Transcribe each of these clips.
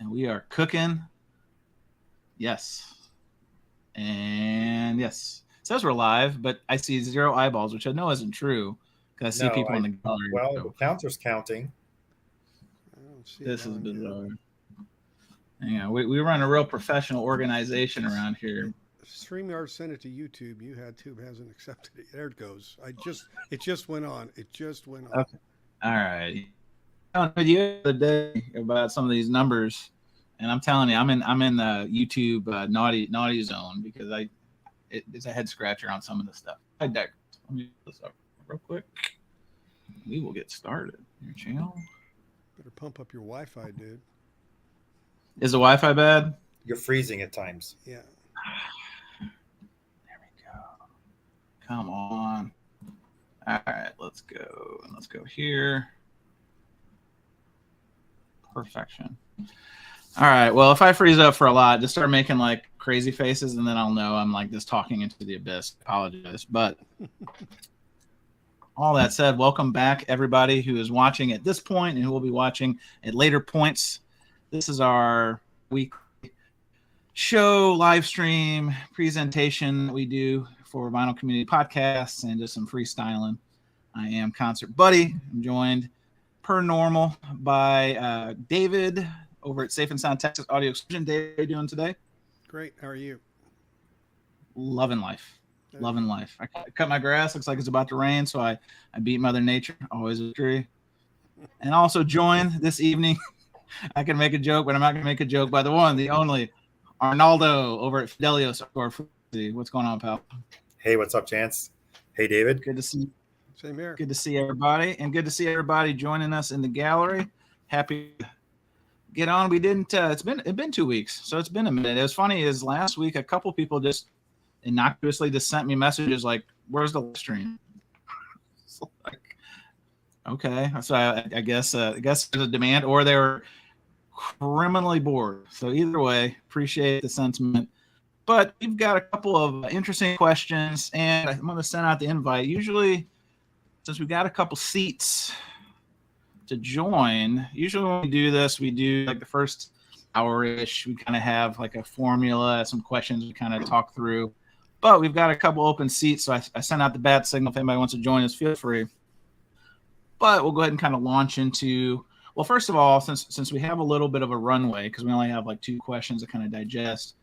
And we are cooking. Yes. And yes. It says we're live, but I see 0 eyeballs, which I know isn't true because I see No, people in the gallery. well, the So counter's counting. I don't see it this is on yet. bizarre. Yeah, we run a real professional organization around here. StreamYard sent it to YouTube. You had to hasn't accepted it. There it goes. It just went on. It just went on. Okay. All right. I was with you the other day about some of these numbers, and I'm telling you, I'm in the YouTube naughty zone because it's a head scratcher on some of this stuff. I digress. Let me put this up real quick. We will get started. Your channel Better pump up your Wi-Fi, dude. is the Wi-Fi bad? You're freezing at times. Yeah. There we go. Come on. All right, let's go. Let's go here. Perfection. All right. Well, if I freeze up for a lot, just start making like crazy faces, and then I'll know I'm like just talking into the abyss. Apologize. But all that said, welcome back, everybody who is watching at this point and who will be watching at later points. This is our weekly show, live stream, presentation that we do for Vinyl Community Podcasts and just some freestyling. I am Concert Buddy. I'm joined per normal by David over at Safe and Sound Texas Audio Exclusion. Dave, how are you doing today? Great. How are you? Loving life. Loving life. I cut my grass. Looks like it's about to rain, so I beat Mother Nature. Always a tree. And also joined this evening. I can make a joke, but I'm not going to make a joke by the one, the only Arnaldo over at Fidelios. What's going on, pal? Hey, what's up, Chance? Hey, David. Good to see you. Same here. Good to see everybody, and good to see everybody joining us in the gallery. Happy to get on. We didn't. It's been 2 weeks, so it's been a minute. It was funny. Is last week a couple people just innocuously just sent me messages like, "Where's the live stream?" So like, okay, so I guess there's a demand, or they were criminally bored. So either way, appreciate the sentiment. But we've got a couple of interesting questions, and I'm going to send out the invite. Usually, since we've got a couple seats to join, usually when we do this, we do like the first hour-ish. We kind of have like a formula, some questions we kind of talk through. But we've got a couple open seats, so I sent out the bat signal. If anybody wants to join us, feel free. But we'll go ahead and kind of launch into, well, first of all, since we have a little bit of a runway, because we only have like 2 questions to kind of digest,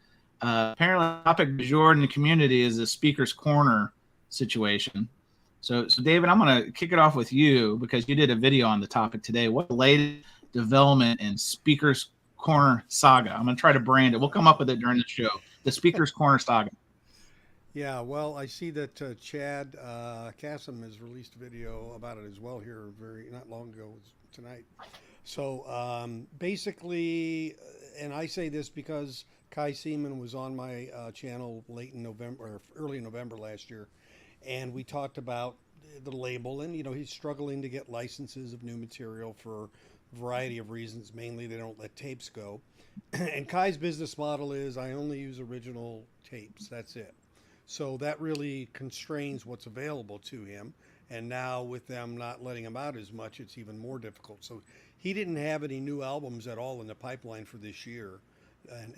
apparently the topic du jour in the community is the Speaker's Corner situation. So David, I'm going to kick it off with you because you did a video on the topic today. What the latest development in Speaker's Corner saga? I'm going to try to brand it. We'll come up with it during the show. The Speaker's Corner saga. Yeah, well, I see that Chad Kassem has released a video about it as well here not long ago, tonight. So basically, and I say this because Kai Seaman was on my channel late in November or early November last year, and we talked about the label, and he's struggling to get licenses of new material for a variety of reasons. Mainly, they don't let tapes go, and Kai's business model is I only use original tapes. That's it. So that really constrains what's available to him. And now with them not letting him out as much, it's even more difficult. So he didn't have any new albums at all in the pipeline for this year.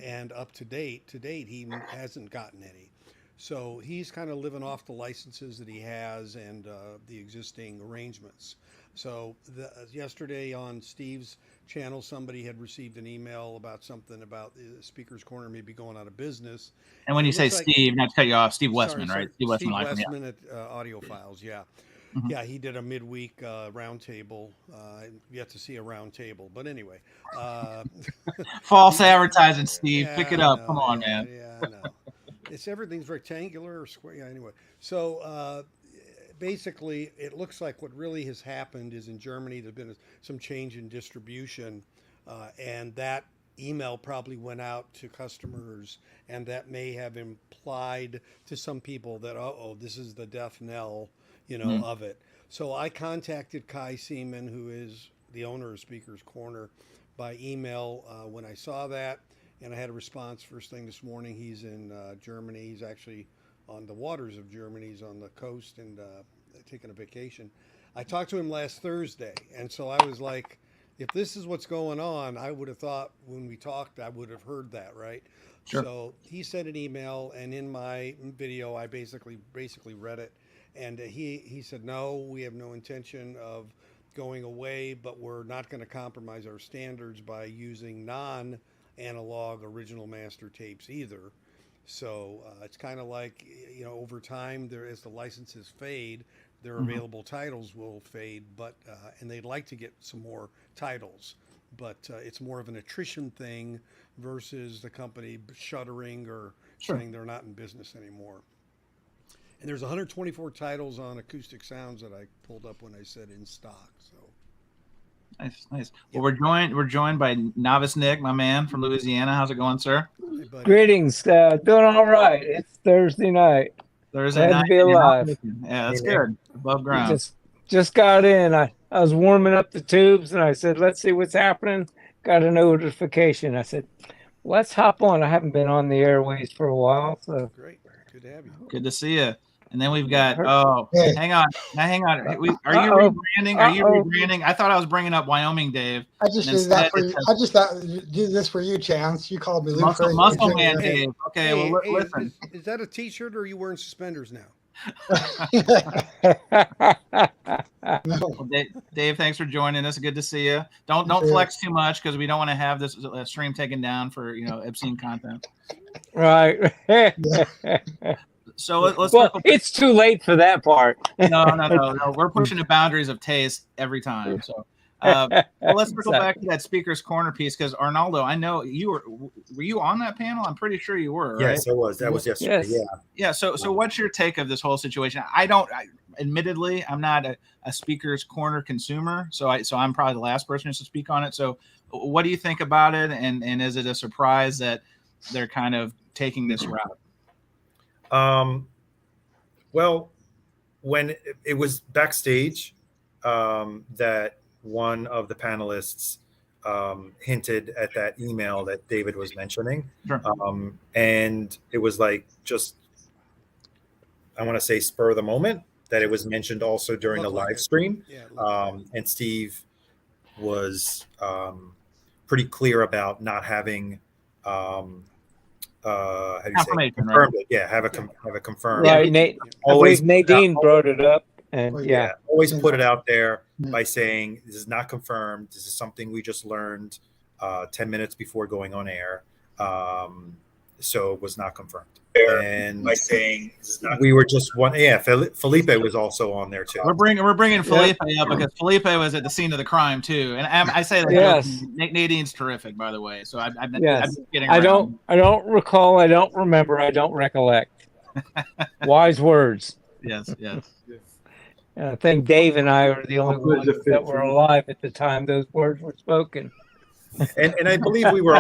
And up to date, he hasn't gotten any. So he's kind of living off the licenses that he has and the existing arrangements. So yesterday on Steve's channel, somebody had received an email about something about the Speaker's Corner maybe going out of business. And when you say Steve, not to cut you off, Steve Westman, right? Steve Westman at Audio Files, yeah. Mm-hmm. Yeah, he did a midweek roundtable. Yet to see a roundtable, but anyway. False advertising, Steve. Yeah, Pick it up. Come on, man. Yeah, I know. Everything's rectangular or square. Yeah, anyway. So basically, it looks like what really has happened is in Germany, there's been some change in distribution, and that email probably went out to customers, and that may have implied to some people that, this is the death knell, of it. So I contacted Kai Seaman, who is the owner of Speaker's Corner, by email when I saw that, and I had a response first thing this morning. He's in Germany. He's actually on the waters of Germany. He's on the coast and taking a vacation. I talked to him last Thursday, and so I was like, if this is what's going on, I would have thought when we talked, I would have heard that, right? Sure. So he sent an email, and in my video, I basically read it, and he said, no, we have no intention of going away, but we're not going to compromise our standards by using non-analog original master tapes either. So it's kind of like, over time, as the licenses fade, their available titles will fade, but and they'd like to get some more titles, but it's more of an attrition thing versus the company shuttering or saying they're not in business anymore. And there's 124 titles on Acoustic Sounds that I pulled up when I said in stock. So nice. Well, we're joined by Novice Nick, my man from Louisiana. How's it going, sir? hey, buddy. Greetings. Doing all right. It's Thursday night. Thursday Glad night. to be alive. Yeah, that's good. Above ground. Just got in. I was warming up the tubes, and I said, let's see what's happening. Got a notification. I said, let's hop on. I haven't been on the airways for a while. So Great. Good to have you. Good to see you. And then we've got Hey. hang on. Are you rebranding? Are you rebranding? I thought I was bringing up Wyoming Dave. I just did that for you. I just thought do this for you, Chance. You called me Luke. Muscle Man Hey, Dave. Okay, Hey, well hey, listen. is that a T-shirt or are you wearing suspenders now? No. Well, Dave, thanks for joining us. Good to see you. Don't Yeah. flex too much because we don't want to have this stream taken down for obscene content. right. So let's Well, circle- it's too late for that part. no. We're pushing the boundaries of taste every time. So well, let's circle back to that Speaker's Corner piece because Arnaldo, I know you were you on that panel? I'm pretty sure you were, right? Yes, it was. That was yesterday. Yes. Yeah. Yeah. So what's your take of this whole situation? Admittedly, I'm not a Speaker's Corner consumer, so I'm probably the last person to speak on it. So what do you think about it? And is it a surprise that they're kind of taking this route? Well, when it was backstage, that one of the panelists hinted at that email that David was mentioning. Sure. And it was like just, I want to say spur of the moment that it was mentioned also during the Looked like live it. stream. Yeah. it looked like it. And Steve was pretty clear about not having how do you say Confirmation, confirmed it. Yeah, have it confirmed. Right. Nate, I Always believe Nadine brought it up. And Yeah, always put it out there Yeah. by saying this is not confirmed. This is something we just learned 10 minutes before going on air. So it was not confirmed. And by saying we were just one. Yeah, Felipe was also on there too. We're bringing Felipe up because Felipe was at the scene of the crime too, and I say that. Yes. Nadine's terrific, by the way. So I'm Yes. just kidding I around. don't recall. I don't remember. I don't recollect. Wise words. Yes. And I think Dave and I are the only ones that were alive at the time those words were spoken. And I believe we were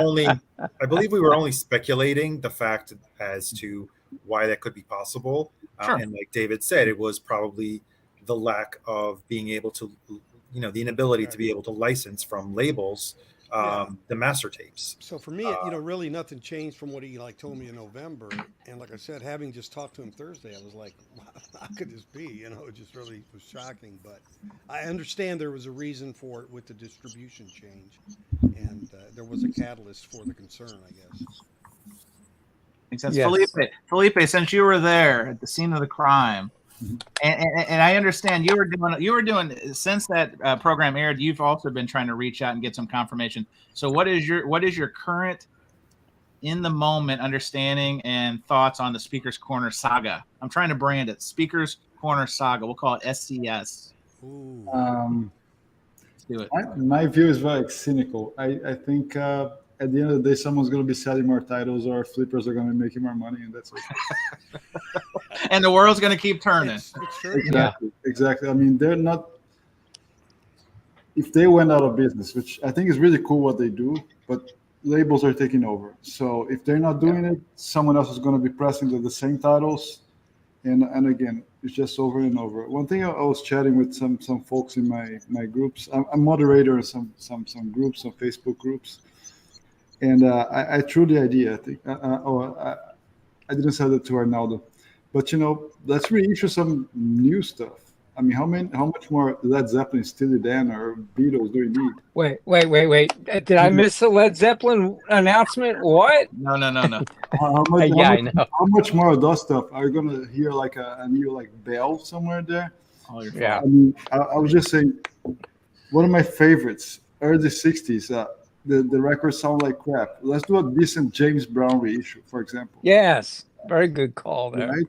only speculating the fact as to why that could be possible. Sure. And like David said, it was probably the lack of being able to, the inability to be able to license from labels the master tapes. So for me, really nothing changed from what he told me in November. And like I said, having just talked to him Thursday, I was like, wow, how could this be? It just really was shocking. But I understand there was a reason for it with the distribution change. And there was a catalyst for the concern, I guess. Makes sense. Yes. Felipe, since you were there at the scene of the crime, and I understand you were doing since that program aired, you've also been trying to reach out and get some confirmation. So what is your current in the moment understanding and thoughts on the Speaker's Corner saga? I'm trying to brand it Speaker's Corner saga. We'll call it SCS. Ooh. Let's do it. My view is very cynical. I think at the end of the day, someone's going to be selling more titles, or flippers are going to be making more money, and that's okay. And the world's going to keep turning. It's true. Exactly. I mean, they're not. If they went out of business, which I think is really cool what they do, but labels are taking over. So if they're not doing it, someone else is going to be pressing the same titles, and again, it's just over and over. One thing I was chatting with some folks in my groups. I'm moderator in some groups, some Facebook groups, and I threw the idea. I think I didn't say that to Arnaldo, but let's reissue some new stuff. I mean, how much more Led Zeppelin, Steely Dan, or Beatles do you need? Wait. Did I miss the Led Zeppelin announcement? What? No. How much, Yeah, I know. how much more of those stuff are you gonna hear like a new like bell somewhere there? All your Yeah. I mean, I was just saying, one of my favorites, early '60s. The records sound like crap. Let's do a decent James Brown reissue, for example. Yes. Very good call there. Right?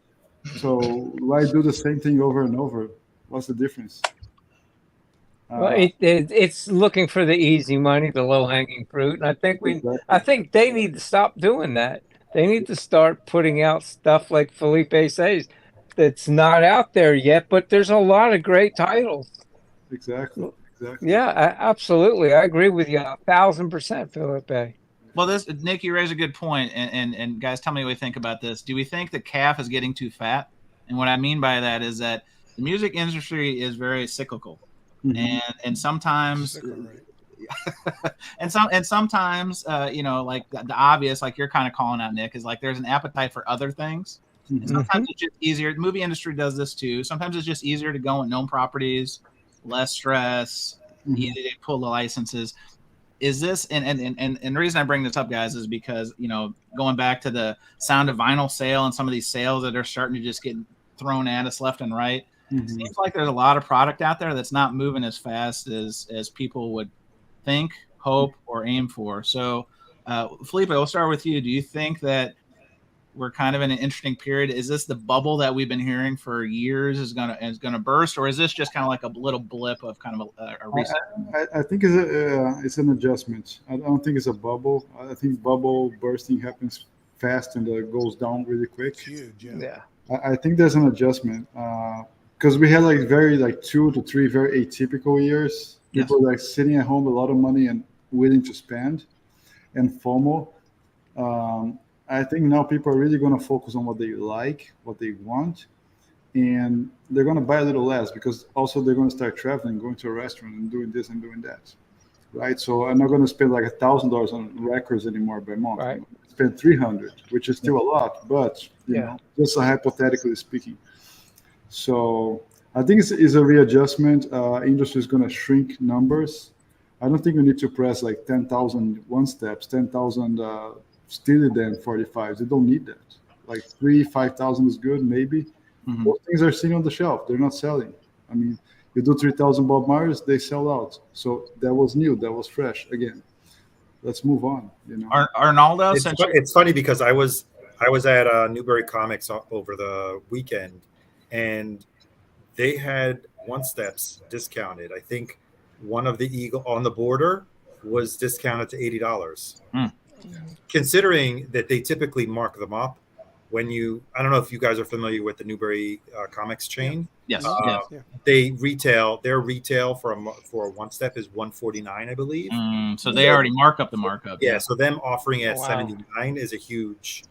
So why do the same thing over and over? What's the difference? Well, it's looking for the easy money, the low hanging fruit, and Exactly. I think they need to stop doing that. They need to start putting out stuff like Felipe says that's not out there yet, but there's a lot of great titles. Exactly. Yeah, absolutely. I agree with you 1,000%, Felipe. Well, Nick, you raise a good point, and guys, tell me what you think about this. Do we think the calf is getting too fat? And what I mean by that is that the music industry is very cyclical, and sometimes, and sometimes, like the obvious, like you're kind of calling out, Nick, is like there's an appetite for other things. And sometimes it's just easier. The movie industry does this too. Sometimes it's just easier to go with known properties, less stress, easy to pull the licenses. Is this and the reason I bring this up, guys, is because going back to the Sound of Vinyl sale and some of these sales that are starting to just get thrown at us left and right, it seems like there's a lot of product out there that's not moving as fast as people would think, hope, or aim for. So, Felipe, we'll start with you. Do you think that we're kind of in an interesting period? Is this the bubble that we've been hearing for years is gonna burst, or is this just kind of like a little blip of kind of a reset? I think it's an adjustment. I don't think it's a bubble. I think bubble bursting happens fast and it goes down really quick. It's huge, Yeah. I think there's an adjustment because we had like 2 to 3 very atypical years. People like sitting at home with a lot of money and willing to spend, and FOMO. I think now people are really going to focus on what they like, what they want, and they're going to buy a little less because also they're going to start traveling, going to a restaurant and doing this and doing that, right? So I'm not going to spend like $1,000 on records anymore by month. Right. Spend 300, which is still a lot, but you know, just hypothetically speaking. So I think it's a readjustment. Industry is going to shrink numbers. I don't think we need to press like 10,000 one steps, 10,000 Steely Dan 45s. They don't need that. Like 5,000 is good, maybe. Most things are sitting on the shelf. They're not selling. I mean, you do 3,000 Bob Marleys, they sell out. So that was new. That was fresh. Again, let's move on. Arnaldo, it's funny because I was at Newbury Comics over the weekend, and they had one steps discounted. I think one of the Eagle on the Border was discounted to $80. Considering that they typically mark them up when I don't know if you guys are familiar with the Newbury Comics chain. Yes. Their retail for a one step is $149, I believe. So they already mark up the markup. Yeah. So them offering at $79 is a huge,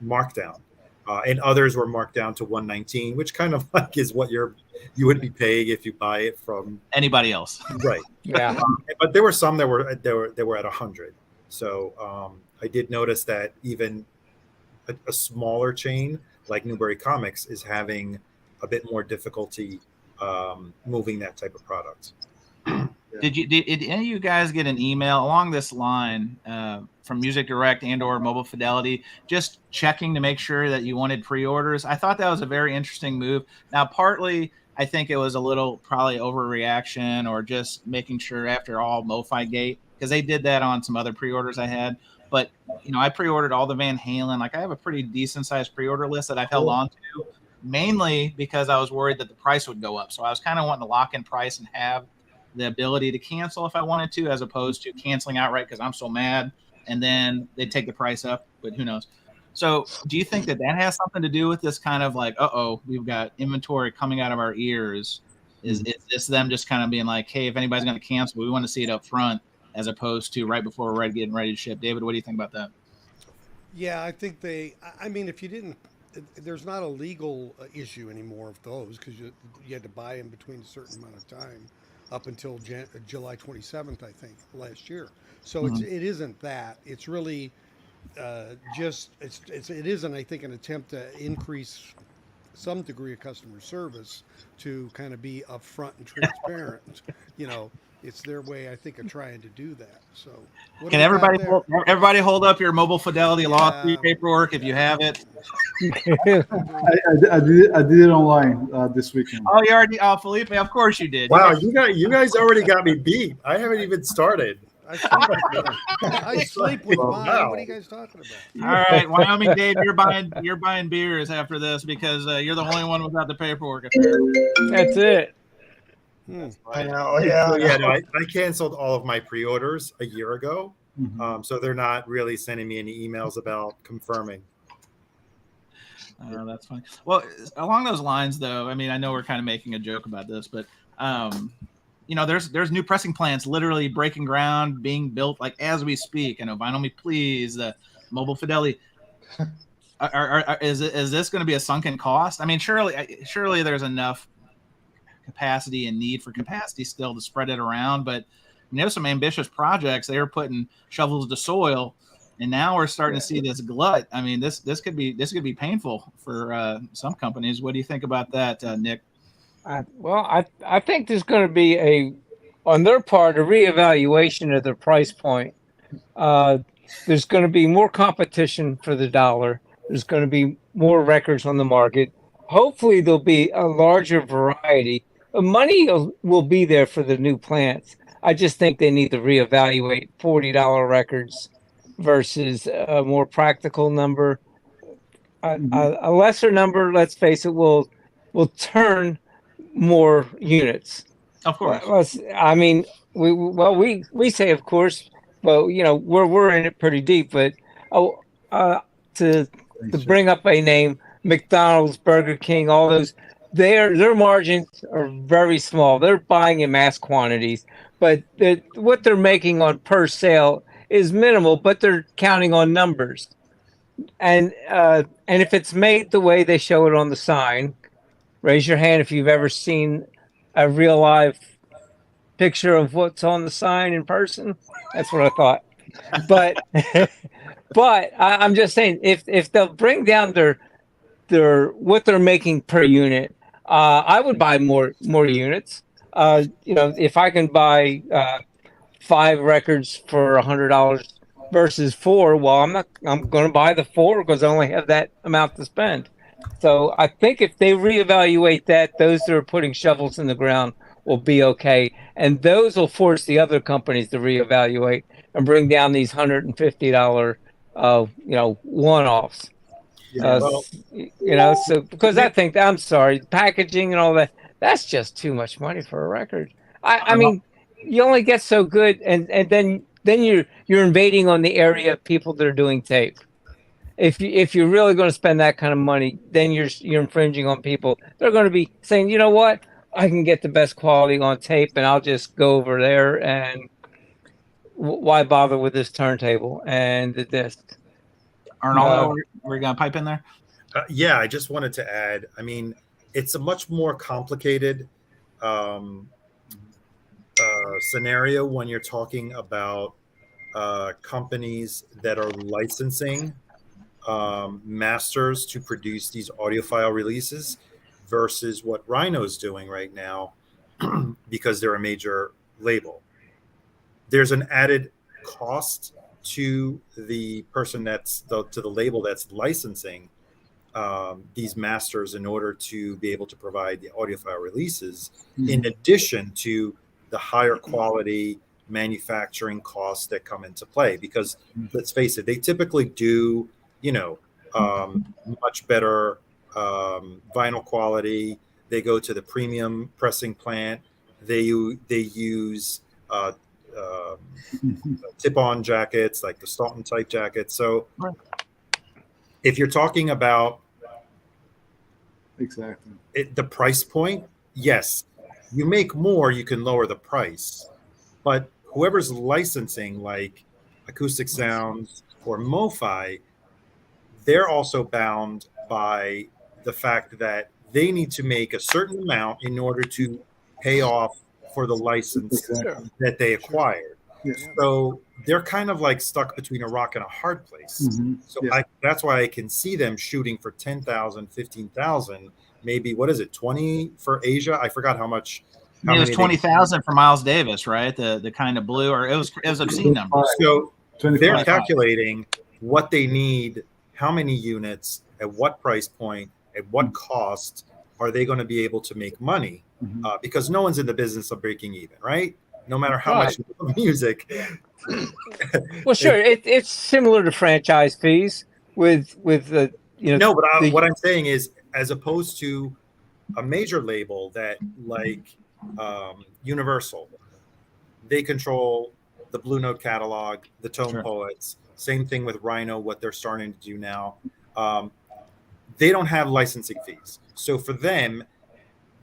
markdown. And others were marked down to $119, which kind of like is what you would be paying if you buy it from anybody else, right? Yeah. But there were some that were at $100. So I did notice that even a smaller chain like Newbury Comics is having a bit more difficulty moving that type of product. Did any of you guys get an email along this line from Music Direct and/or Mobile Fidelity, just checking to make sure that you wanted pre-orders? I thought that was a very interesting move. Now, partly, I think it was a little probably overreaction or just making sure after all MoFi Gate, because they did that on some other pre-orders I had. But I pre-ordered all the Van Halen. Like I have a pretty decent sized pre-order list that I've held on to, mainly because I was worried that the price would go up. So I was kind of wanting to lock in price and have the ability to cancel if I wanted to, as opposed to canceling outright because I'm so mad and then they take the price up, but who knows? So do you think that has something to do with this kind of like, we've got inventory coming out of our ears? Is this them just kind of being like, hey, if anybody's going to cancel, we want to see it up front as opposed to right before we're getting ready to ship? David, what do you think about that? Yeah, I think if you didn't, there's not a legal issue anymore of those because you had to buy in between a certain amount of time up until July 27th, I think, last year. So it isn't that. It's really it isn't, I think, an attempt to increase some degree of customer service to kind of be upfront and transparent. It's their way, I think, of trying to do that. So, what Can do we got there? everybody hold up your mobile fidelity lawsuit paperwork if you have it? I did it online this weekend. Oh, you already, Felipe, of course you did. Wow, you guys already got me beat. I haven't even started. I sleep with mine. Wow. What are you guys talking about? All right, Wyoming Dave, you're buying beers after this because you're the only one without the paperwork. That's it. I know. Yeah. So, yeah, no, I canceled all of my pre-orders a year ago, so they're not really sending me any emails about confirming. That's fine. Well, along those lines, though, I mean, I know we're kind of making a joke about this, but there's new pressing plants literally breaking ground, being built like as we speak. I know Vinyl Me Please, the Mobile Fidelity. Is this going to be a sunken cost? I mean, surely there's enough capacity and need for capacity still to spread it around, but some ambitious projects. They were putting shovels to soil. And now we're starting to see this glut. I mean, this could be painful for some companies. What do you think about that, Nick? I think there's going to be on their part, a reevaluation of their price point. There's going to be more competition for the dollar. There's going to be more records on the market. Hopefully, there'll be a larger variety. Money will be there for the new plants. I just think they need to reevaluate $40 records versus a more practical number. A lesser number, let's face it, will turn more units. Of course. I mean, we say of course, but we're in it pretty deep. But to bring up a name, McDonald's, Burger King, all those, their margins are very small. They're buying in mass quantities, but what they're making on per sale is minimal, but they're counting on numbers. And if it's made the way they show it on the sign, raise your hand if you've ever seen a real live picture of what's on the sign in person. That's what I thought. But I'm just saying, if they'll bring down their what they're making per unit, I would buy more units. If I can buy 5 records for $100 versus 4, well, I'm going to buy the 4 because I only have that amount to spend. So I think if they reevaluate that, those that are putting shovels in the ground will be okay, and those will force the other companies to reevaluate and bring down these $150 one-offs. So because I think, I'm sorry, packaging and all that's just too much money for a record. I mean, you only get so good, and then you're invading on the area of people that are doing tape. If you're really going to spend that kind of money, then you're infringing on people. They're going to be saying, you know what, I can get the best quality on tape, and I'll just go over there, and why bother with this turntable and the disc? Arnaldo, we're going to pipe in there? Yeah, I just wanted to add, I mean, it's a much more complicated scenario when you're talking about companies that are licensing masters to produce these audiophile releases versus what Rhino's doing right now because they're a major label. There's an added cost to the person to the label that's licensing these masters in order to be able to provide the audiophile releases, in addition to the higher quality manufacturing costs that come into play. Because let's face it, they typically do, much better vinyl quality. They go to the premium pressing plant. They use tip-on jackets like the Staunton type jackets. So if you're talking about the price point, yes, you make more, you can lower the price. But whoever's licensing, like Acoustic Sounds or MoFi, they're also bound by the fact that they need to make a certain amount in order to pay off for the license that they acquired. So they're kind of like stuck between a rock and a hard place. So that's why I can see them shooting for 10,000, 15,000 maybe what is it, 20 for Asia? I forgot how much. I mean, it was 20,000 for Miles Davis, right? The kind of blue, or it was obscene number. So 25. they're calculating what they need, how many units, at what price point, at what cost are they going to be able to make money? Because no one's in the business of breaking even, right? No matter how much you love music. Well, sure, it's similar to franchise fees with the No, but what I'm saying is, as opposed to a major label that like Universal, they control the Blue Note catalog, the Tone Poets. Same thing with Rhino, what they're starting to do now. They don't have licensing fees. So for them,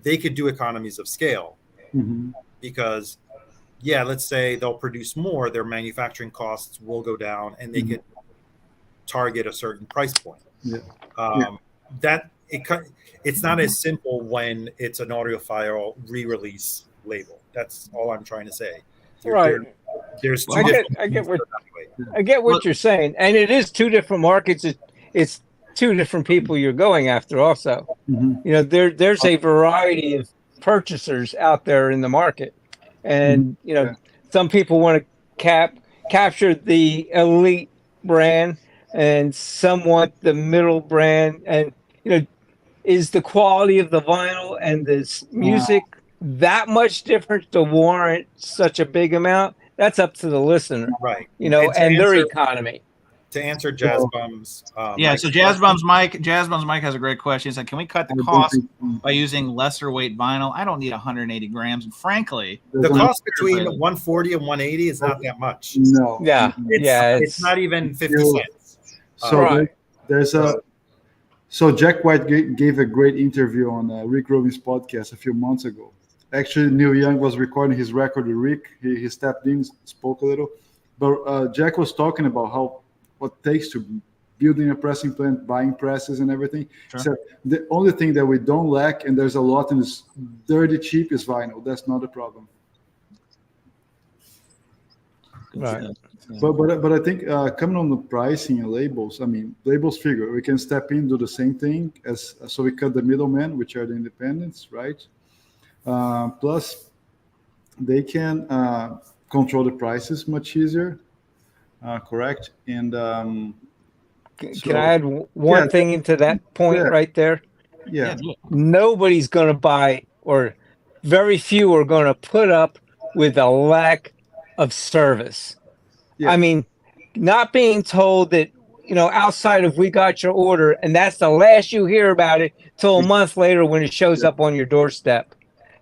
they could do economies of scale because, let's say they'll produce more, their manufacturing costs will go down and they could target a certain price point. It's not as simple when it's an audiophile re-release label. That's all I'm trying to say. There's two I get what you're saying, and it is two different markets. It's two different people you're going after. Also, there's a variety of purchasers out there in the market, and some people want to capture the elite brand, and some want the middle brand, and is the quality of the vinyl and this music that much different to warrant such a big amount? That's up to the listener, right? And their economy. To answer Jazz Bum's, so Jazz Bum's Mike has a great question. He's like, can we cut the cost by using lesser weight vinyl? I don't need 180 grams, and frankly, the cost between 140 and 180 is not that much. No, it's not even 50 cents. So there's a. So Jack White gave a great interview on Rick Rubin's podcast a few months ago. Actually, Neil Young was recording his record with Rick. He stepped in, spoke a little. But Jack was talking about what it takes to building a pressing plant, buying presses and everything. So the only thing that we don't lack, and there's a lot in this dirty cheap, is vinyl. That's not a problem. Right. But I think coming on the pricing and labels, I mean, labels figure we can step in, do the same thing so we cut the middlemen, which are the independents, right? Plus, they can control the prices much easier, correct? And can I add one thing into that point right there? Yeah. Nobody's going to buy, or very few are going to put up with a lack of service. I mean, not being told that, outside of we got your order, and that's the last you hear about it till a month later when it shows up on your doorstep.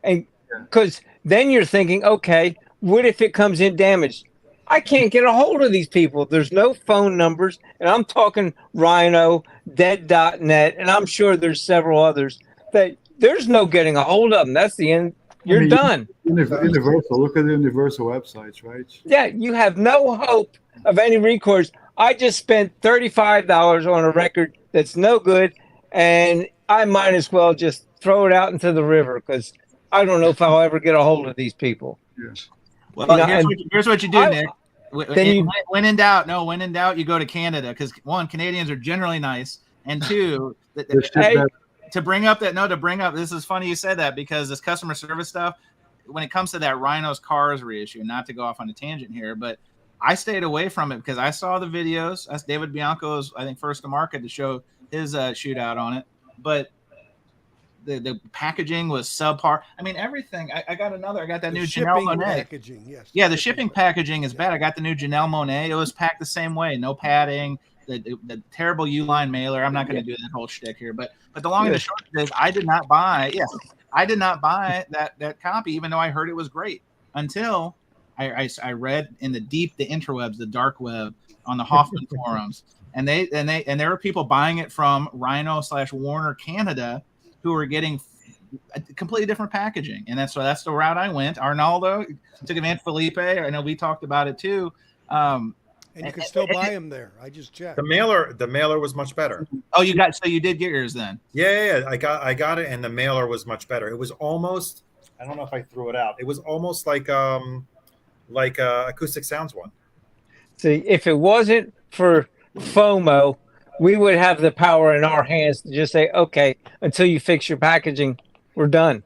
And because then you're thinking, okay, what if it comes in damaged? I can't get a hold of these people. There's no phone numbers, and I'm talking Rhino, Dead.net, and I'm sure there's several others that there's no getting a hold of them. That's the end. You're done. Universal. Look at the Universal websites, right? Yeah, you have no hope of any recourse. I just spent $35 on a record that's no good, and I might as well just throw it out into the river because I don't know if I'll ever get a hold of these people. Yes. Well, here's what you do, Nick. When in doubt, you go to Canada because one, Canadians are generally nice, and two, to bring up, this is funny you said that because this customer service stuff, when it comes to that Rhino's Cars reissue, not to go off on a tangent here, but I stayed away from it because I saw the videos. That's David Bianco's, I think, first to market to show his shootout on it, but the packaging was subpar. I mean, everything. I got that new Janelle Monáe packaging. Yes. Yeah, the shipping packaging is bad. I got the new Janelle Monáe. It was packed the same way, no padding. The terrible Uline mailer. I'm not going to do that whole shtick here, but the long and the short is, I did not buy that copy, even though I heard it was great until I read in the interwebs, the dark web, on the Hoffman forums, and there were people buying it from Rhino/Warner Canada who were getting a completely different packaging, and that's the route I went. Arnaldo took advantage. Felipe, I know we talked about it too. And you can still buy them there. I just checked. The mailer was much better. Oh, you did get yours then? Yeah. I got it, and the mailer was much better. It was almost, I don't know if I threw it out. It was almost like Acoustic Sounds one. See, if it wasn't for FOMO, we would have the power in our hands to just say, okay, until you fix your packaging, we're done.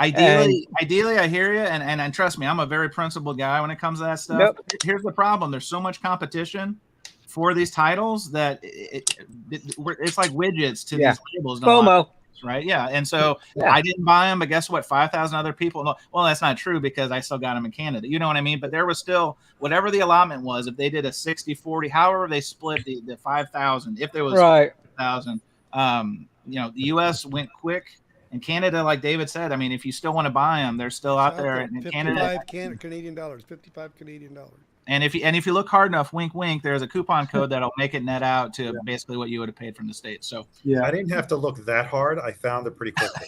Ideally, I hear you, and trust me, I'm a very principled guy when it comes to that stuff. Yep. Here's the problem: there's so much competition for these titles that it's like widgets to these labels. FOMO. Right? Yeah, and so Yeah. I didn't buy them, but guess what? 5,000 other people. Well, that's not true because I still got them in Canada. You know what I mean? But there was still whatever the allotment was. If they did a 60-40, however they split the 5,000, if there was Right. 5,000, you know, the U.S. went quick. And Canada, like David said, I mean, if you still want to buy them, they're still out there. In Canada, Canadian dollars, 55 Canadian dollars. And if you look hard enough, wink, wink, there's a coupon code that'll make it net out to basically what you would have paid from the States. So Yeah, I didn't have to look that hard. I found it pretty quickly.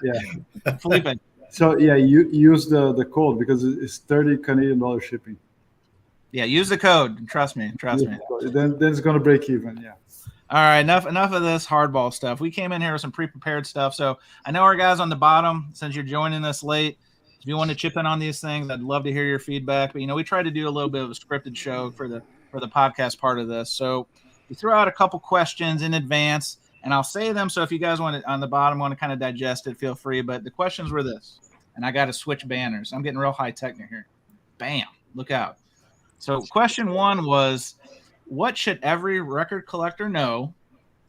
yeah. Felipe, So yeah, you use the code because it's 30 Canadian dollar shipping. yeah, use the code. Trust me. Yeah, then it's gonna break even. Yeah. All right, enough of this hardball stuff. We came in here with some pre-prepared stuff. So I know our guys on the bottom, since you're joining us late, if you want to chip in on these things, I'd love to hear your feedback. But we try to do a little bit of a scripted show for the podcast part of this. So we throw out a couple questions in advance, and I'll say them. So if you guys want to on the bottom want to kind of digest it, feel free. But the questions were this, and I got to switch banners. I'm getting real high tech here. Bam! Look out. So question one was, what should every record collector know?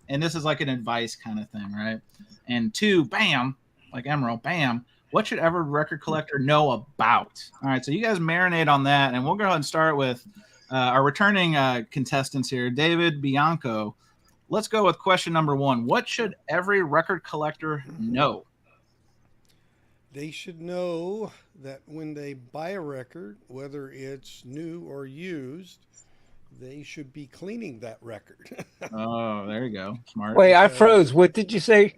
And this is like an advice kind of thing, right? And two, bam, like Emerald, bam, what should every record collector know about? All right, so you guys marinate on that, and we'll go ahead and start with our returning contestants here, David, Bianco. Let's go with question number one. What should every record collector know? They should know that when they buy a record, whether it's new or used, they should be cleaning that record. Oh, there you go. Smart. Wait, I froze. What did you say?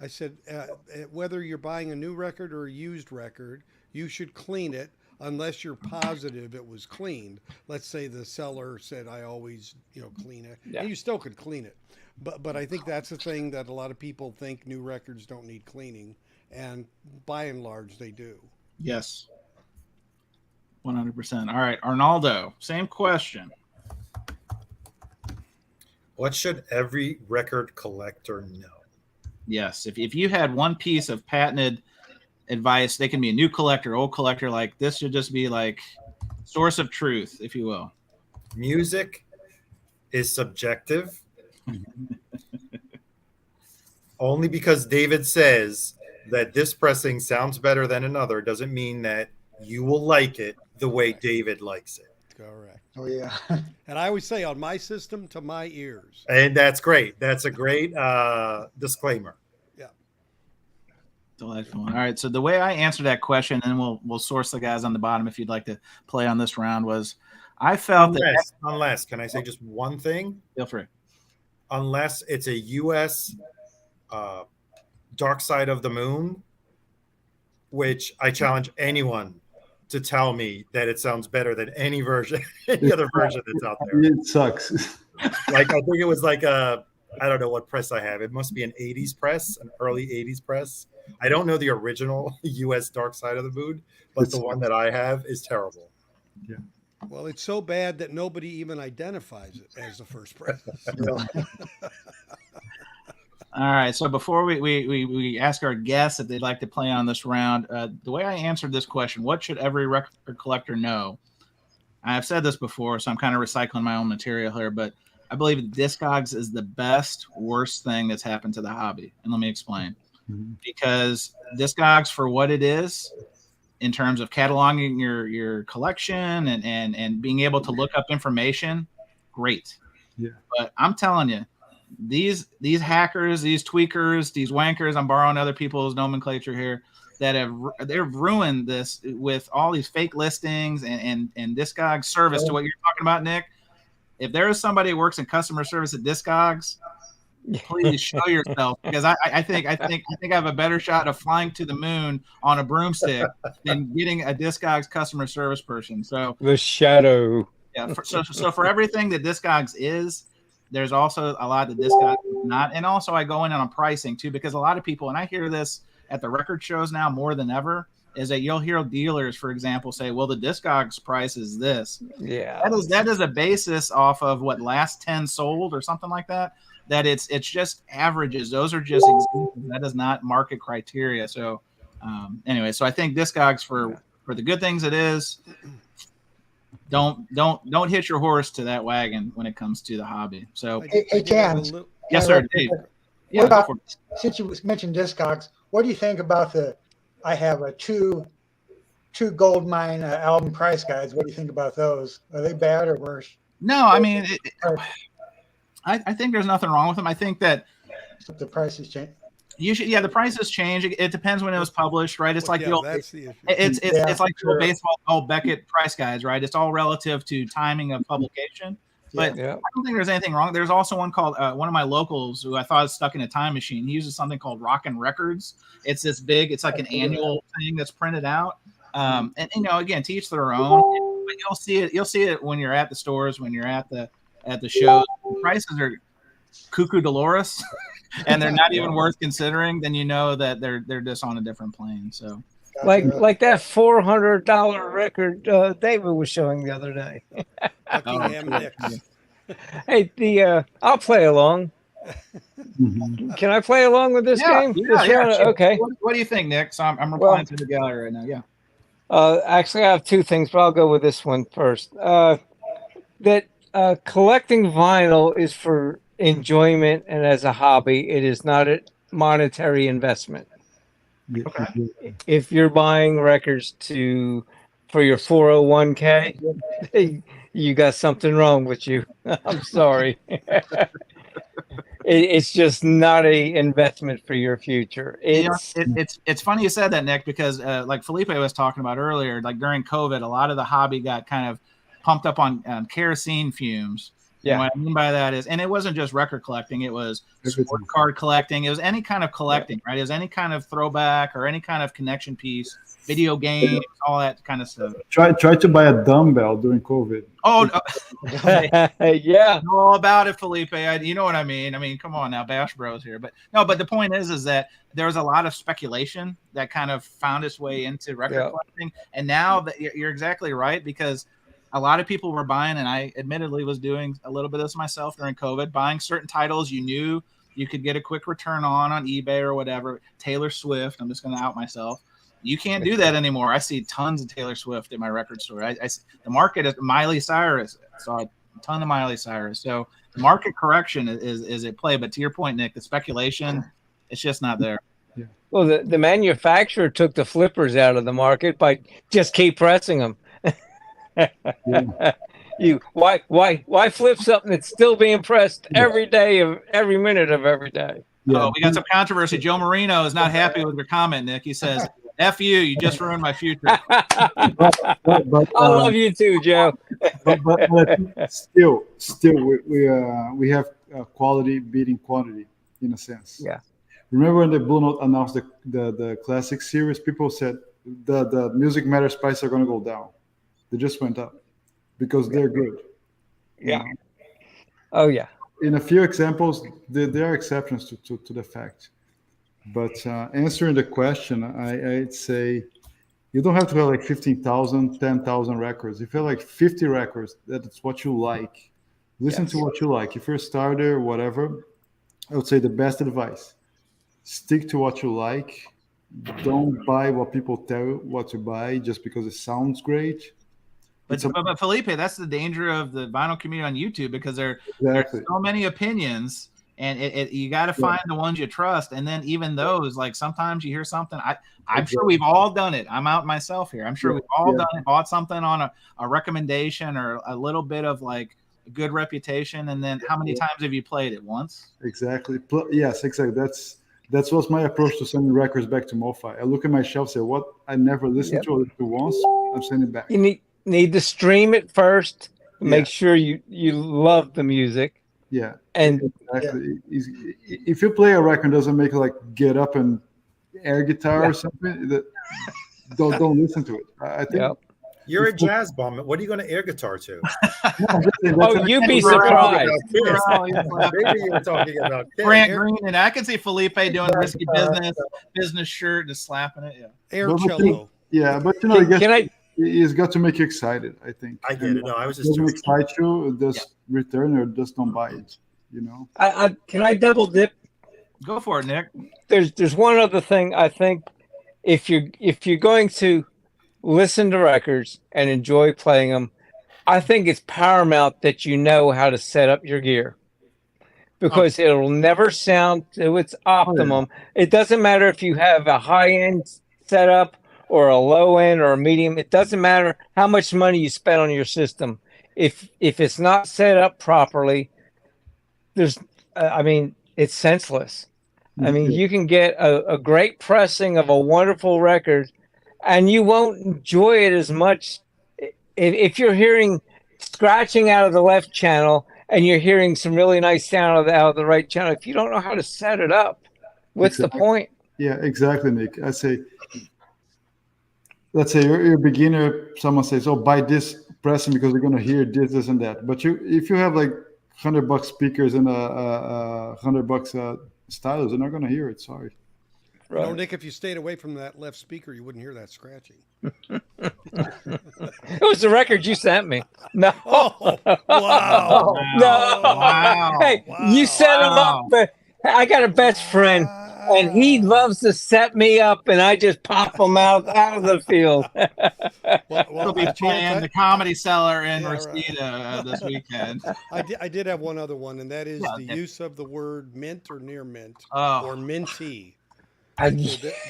I said, whether you're buying a new record or a used record, you should clean it unless you're positive it was cleaned. Let's say the seller said, I always, clean it. Yeah. And you still could clean it. But I think that's the thing that a lot of people think new records don't need cleaning. And by and large, they do. Yes. 100%. All right, Arnaldo, same question. What should every record collector know? Yes, if you had one piece of patented advice, they can be a new collector, old collector, like this should just be like source of truth, if you will. Music is subjective. Only because David says that this pressing sounds better than another doesn't mean that you will like it the way David likes it. Correct. Oh yeah. And I always say on my system to my ears. And that's great. That's a great disclaimer. Yeah. Delightful. All right. So the way I answered that question, and we'll source the guys on the bottom if you'd like to play on this round, was I felt unless, can I say just one thing? Feel free. Unless it's a U.S. Dark Side of the Moon, which I challenge anyone to tell me that it sounds better than any other version that's out there. It sucks. Like, I think it was like I don't know what press I have. It must be an 80s press, an early 80s press. I don't know the original U.S. Dark Side of the Moon, but the one that I have is terrible. Yeah. Well, it's so bad that nobody even identifies it as the first press. All right. So before we ask our guests if they'd like to play on this round, the way I answered this question, what should every record collector know? I've said this before, so I'm kind of recycling my own material here, but I believe Discogs is the best, worst thing that's happened to the hobby. And let me explain. Mm-hmm. Because Discogs, for what it is, in terms of cataloging your collection and being able to look up information, great. Yeah. But I'm telling you, these hackers, these tweakers, these wankers, I'm borrowing other people's nomenclature here, they've ruined this with all these fake listings and Discogs service to what you're talking about, Nick. If there is somebody who works in customer service at Discogs, please show yourself, because I think I have a better shot of flying to the moon on a broomstick than getting a Discogs customer service person. So the shadow. Yeah. So for everything that Discogs is, there's also a lot that Discogs is not. And also I go in on pricing too, because a lot of people, and I hear this at the record shows now more than ever, is that you'll hear dealers, for example, say, well, the Discogs price is this. Yeah. That is a basis off of what last 10 sold or something like that. That it's just averages. Those are just examples. That is not market criteria. So anyway, so I think Discogs for the good things it is, don't hitch your horse to that wagon when it comes to the hobby. So Hey, Chance. yes, sir. Dave. Yeah, about, since you mentioned Discogs, what do you think about I have two gold mine album price guides. What do you think about those? Are they bad or worse? No, I mean, I think there's nothing wrong with them. I think that the prices change. The prices change. It depends when it was published, right? It's like the old. That's the issue. It's like the baseball Beckett price guides, right? It's all relative to timing of publication. But I don't think there's anything wrong. There's also one called one of my locals who I thought was stuck in a time machine. He uses something called Rockin' Records. It's this big. It's like an annual thing that's printed out. And again, to each their own. But you'll see it when you're at the stores, when you're at the shows. The prices are cuckoo Dolores, and they're not even worth considering. Then you know that they're just on a different plane. So. Like that $400 record David was showing the other day. Hey, I'll play along. Can I play along with this game? Sure. Okay. What do you think, Nick? So I'm replying to the gallery right now. Yeah. Actually, I have two things, but I'll go with this one first. That collecting vinyl is for enjoyment and as a hobby. It is not a monetary investment. Okay. If you're buying records for your 401k, you got something wrong with you. I'm sorry. It's just not a investment for your future. It's funny you said that, Nick, because like Felipe was talking about earlier, like during COVID, a lot of the hobby got kind of pumped up on kerosene fumes. Yeah. And what I mean by that is, and it wasn't just record collecting, it was sport card collecting. It was any kind of collecting, right? It was any kind of throwback or any kind of connection piece, video games, all that kind of stuff. Try to buy a dumbbell during COVID. Oh, no. Yeah. Know all about it, Felipe. You know what I mean? I mean, come on now, Bash Bros here. But the point is that there was a lot of speculation that kind of found its way into record collecting. And now that you're exactly right, because a lot of people were buying, and I admittedly was doing a little bit of this myself during COVID, buying certain titles you knew you could get a quick return on eBay or whatever. Taylor Swift, I'm just going to out myself. You can't do that anymore. I see tons of Taylor Swift at my record store. The market is Miley Cyrus. I saw a ton of Miley Cyrus. So the market correction is at play. But to your point, Nick, the speculation, it's just not there. Yeah. Well, the manufacturer took the flippers out of the market by just keep pressing them. Why flip something that's still being pressed every day of every minute of every day? Yeah. Oh, we got some controversy. Joe Marino is not happy with your comment, Nick. He says, "F you just ruined my future." I love you too, Joe. but still, we have quality beating quantity in a sense. Yeah. Remember when the Blue Note announced the classic series? People said the Music Matters prices are going to go down. They just went up because they're good. Yeah. Oh, yeah. In a few examples, there are exceptions to the fact. But answering the question, I'd say you don't have to have like 15,000, 10,000 records. If you have like 50 records, that's what you like. Listen to what you like. If you're a starter, whatever, I would say the best advice, stick to what you like. Don't buy what people tell you what to buy just because it sounds great. But Felipe, that's the danger of the vinyl community on YouTube, because there's so many opinions, and you got to find the ones you trust. And then even those, like sometimes you hear something. I'm sure we've all done it. I'm out myself here. I'm sure we've all done it. Bought something on a recommendation or a little bit of like a good reputation, and then how many times have you played it? Once? Exactly. Yes, exactly. That's what's my approach to sending records back to MoFi. I look at my shelf, say what I never listened to once, I'm sending it back. You need to stream it first. Make sure you love the music. Yeah. And exactly. If you play a record doesn't make like get up and air guitar or something, don't listen to it. I think you're a jazz bum. What are you going to air guitar to? You'd be surprised. Maybe you're talking about Grant Green, and I can see Felipe doing risky business shirt, just slapping it. Air cello. Yeah, but you know, I guess Can I? it's got to make you excited. I think. I get it. No, I was It just doesn't joking. excite you, just return or just don't buy it. You know. I can I double dip? Go for it, Nick. There's one other thing I think if you're going to listen to records and enjoy playing them, I think it's paramount that you know how to set up your gear because it'll never sound to its optimum. It doesn't matter if you have a high end setup or a low end or a medium. It doesn't matter how much money you spend on your system. If it's not set up properly, there's I mean it's senseless. I mean, you can get a great pressing of a wonderful record, and you won't enjoy it as much if you're hearing scratching out of the left channel and you're hearing some really nice sound out of the right channel. If you don't know how to set it up, what's the point? Yeah, exactly, Nick. I say, let's say you're a beginner. Someone says, "Oh, buy this pressing because you're going to hear this, and that." But if you have like $100 speakers and a $100 stylus, they're not going to hear it. Sorry. Right. You know, Nick, if you stayed away from that left speaker, you wouldn't hear that scratching. It was the record you sent me. No. Oh, wow. No. Wow. Hey, you set him up. But I got a best friend, and he loves to set me up, and I just pop him out of the field. We'll be playing the Comedy Cellar in Reseda this weekend. I did have one other one, and that is the use of the word mint or near mint or minty. So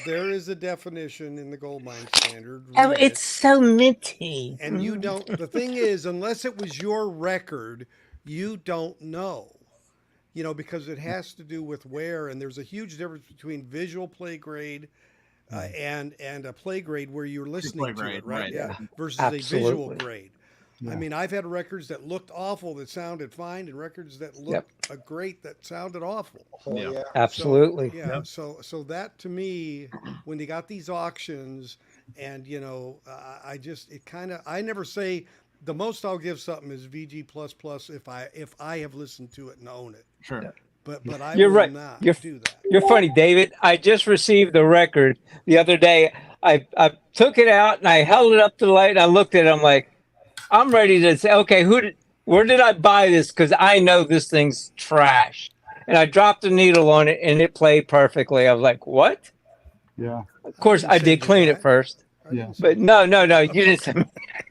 there is a definition in the Goldmine Standard. Oh, it's so minty. And you don't, the thing is, unless it was your record, you don't know. You know, because it has to do with wear, and there's a huge difference between visual play grade and a play grade where you're listening to it, right? Yeah. Versus a visual grade. Yeah. I mean, I've had records that looked awful that sounded fine, and records that looked great that sounded awful. Yeah. Absolutely. So, so that to me, when they got these auctions, and you know, I never say the most I'll give something is VG if I have listened to it and own it. Sure. But I You're will right. not do that. You're funny, David. I just received the record the other day. I took it out and I held it up to the light and I looked at it. I'm like, I'm ready to say, okay, where did I buy this? Because I know this thing's trash. And I dropped the needle on it and it played perfectly. I was like, what? Yeah. Of course, I did clean it first. Yeah. But no, you didn't.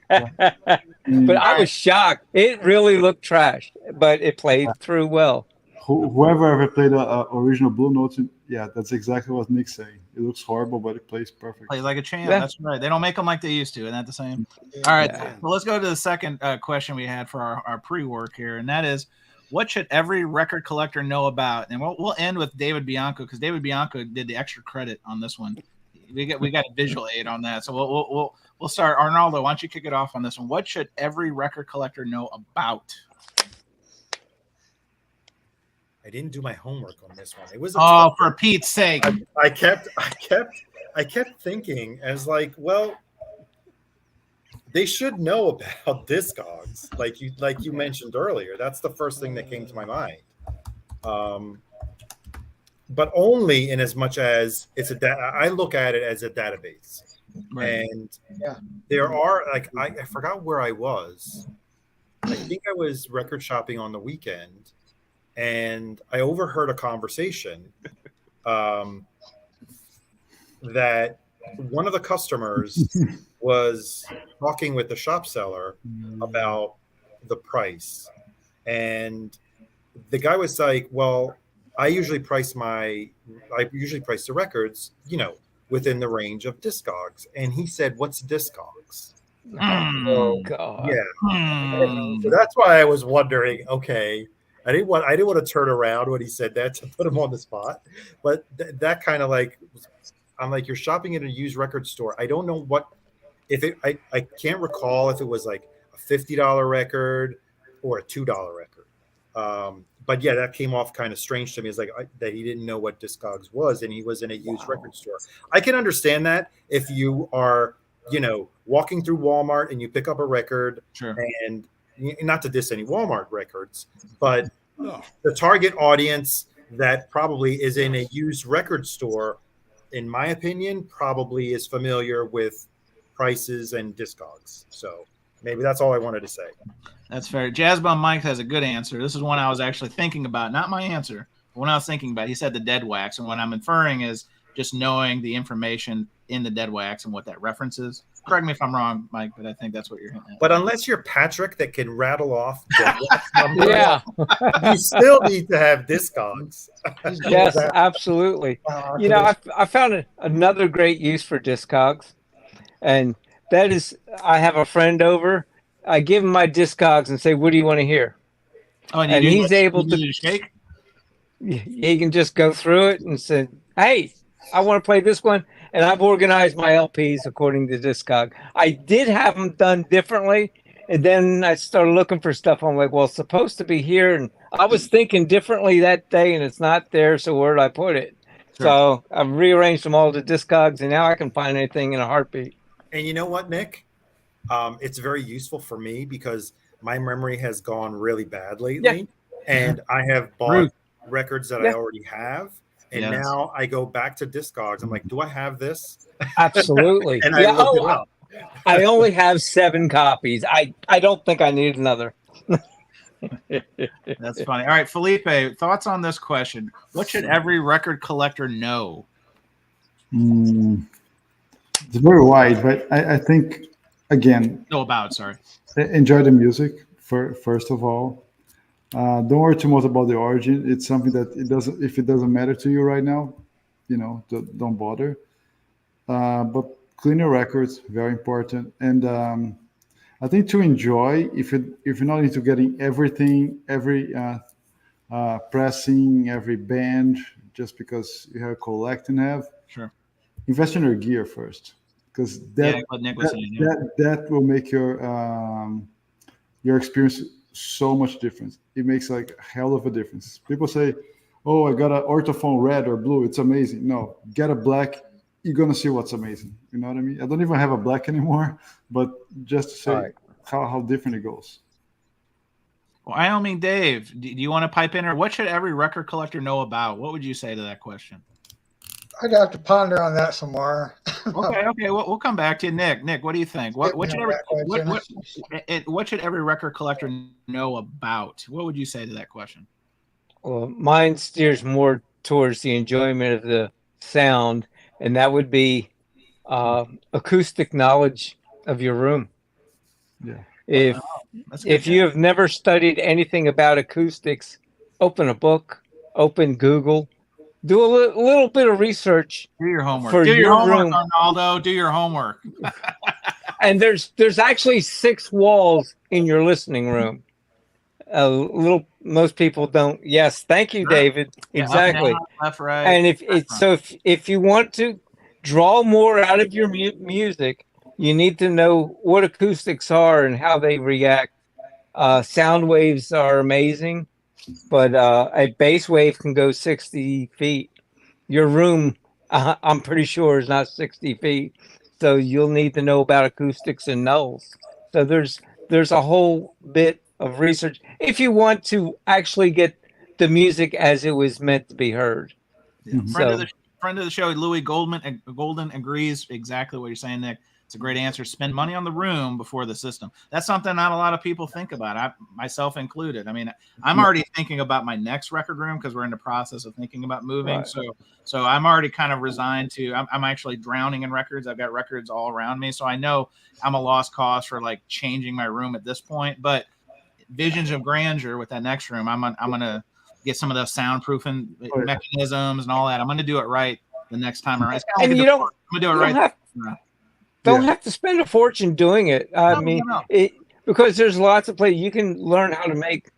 But I was shocked. It really looked trash, but it played through well. Whoever ever played original Blue Notes, that's exactly what Nick's saying. It looks horrible, but it plays perfect. Plays like a champ. Yeah. That's right. They don't make them like they used to. Isn't that the same? All right. Well, let's go to the second question we had for our pre-work here, and that is, what should every record collector know about? And we'll end with David Bianco because David Bianco did the extra credit on this one. We got a visual aid on that, so we'll start. Arnaldo, why don't you kick it off on this one? What should every record collector know about? I didn't do my homework on this one. It was for Pete's sake. I kept thinking as like, well, they should know about Discogs, like you mentioned earlier. That's the first thing that came to my mind. But only in as much as it's I look at it as a database. Right. And there are I forgot where I was. I think I was record shopping on the weekend. And I overheard a conversation that one of the customers was talking with the shop seller about the price. And the guy was like, well, I usually price the records, within the range of Discogs. And he said, what's Discogs? Oh, God. Yeah. So that's why I was wondering, okay, I didn't want to turn around when he said that to put him on the spot, but that kind of I'm like, you're shopping at a used record store. I don't know I can't recall if it was like a $50 record or a $2 record. But yeah, that came off kind of strange to me. It's like that he didn't know what Discogs was, and he was in a used record store. I can understand that if you are, walking through Walmart and you pick up a record, sure, and not to diss any Walmart records, but the target audience that probably is in a used record store, in my opinion, probably is familiar with prices and Discogs. So maybe that's all I wanted to say. That's fair. Jazzbum Mike has a good answer. This is one I was actually thinking about, not my answer, but when I was thinking about it, he said the dead wax. And what I'm inferring is just knowing the information in the dead wax and what that references. Correct me if I'm wrong, Mike, but I think that's what you're hitting at. But unless you're Patrick that can rattle off dead wax numbers, Yeah. you still need to have Discogs. Yes, absolutely. You know, I found another great use for Discogs, and that is I have a friend over. I give him my Discogs and say, "What do you want to hear?" Oh, and he's able to shake. He can just go through it and say, "Hey, I want to play this one," and I've organized my LPs according to Discog. I did have them done differently, and then I started looking for stuff. I'm like, "Well, it's supposed to be here," and I was thinking differently that day, and it's not there. So where did I put it? Sure. So I've rearranged them all to Discogs, and now I can find anything in a heartbeat. And you know what, Nick? It's very useful for me because my memory has gone really bad lately, and I have bought records that I already have, and now I go back to Discogs. I'm like, do I have this? Absolutely. And I look it up. I only have 7 copies. I don't think I need another. That's funny. All right, Felipe, thoughts on this question? What should every record collector know? It's very wide, but I think, again, enjoy the music first of all. Don't worry too much about the origin. It's something that if it doesn't matter to you right now, don't bother. But clean your records, very important. And I think to enjoy, if you're not into getting everything, every pressing, every band, just because you have a collect and have, invest in your gear first, because that will make your experience so much different. It makes like a hell of a difference. People say, "Oh, I got an orthophone red or blue. It's amazing." No, get a black. You're gonna see what's amazing. You know what I mean? I don't even have a black anymore, but just to say how different it goes. Wyoming Dave, do you want to pipe in, or what should every record collector know about? What would you say to that question? I'd have to ponder on that some more. Okay. We'll come back to you, Nick. Nick, what do you think? What should every record collector know about? What would you say to that question? Well, mine steers more towards the enjoyment of the sound, and that would be acoustic knowledge of your room. Yeah. If you have never studied anything about acoustics, open a book, open Google. Do a little bit of research. Do your homework. Do your homework, room. Arnaldo. Do your homework. And there's actually 6 walls in your listening room. Most people don't. Yes, thank you, David. Yeah, exactly. Up, down, left, right. And if you want to draw more out of your music, you need to know what acoustics are and how they react. Sound waves are amazing. But a bass wave can go 60 feet. Your room, I'm pretty sure, is not 60 feet. So you'll need to know about acoustics and nulls. So there's a whole bit of research if you want to actually get the music as it was meant to be heard. Yeah. Friend of the show, Louis Golden agrees exactly what you're saying, Nick. It's a great answer. Spend money on the room before the system. That's something not a lot of people think about, myself included. I mean, I'm already thinking about my next record room because we're in the process of thinking about moving. Right. So I'm already kind of resigned to. I'm actually drowning in records. I've got records all around me, so I know I'm a lost cause for like changing my room at this point. But visions of grandeur with that next room, I'm gonna get some of those soundproofing mechanisms and all that. I'm gonna do it right the next time around. And I'm gonna do it right. Don't have to spend a fortune doing it. I mean, because there's lots of places you can learn how to make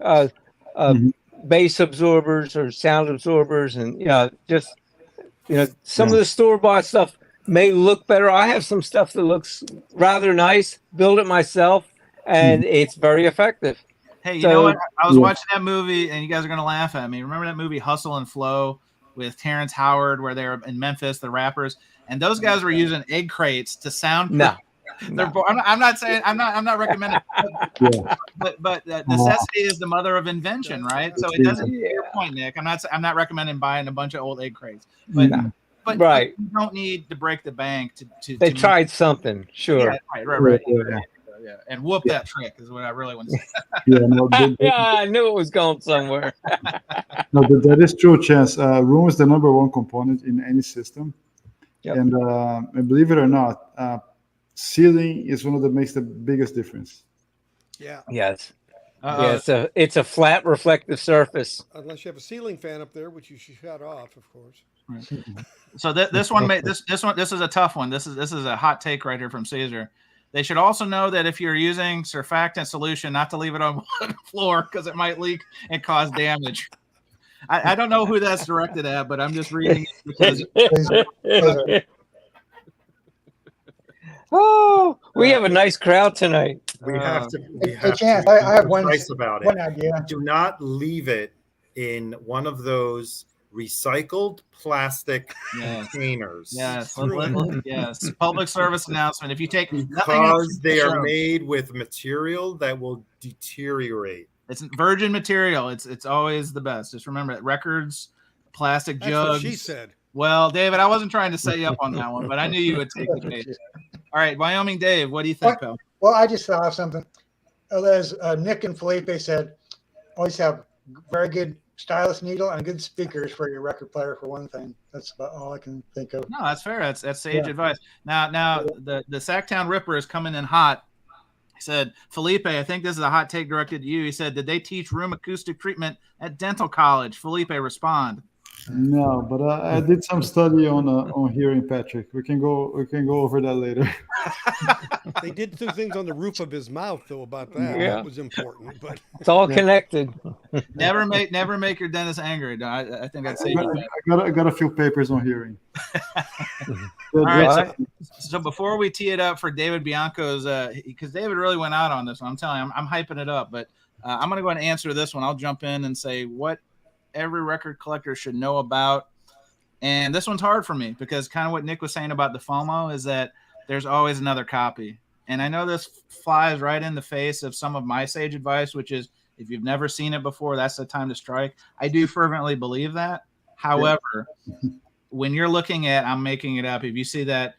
bass absorbers or sound absorbers, and some of the store-bought stuff may look better. I have some stuff that looks rather nice. Build it myself, and it's very effective. Hey, you know what? I was watching that movie, and you guys are gonna laugh at me. Remember that movie Hustle and Flow with Terrence Howard, where they were in Memphis, the rappers? And those guys were using egg crates to sound. No. I'm not saying I'm not recommending. But necessity is the mother of invention, right? So it doesn't. To your point, Nick. I'm not recommending buying a bunch of old egg crates. But but Right. you don't need to break the bank to. They tried something, sure. Yeah, right. Yeah. And whoop that trick is what I really want to say. Yeah, no, Yeah, I knew it was going somewhere. no, that is true, Chance. Room is the number one component in any system. Yep. And believe it or not, sealing is one of the makes the biggest difference. Yeah. Yes. Yeah, it's a flat reflective surface. Unless you have a ceiling fan up there, which you should shut off, of course. Right. So this one this is a tough one. This is a hot take right here from Caesar. They should also know that if you're using surfactant solution, not to leave it on the floor because it might leak and cause damage. I don't know who that's directed at, but I'm just reading it because Oh, we have a nice crowd tonight. We have to. We Hey, have Chance, to be I have one precise about one it. idea. Do not leave it in one of those recycled plastic containers. Yes. Yes. Public service announcement. If you take Because they are made with material that will deteriorate. It's virgin material. It's always the best. Just remember it. Records, plastic That's jugs. what she said. Well, David, I wasn't trying to set you up on that one, but I knew you would take the bait. All right, Wyoming Dave, what do you think, pal? Well, I just thought of something. As Nick and Felipe said, always have very good stylus needle and good speakers for your record player, for one thing. That's about all I can think of. No, that's fair. That's sage advice. Now the Sacktown Ripper is coming in hot. He said, Felipe, I think this is a hot take directed to you. He said, did they teach room acoustic treatment at dental college? Felipe, respond. No, but I did some study on hearing, Patrick. We can go over that later. They did two things on the roof of his mouth, though, about that. Yeah. That was important. But It's all connected. Never make your dentist angry. I think that's sage advice. I got a few papers on hearing. All right. So before we tee it up for David Bianco's, because David really went out on this one, I'm telling you, I'm hyping it up. But I'm going to go ahead and answer this one. I'll jump in and say what every record collector should know about. And this one's hard for me because kind of what Nick was saying about the FOMO is that there's always another copy. And I know this flies right in the face of some of my sage advice, which is if you've never seen it before, that's the time to strike. I do fervently believe that. However, when you're looking at, I'm making it up, if you see that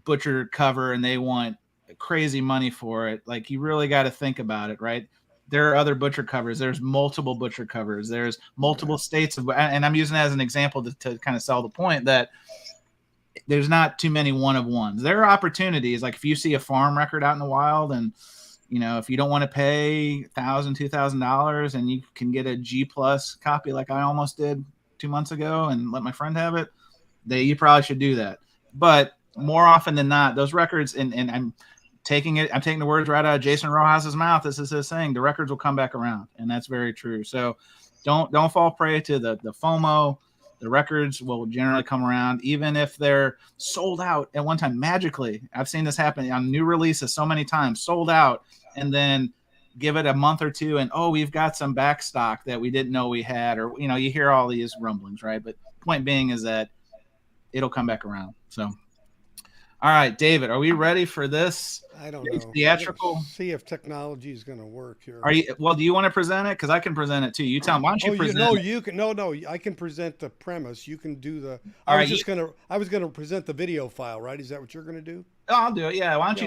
butcher cover and they want crazy money for it, like you really got to think about it, right? There are other butcher covers. There's multiple butcher covers. There's multiple states of, and I'm using that as an example to kind of sell the point that there's not too many one of ones. There are opportunities. Like if you see a farm record out in the wild and, you know, if you don't want to pay $1,000, $2,000 and you can get a G plus copy like I almost did 2 months ago and let my friend have it, you probably should do that. But more often than not, those records, and I'm taking the words right out of Jason Rojas's mouth. This is his saying, the records will come back around. And that's very true. So don't fall prey to the FOMO. The records will generally come around, even if they're sold out at one time. Magically, I've seen this happen on new releases so many times, sold out, and then give it a month or two, and we've got some back stock that we didn't know we had, or you hear all these rumblings, right? But point being is that it'll come back around. So, all right, David, are we ready for this? I don't know. Theatrical. See if technology is going to work here. Are you? Well, do you want to present it? Because I can present it too. You tell me. Why don't you present? You can. No. I can present the premise. You can do the. All I right, was gonna present the video file. Right? Is that what you're going to do? Oh, I'll do it. Yeah. Why don't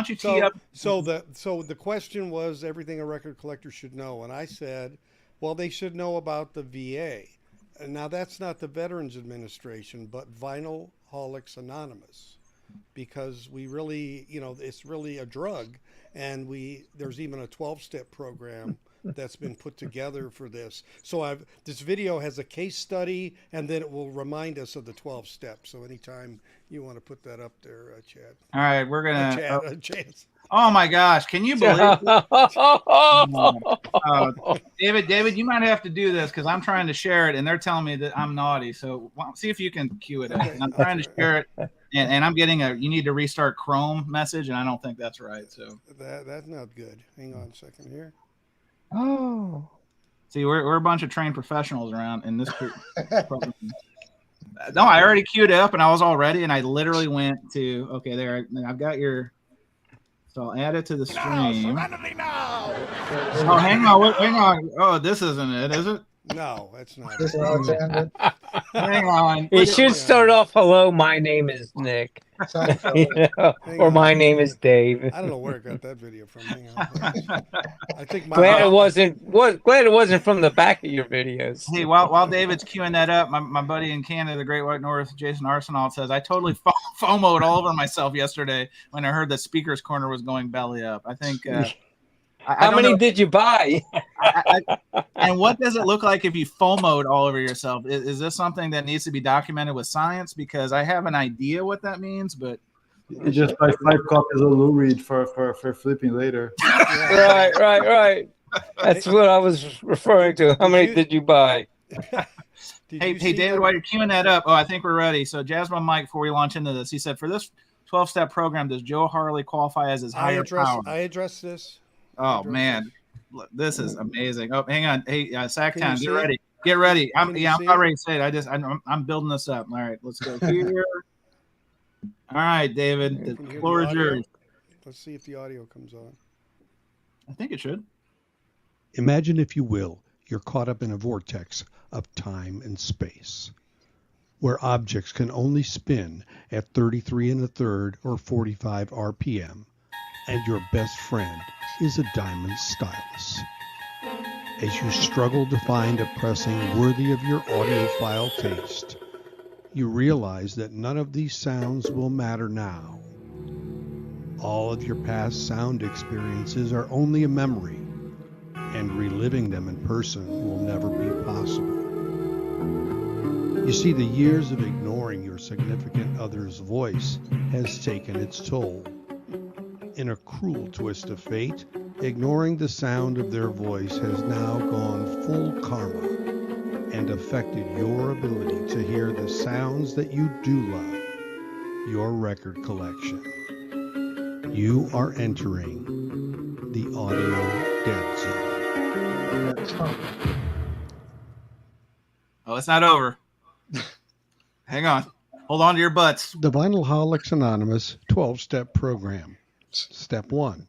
you tee up? So the question was everything a record collector should know, and I said, well, they should know about the VA. And now that's not the Veterans Administration, but Vinylholics Anonymous. Because we really, it's really a drug, and there's even a 12-step program that's been put together for this. So this video has a case study, and then it will remind us of the 12 steps. So anytime you want to put that up there, Chad. All right, we're gonna. Chance. Oh my gosh, can you believe it? David, you might have to do this because I'm trying to share it, and they're telling me that I'm naughty. So see if you can cue it up. And I'm trying to share it. And I'm getting you need to restart Chrome message, and I don't think that's right. So that's not good. Hang on a second here. Oh, see, we're a bunch of trained professionals around in this program. No, I already queued it up, and I was all ready, and I literally went to there. I've got your. So I'll add it to the stream. Now. Oh, hang on. Oh, this isn't it, is it? No, that's not. This is how it's ended. Hang on. It should start off, "Hello, my name is Nick," Seinfeld. you know, Hang or on. "My name is Dave." I don't know where I got that video from. Hang on. I think my Glad it wasn't from the back of your videos. Hey, while David's queuing that up, my buddy in Canada, the Great White North, Jason Arsenault, says, I totally FOMO'd all over myself yesterday when I heard that Speaker's Corner was going belly up. I think How many did you buy? And what does it look like if you FOMO'd all over yourself? Is this something that needs to be documented with science? Because I have an idea what that means, but You just buy 5 copies of Lou Reed for flipping later. Right. That's what I was referring to. How many did you buy? Hey, David, while you're queuing that up, I think we're ready. So, Jasmine Mike, before we launch into this, he said, for this 12-step program, does Joe Harley qualify as his higher power? I addressed this. Oh, man. This is amazing. Oh, hang on. Hey, Sacktown, get it? ready. Get ready. I'm see not it? ready to say it. I'm building this up. All right, let's go here. All right, David, Can you the hear floor the is audio? yours. Let's see if the audio comes on. I think it should. Imagine, if you will, you're caught up in a vortex of time and space, where objects can only spin at 33 1/3 or 45 RPM, and your best friend is a diamond stylus. As you struggle to find a pressing worthy of your audiophile taste, you realize that none of these sounds will matter now. All of your past sound experiences are only a memory, and reliving them in person will never be possible. You see, the years of ignoring your significant other's voice has taken its toll. In a cruel twist of fate, ignoring the sound of their voice has now gone full karma and affected your ability to hear the sounds that you do love, your record collection. You are entering the audio dead zone. Oh, it's not over. Hang on. Hold on to your butts. The Vinylholics Anonymous 12-step program. Step 1.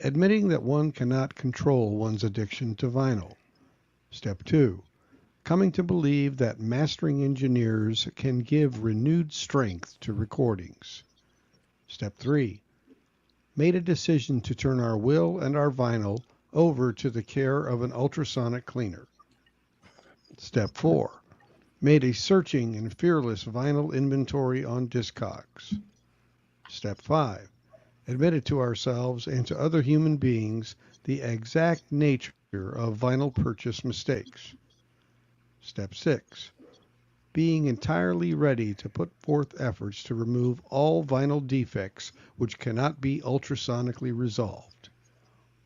Admitting that one cannot control one's addiction to vinyl. Step 2. Coming to believe that mastering engineers can give renewed strength to recordings. Step 3. Made a decision to turn our will and our vinyl over to the care of an ultrasonic cleaner. Step 4. Made a searching and fearless vinyl inventory on Discogs. Step 5. Admitted to ourselves and to other human beings the exact nature of vinyl purchase mistakes. Step 6. Being entirely ready to put forth efforts to remove all vinyl defects which cannot be ultrasonically resolved.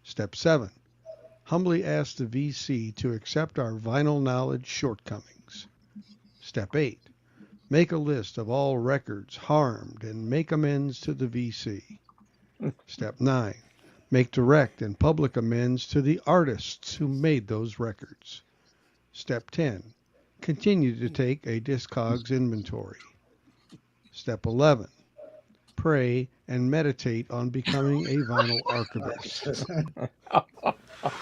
Step 7. Humbly ask the VC to accept our vinyl knowledge shortcomings. Step 8. Make a list of all records harmed and make amends to the VC. Step 9. Make direct and public amends to the artists who made those records. Step 10. Continue to take a Discogs inventory. Step 11. Pray and meditate on becoming a vinyl archivist.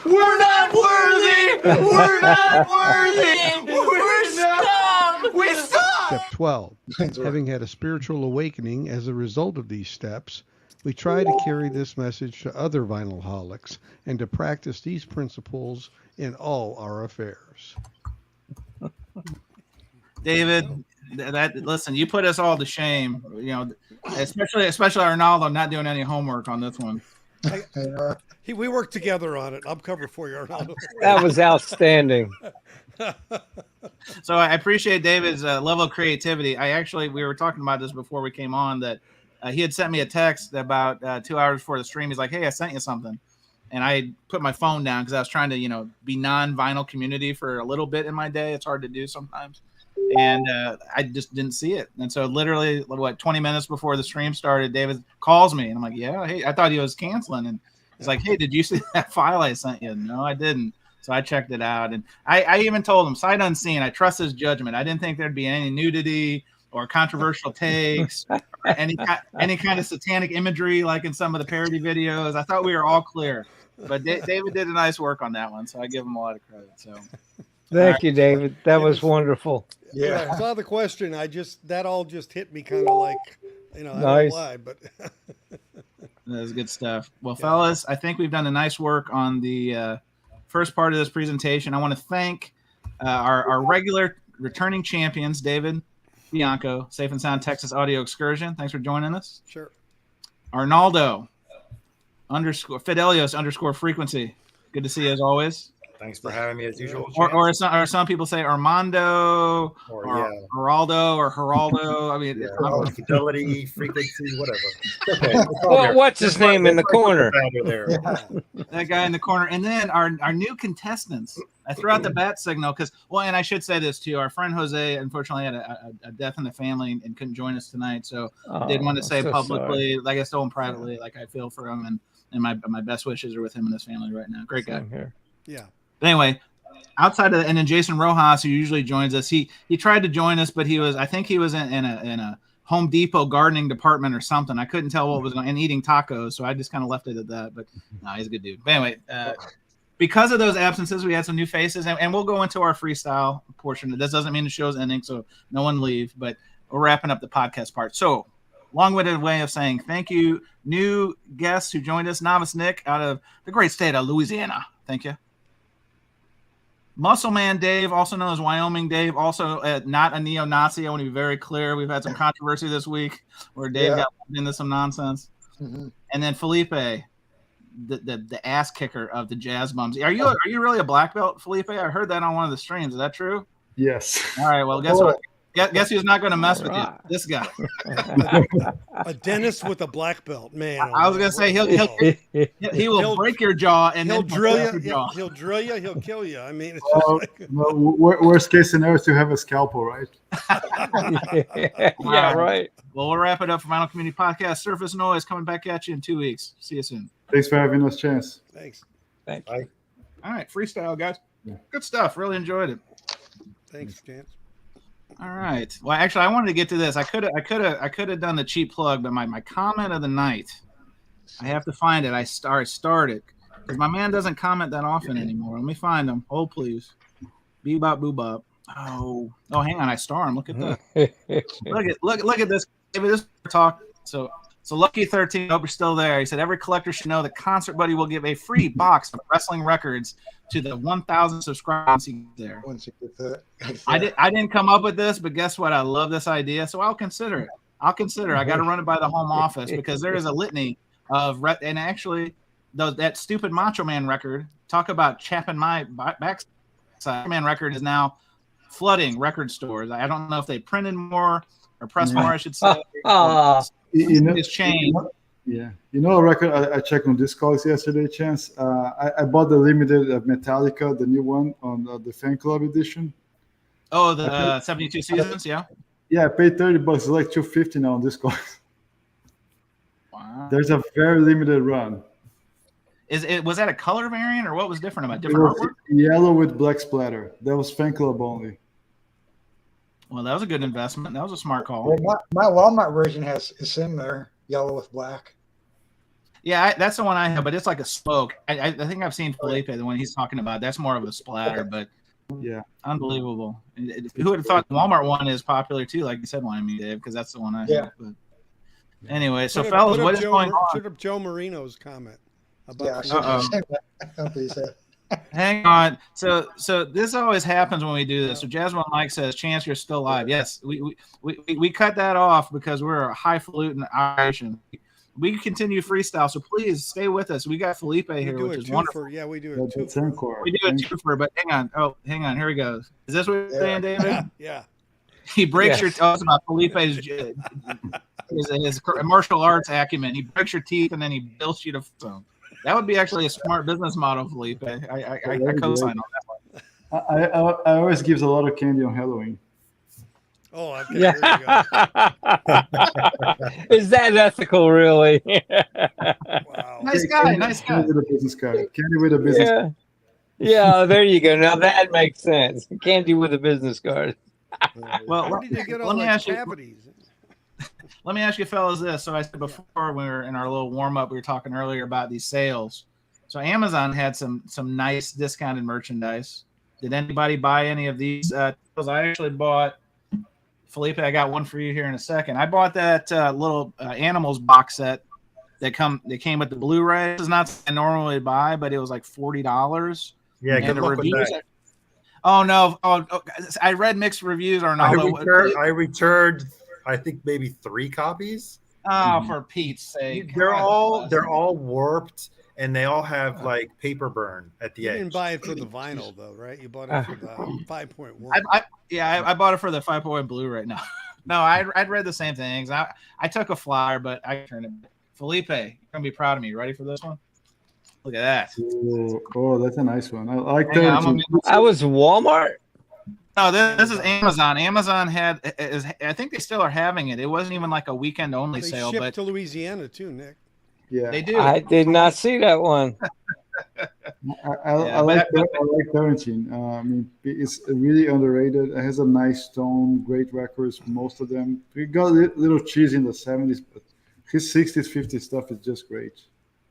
We're not worthy! We're not worthy! We're scum! We suck! Step 12. Having had a spiritual awakening as a result of these steps, we try to carry this message to other vinylholics and to practice these principles in all our affairs. David, listen, you put us all to shame, especially Arnaldo not doing any homework on this one. We worked together on it. I'm covered for you, Arnaldo. That was outstanding. So I appreciate David's level of creativity. We were talking about this before we came on, that he had sent me a text about 2 hours before the stream. He's like, hey, I sent you something. And I put my phone down because I was trying to, be non-vinyl community for a little bit in my day. It's hard to do sometimes. And I just didn't see it. And so literally, 20 minutes before the stream started, David calls me. And I'm like, yeah, hey, I thought he was canceling. And he's like, hey, did you see that file I sent you? No, I didn't. So I checked it out. And I even told him, sight unseen, I trust his judgment. I didn't think there'd be any nudity or controversial takes or any kind of satanic imagery like in some of the parody videos. I thought we were all clear. But David did a nice work on that one. So I give him a lot of credit. So Thank you, David. That was wonderful. Yeah, I saw the question. That all just hit me kind of like, I don't know Nice. why, but That was good stuff. Well, fellas, I think we've done a nice work on the first part of this presentation. I want to thank our regular returning champions, David Bianco, Safe and Sound Texas Audio Excursion. Thanks for joining us. sure. Arnaldo Fidelios _frequency. Good to see you as always. Thanks for having me as usual. Or some people say Armando Or, or yeah. Geraldo or Geraldo. I mean, Yeah. Fidelity, frequency, whatever. Okay. It's all Well, there. what's his name in the corner? Founder there. that guy in the corner. And then our new contestants. I threw out the bat signal because, and I should say this too. Our friend Jose unfortunately had a death in the family and couldn't join us tonight. So I did want to say so publicly, sorry. like I told him privately, like I feel for him and my best wishes are with him and his family right now. Great guy. Same here. Yeah. But anyway, outside of and then Jason Rojas, who usually joins us, he tried to join us, but I think he was in a Home Depot gardening department or something. I couldn't tell what was going and eating tacos, so I just kind of left it at that. But no, he's a good dude. But anyway, because of those absences, we had some new faces, and we'll go into our freestyle portion. This doesn't mean the show's ending, so no one leave, but we're wrapping up the podcast part. So long-winded way of saying thank you, new guests who joined us. Novice Nick out of the great state of Louisiana. Thank you. Muscle Man Dave, also known as Wyoming Dave, also not a neo-Nazi. I want to be very clear. We've had some controversy this week where Dave got into some nonsense. Mhm. And then Felipe, the ass kicker of the Jazz Bums. Are you really a black belt, Felipe? I heard that on one of the streams. Is that true? Yes. All right. Well, guess what? Guess who's not going to mess with you? This guy. A dentist with a black belt, man. I was going to say he will break your jaw and He'll then drill your you. jaw. He'll drill you. He'll kill you. I mean, it's just like, Worst case scenario is to have a scalpel, right? Yeah, right. Well, we'll wrap it up for Final Community Podcast. Surface Noise coming back at you in 2 weeks. See you soon. Thanks for having us, Chance. thanks. Thank Bye. All right, freestyle, guys. Yeah. Good stuff. Really enjoyed it. Thanks, Chance. All right. Well, actually, I wanted to get to this. I could have done the cheap plug, but my comment of the night, I have to find it. I started because my man doesn't comment that often anymore. Let me find him. Hold, please. Bebop boobop. Oh, hang on. I star him. Look at that. Look at this. Maybe this talk. So Lucky 13. Hope you're still there. He said every collector should know that Concert Buddy will give a free box of wrestling records to the 1,000 subscribers there. Once you get that. I didn't come up with this, but guess what? I love this idea, so I'll consider it. I got to run it by the home office because there is a litany of and actually that stupid Macho Man record. Talk about chapping my backside. Macho Man record is now flooding record stores. I don't know if they printed more or pressed more, I should say. It's changed. Yeah, a record I checked on Discogs yesterday, Chance. I bought the limited Metallica, the new one on the fan club edition. Oh, the 72 seasons, yeah. Yeah, I paid $30. It's like $250 now on Discogs. Wow. There's a very limited run. Was that a color variant or what was different about It different was artwork? yellow with black splatter. That was fan club only. Well, that was a good investment. That was a smart call. Well, my Walmart version is similar, yellow with black. Yeah, that's the one I have, but it's like a smoke. I think I've seen Felipe, the one he's talking about. That's more of a splatter, but yeah, unbelievable. Who would have thought the Walmart one is popular too? Like you said, Wyoming Dave, because that's the one I have. But anyway, so fellas, what is going on? Should have Joe Marino's comment about. Yeah. Hang on. So this always happens when we do this. So Jasmine Mike says, "Chance, you're still live." Yes, we cut that off because we're a highfalutin operation. We can continue freestyle, so please stay with us. We got Felipe here, which is wonderful. Yeah, we do it twofer. We do a twofer, but hang on. Oh, hang on. Here he goes. Is this what you're saying, David? Yeah. He breaks your toes about Felipe's his martial arts acumen. He breaks your teeth and then he builds you to film. That would be actually a smart business model, Felipe. I co-sign on that one. I always gives a lot of candy on Halloween. Oh, okay. Yeah. Is that ethical, really? Wow. Nice guy. Candy with a business card. Candy with a business card. Yeah, there you go. Now that makes sense. Candy with a business card. Well, where did you get all let me those ask you. cavities? Let me ask you, fellas, this. So I said before when we were in our little warm up, we were talking earlier about these sales. So Amazon had some nice discounted merchandise. Did anybody buy any of these? I actually bought, Felipe, I got one for you here in a second. I bought that little animals box set that came with the Blu-ray. This is not something I normally buy, but it was like $40. Yeah, And good the luck with reviews. that. Oh no! I read mixed reviews, Arnaldo. I returned, I think maybe 3 copies. Oh, for Pete's sake! They're God bless. all warped, and they all have like paper burn at the You edge. didn't buy it for the vinyl though, right? You bought it for the 5.1. I bought it for the 5.1 Blu-ray. No, I'd read the same things. I took a flyer, but I turned it. Felipe, you're gonna be proud of me. Ready for this one? Look at that. Oh, that's a nice one. I like Hang that. on, I was Walmart. No, this is Amazon. Amazon I think they still are having it. It wasn't even like a weekend only They sale, ship but to Louisiana too, Nick. Yeah, they do. I did not see that one. I like Tarantine. I mean, it's really underrated. It has a nice tone, great records, most of them. We got a little cheesy in the 70s, but his 60s, 50s stuff is just great.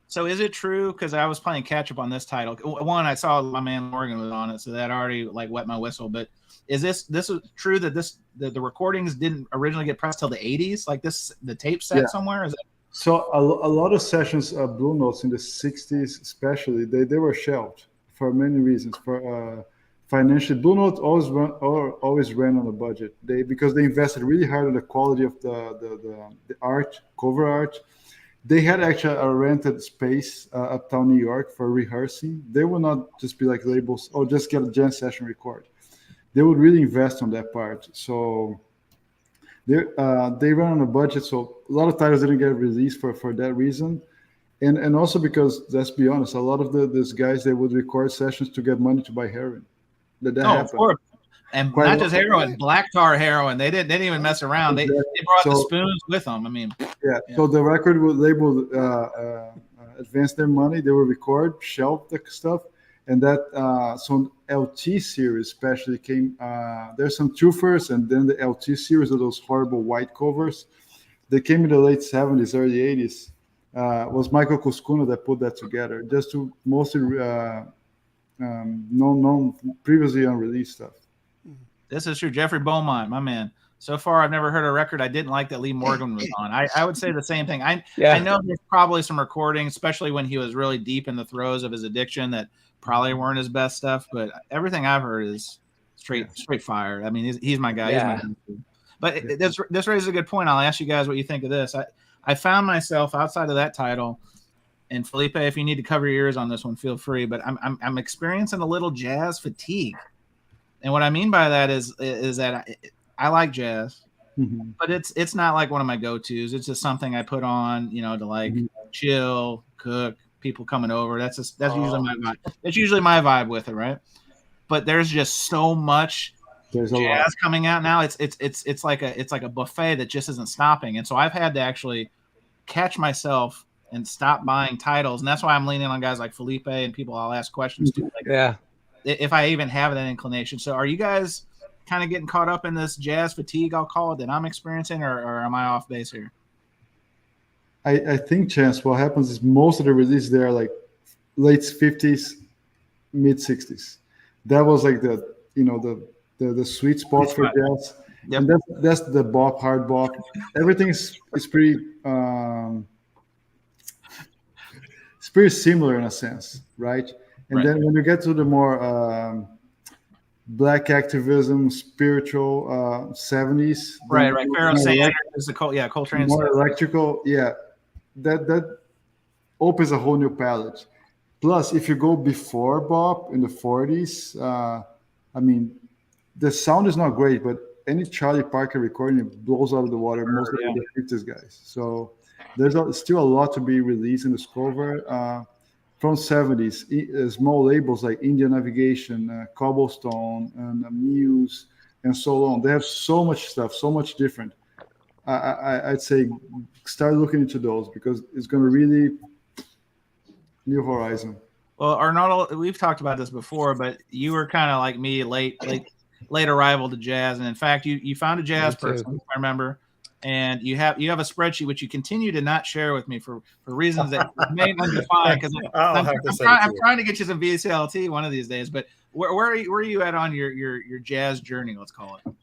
So is it true? Because I was playing catch up on this title. One, I saw my man Morgan was on it, so that already like wet my whistle. But is this is true that the recordings didn't originally get pressed till the 80s? Like the tape set somewhere? Is it? So a lot of sessions, Blue Notes in the 60s especially, they were shelved for many reasons. For financially, Blue Note always ran on a budget. Because they invested really hard on the quality of the art, cover art. They had actually a rented space uptown New York for rehearsing. They would not just be like labels, or just get a jam session record. They would really invest on that part. So they run on a budget, so a lot of titles didn't get released for that reason, and also because, let's be honest, a lot of these guys, they would record sessions to get money to buy heroin. That happened. Of course. And Quite not just heroin, black tar heroin. They didn't even mess around. They brought the spoons with them. I mean, yeah. So the record label advance their money. They will record, shelf the stuff, and that so LT series especially came. There's some twofers, and then the LT series of those horrible white covers. They came in the late 70s, early 80s. Was Michael Cuscuno that put that together, just to mostly known previously unreleased stuff. this is true. Jeffrey Beaumont, my man. So far, I've never heard a record I didn't like that Lee Morgan was on. I would say the same thing. I know there's probably some recordings, especially when he was really deep in the throes of his addiction, that probably weren't his best stuff. But everything I've heard is straight fire. I mean, he's my guy. Yeah. He's my guy. But this raises a good point. I'll ask you guys what you think of this. I found myself outside of that title, and Felipe, if you need to cover your ears on this one, feel free. But I'm experiencing a little jazz fatigue, and what I mean by that is that I like jazz, but it's not like one of my go-tos. It's just something I put on, to like chill, cook, people coming over. That's usually my vibe. That's usually my vibe with it, right? But there's just so much jazz coming out now. It's like a buffet that just isn't stopping, and so I've had to actually catch myself and stop buying titles, and that's why I'm leaning on guys like Felipe and people I'll ask questions to. Like, if I even have that inclination. So, are you guys kind of getting caught up in this jazz fatigue, I'll call it, that I'm experiencing, or am I off base here? I think, Chance, what happens is most of the releases there are like late 50s, mid 60s. That was like the sweet spot for jazz. Yep. And that's the bop, hard bop. Everything is pretty it's pretty similar in a sense, right? And then when you get to the more black activism, spiritual 70s, right. Pharaoh Sanders is the Coltrane more stuff. electrical, that opens a whole new palette. Plus, if you go before bop in the 40s, I mean, the sound is not great, but any Charlie Parker recording, it blows out of the water most of the 50s guys. So there's still a lot to be released in this cover. From 70s, small labels like Indian Navigation, Cobblestone, and Muse, and so on. They have so much stuff, so much different. I'd say start looking into those because it's going to really new horizon. Well, Arnaldo, we've talked about this before, but you were kind of like me, late arrival to jazz, and in fact, you found a jazz person, I remember, and you have a spreadsheet which you continue to not share with me for reasons that remain undefined. Because I'm trying to get you some VCLT one of these days. But where are you at on your jazz journey? Let's call it.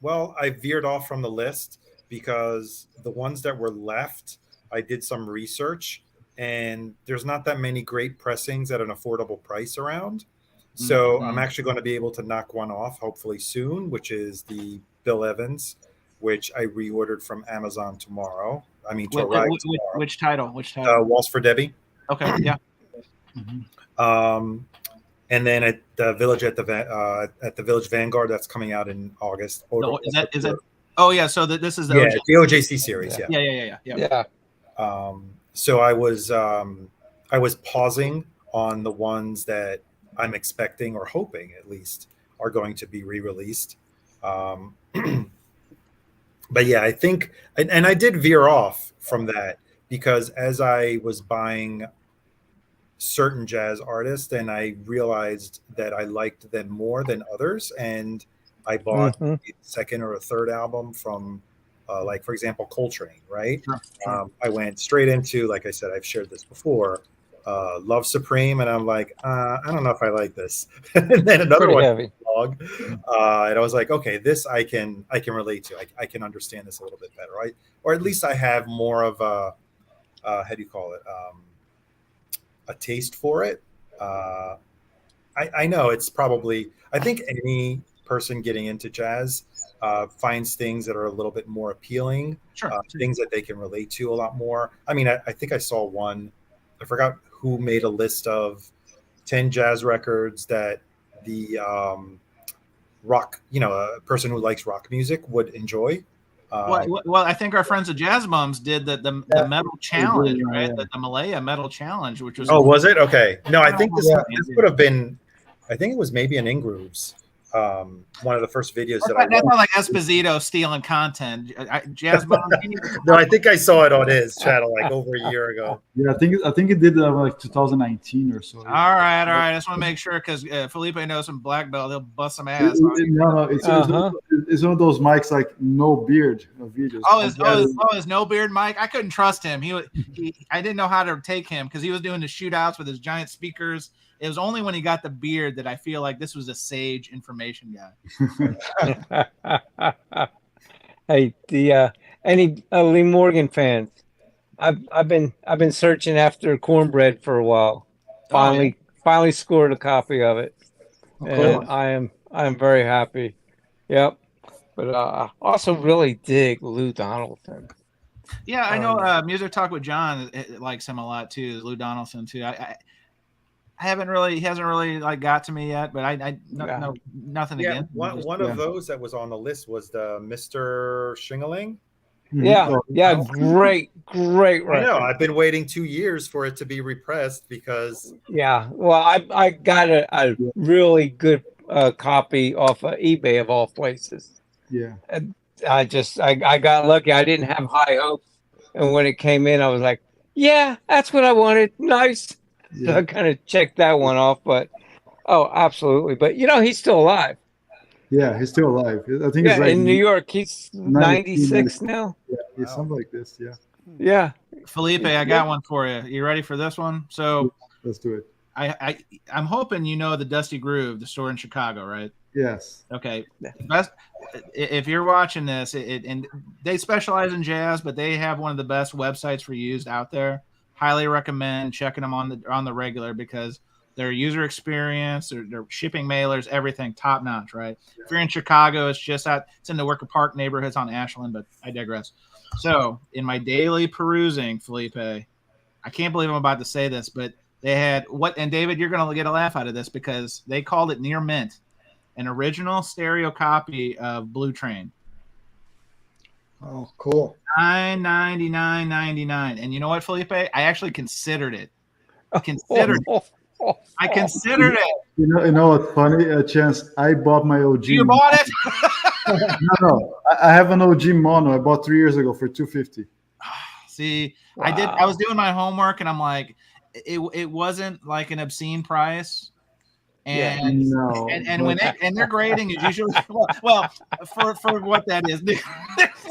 Well, I veered off from the list because the ones that were left, I did some research, and there's not that many great pressings at an affordable price around. So I'm actually going to be able to knock one off hopefully soon, which is the Bill Evans, which I reordered from Amazon tomorrow. I mean, tomorrow. Which title? Waltz for Debbie. Okay, yeah. And then at the Village Vanguard, that's coming out in August. Is that? Oh yeah. So this is the OJC series. Yeah. So I was pausing on the ones that I'm expecting or hoping at least are going to be re-released. But yeah, I think, and I did veer off from that because as I was buying certain jazz artists, and I realized that I liked them more than others, and I bought a second or a third album from, like for example, Coltrane. Right? Sure. I went straight into, like I said, I've shared this before, Love Supreme, and I'm like, I don't know if I like this. And then another one, and I was like, okay, this I can relate to. I can understand this a little bit better, right? Or at least I have more of a how do you call it? A taste for it. I know it's probably, I think any person getting into jazz finds things that are a little bit more appealing, things that they can relate to a lot more. I mean, I think I saw one, I forgot who made a list of 10 jazz records that the rock, a person who likes rock music would enjoy. Well, I think our friends at Jazz Mums did the metal challenge, right? The Malaya metal challenge, which was. Oh, was it? Okay. No, I think this would have been. I think it was maybe an In-Grooves. One of the first videos that's not like Esposito stealing content. Jazz Mums. No, I think I saw it on his channel like over a year ago. Yeah, I think it did like 2019 or so. All right. I just want to make sure because Felipe knows some black belt. He'll bust some ass. It's one of those mics like no beard videos. His no beard mic. I couldn't trust him. I didn't know how to take him because he was doing the shootouts with his giant speakers. It was only when he got the beard that I feel like this was a sage information guy. Hey, any Lee Morgan fans? I've been searching after Cornbread for a while. Finally scored a copy of it, and I am very happy. Yep, but I also really dig Lou Donaldson. Yeah, I know. Music Talk with John likes him a lot too. Lou Donaldson too. He hasn't really like got to me yet, but no, nothing again. One of those that was on the list was the Mr. Shingling. Yeah, great record. I know. I've been waiting 2 years for it to be repressed because. Yeah, well, I got a really good copy off of eBay of all places. Yeah, and I got lucky. I didn't have high hopes, and when it came in, I was like, yeah, that's what I wanted. Nice. Yeah. So I kind of checked that one off, but absolutely. But he's still alive. Yeah, he's still alive. I think it's like in New York. He's 96 now. Yeah, something like this. Yeah. Yeah. Felipe, I got one for you. You ready for this one? So let's do it. I'm hoping the Dusty Groove, the store in Chicago, right? Yes. Okay. If you're watching this, and they specialize in jazz, but they have one of the best websites for used out there. Highly recommend checking them on the regular because their user experience, their shipping mailers, everything top notch, right? Yeah. If you're in Chicago, it's in the Wicker Park neighborhoods on Ashland, but I digress. So in my daily perusing, Felipe, I can't believe I'm about to say this, but they had and David, you're going to get a laugh out of this because they called it near mint, an original stereo copy of Blue Train. Oh, cool. $9.99.99. And you know what, Felipe? I actually considered it. I considered it. You know what's funny? Chance, I bought my OG. You bought it? No. I have an OG mono. I bought 3 years ago for $250. See, wow. I was doing my homework, and I'm like, it wasn't like an obscene price. And No, and when they're grading is usually well for what that is.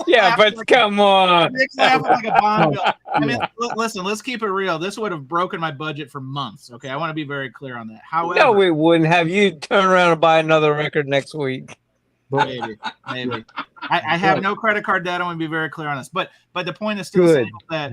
Yeah, but come on. Nick's laughing like a bomb. I mean, listen, let's keep it real. This would have broken my budget for months. Okay, I want to be very clear on that. However, No, we wouldn't have you turn around and buy another record next week. maybe. I have no credit card debt. I want to be very clear on this. But the point is still saying that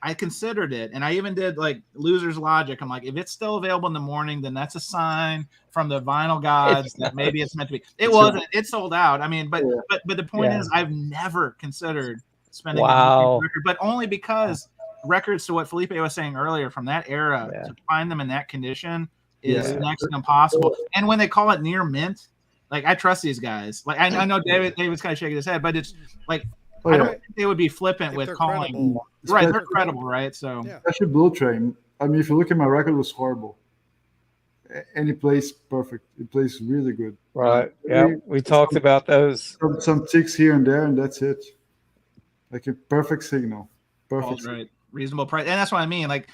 I considered it, and I even did like loser's logic. I'm like, if it's still available in the morning, then that's a sign from the vinyl gods that maybe it's meant to be. It wasn't. It sold out. I mean, but the point is, I've never considered spending a record, but only because records, to what Felipe was saying earlier, from that era, to find them in that condition is next to impossible. And when they call it near mint, like I trust these guys. Like I know David's kind of shaking his head, but it's like I don't think they would be flippant with calling. Credible. Right, they're credible, right? So especially Blue Train. I mean, if you look at my record, it was horrible. And it plays perfect. It plays really good. Right. Yeah, we talked about those. Some ticks here and there, and that's it. Like a perfect signal. Perfect. Right. Reasonable price, and that's what I mean. Like,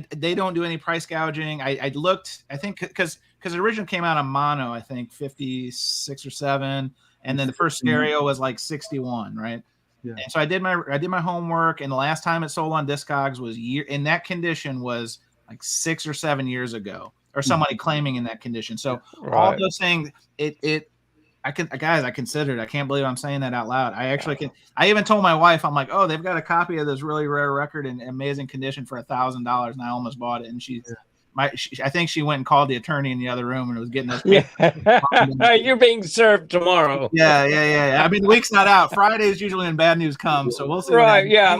they don't do any price gouging. I looked. I think because the original came out on mono. I think 56 or 7, and then the first stereo was like 61. Right. Yeah. And so I did my homework, and the last time it sold on Discogs was in that condition was like 6 or 7 years ago, or somebody claiming in that condition. So all those things, I considered. I can't believe I'm saying that out loud. I actually can. I even told my wife, I'm like, oh, they've got a copy of this really rare record in amazing condition for $1,000, and I almost bought it. And I think she went and called the attorney in the other room and was getting this. You're being served tomorrow. Yeah. I mean, the week's not out. Friday is usually when bad news comes, so we'll see. Right? Yeah.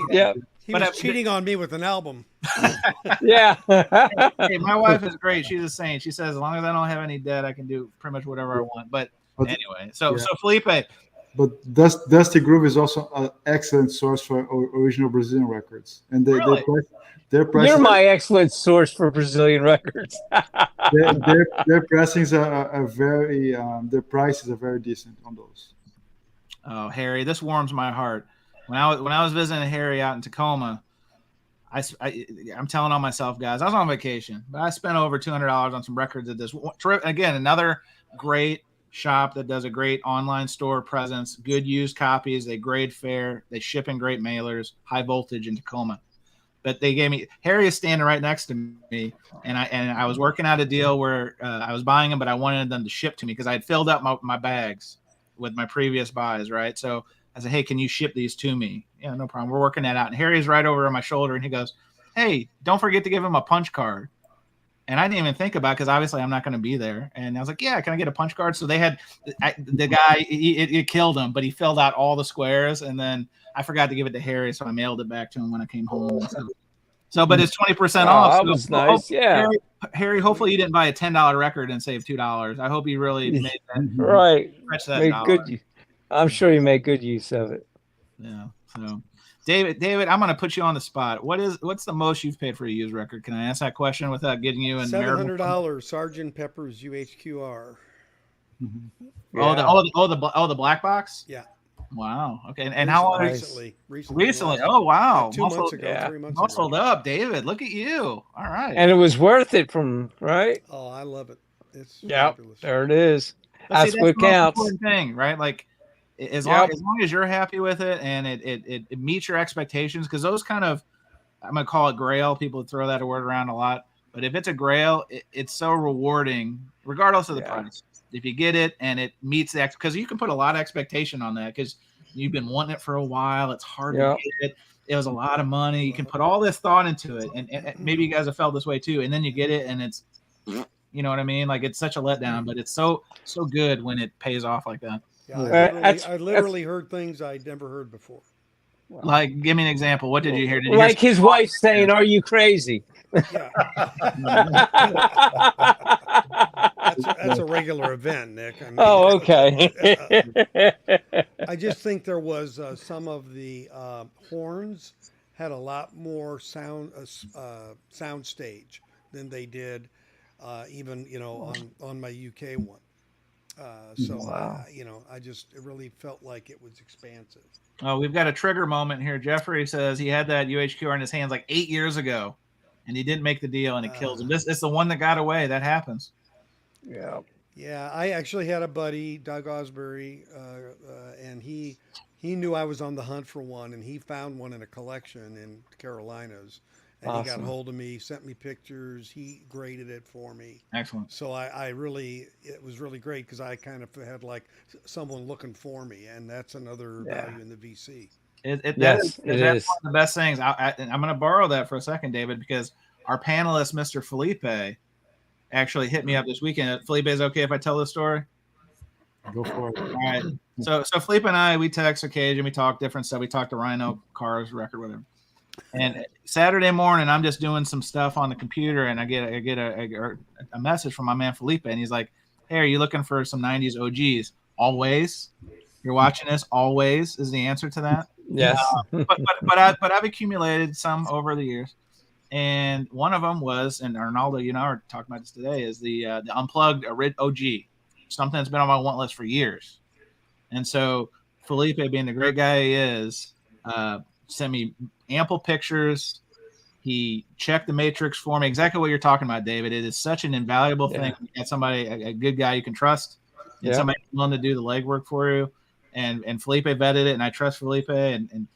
He was cheating on me with an album. Yeah. Hey, my wife is great. She's a saint. She says, as long as I don't have any debt, I can do pretty much whatever I want. But anyway, so Felipe. But Dusty Groove is also an excellent source for original Brazilian records, and their prices. You're my excellent source for Brazilian records. their pressings are very. Their prices are very decent on those. Oh, Harry, this warms my heart. When I was visiting Harry out in Tacoma, I'm telling on myself, guys. I was on vacation, but I spent over $200 on some records at this. Again, another great shop that does a great online store presence, good used copies. They grade fair. They ship in great mailers, high voltage in Tacoma. But they gave me, Harry is standing right next to me, and I was working out a deal where I was buying them, but I wanted them to ship to me because I had filled up my bags with my previous buys, right? So I said, hey, can you ship these to me? Yeah, no problem. We're working that out. And Harry's right over on my shoulder, and he goes, hey, don't forget to give him a punch card. And I didn't even think about it because obviously I'm not going to be there. And I was like, yeah, can I get a punch card? So they had the guy, it killed him, but he filled out all the squares. And then I forgot to give it to Harry, so I mailed it back to him when I came home. So but it's 20% off. That was nice. Yeah. Harry, hopefully you didn't buy a $10 record and save $2. I hope you really made that. Right. That good. I'm sure you made good use of it. Yeah. So David, I'm going to put you on the spot. What's the most you've paid for a used record? Can I ask that question without getting you in $700, Sgt. Pepper's UHQR. Mm-hmm. Yeah. The black box? Yeah. Wow. Okay. And how long? Recently. Oh, wow. 2 months ago, 3 months ago. Muscled up, David. Look at you. All right. And it was worth it right? Oh, I love it. It's fabulous. There it is. That's what counts. Important thing, right? Like as long as you're happy with it and it meets your expectations, because those kind of, I'm gonna call it grail. People throw that word around a lot, but if it's a grail, it's so rewarding, regardless of the price. If you get it and it meets the, because you can put a lot of expectation on that because you've been wanting it for a while. It's hard to get it. It was a lot of money. You can put all this thought into it, and maybe you guys have felt this way too. And then you get it, and it's, you know what I mean? Like it's such a letdown, but it's so good when it pays off like that. Yeah, I literally heard things I'd never heard before. Wow. Like, give me an example. What did you hear? Like his wife saying, "Are you crazy?" Yeah. That's a regular event, Nick. I mean, okay. I just think there was some of the horns had a lot more sound stage than they did even on my UK one. It really felt like it was expansive. Oh, we've got a trigger moment here. Jeffrey says he had that UHQR in his hands like 8 years ago. and he didn't make the deal, and it kills him. It's the one that got away. That happens. Yeah. Yeah, I actually had a buddy, Doug Osbury, and he knew I was on the hunt for one, and he found one in a collection in Carolinas, and he got Awesome. hold of me, sent me pictures, he graded it for me. Excellent. So it was really great because I kind of had like someone looking for me, and that's another Yeah. value in the VC. That's one of the best things. I'm going to borrow that for a second, David, because our panelist, Mr. Felipe, actually hit me up this weekend. Felipe, is it okay if I tell this story? Go for it. All right. So Felipe and I, we text occasionally. We talk different stuff. We talk to Rhino, cars, record, whatever. And Saturday morning, I'm just doing some stuff on the computer, and I get a message from my man Felipe, and he's like, "Hey, are you looking for some '90s OGs? Always. You're watching this. Always is the answer to that. Yes. But I've accumulated some over the years, and one of them was, and Arnaldo, you and I were talking about this today, is the unplugged OG, something that's been on my want list for years. And so Felipe, being the great guy he is, sent me ample pictures. He checked the matrix for me. Exactly what you're talking about, David. It is such an invaluable thing. You get somebody, a good guy you can trust, and somebody willing to do the legwork for you. And Felipe vetted it, and I trust Felipe. And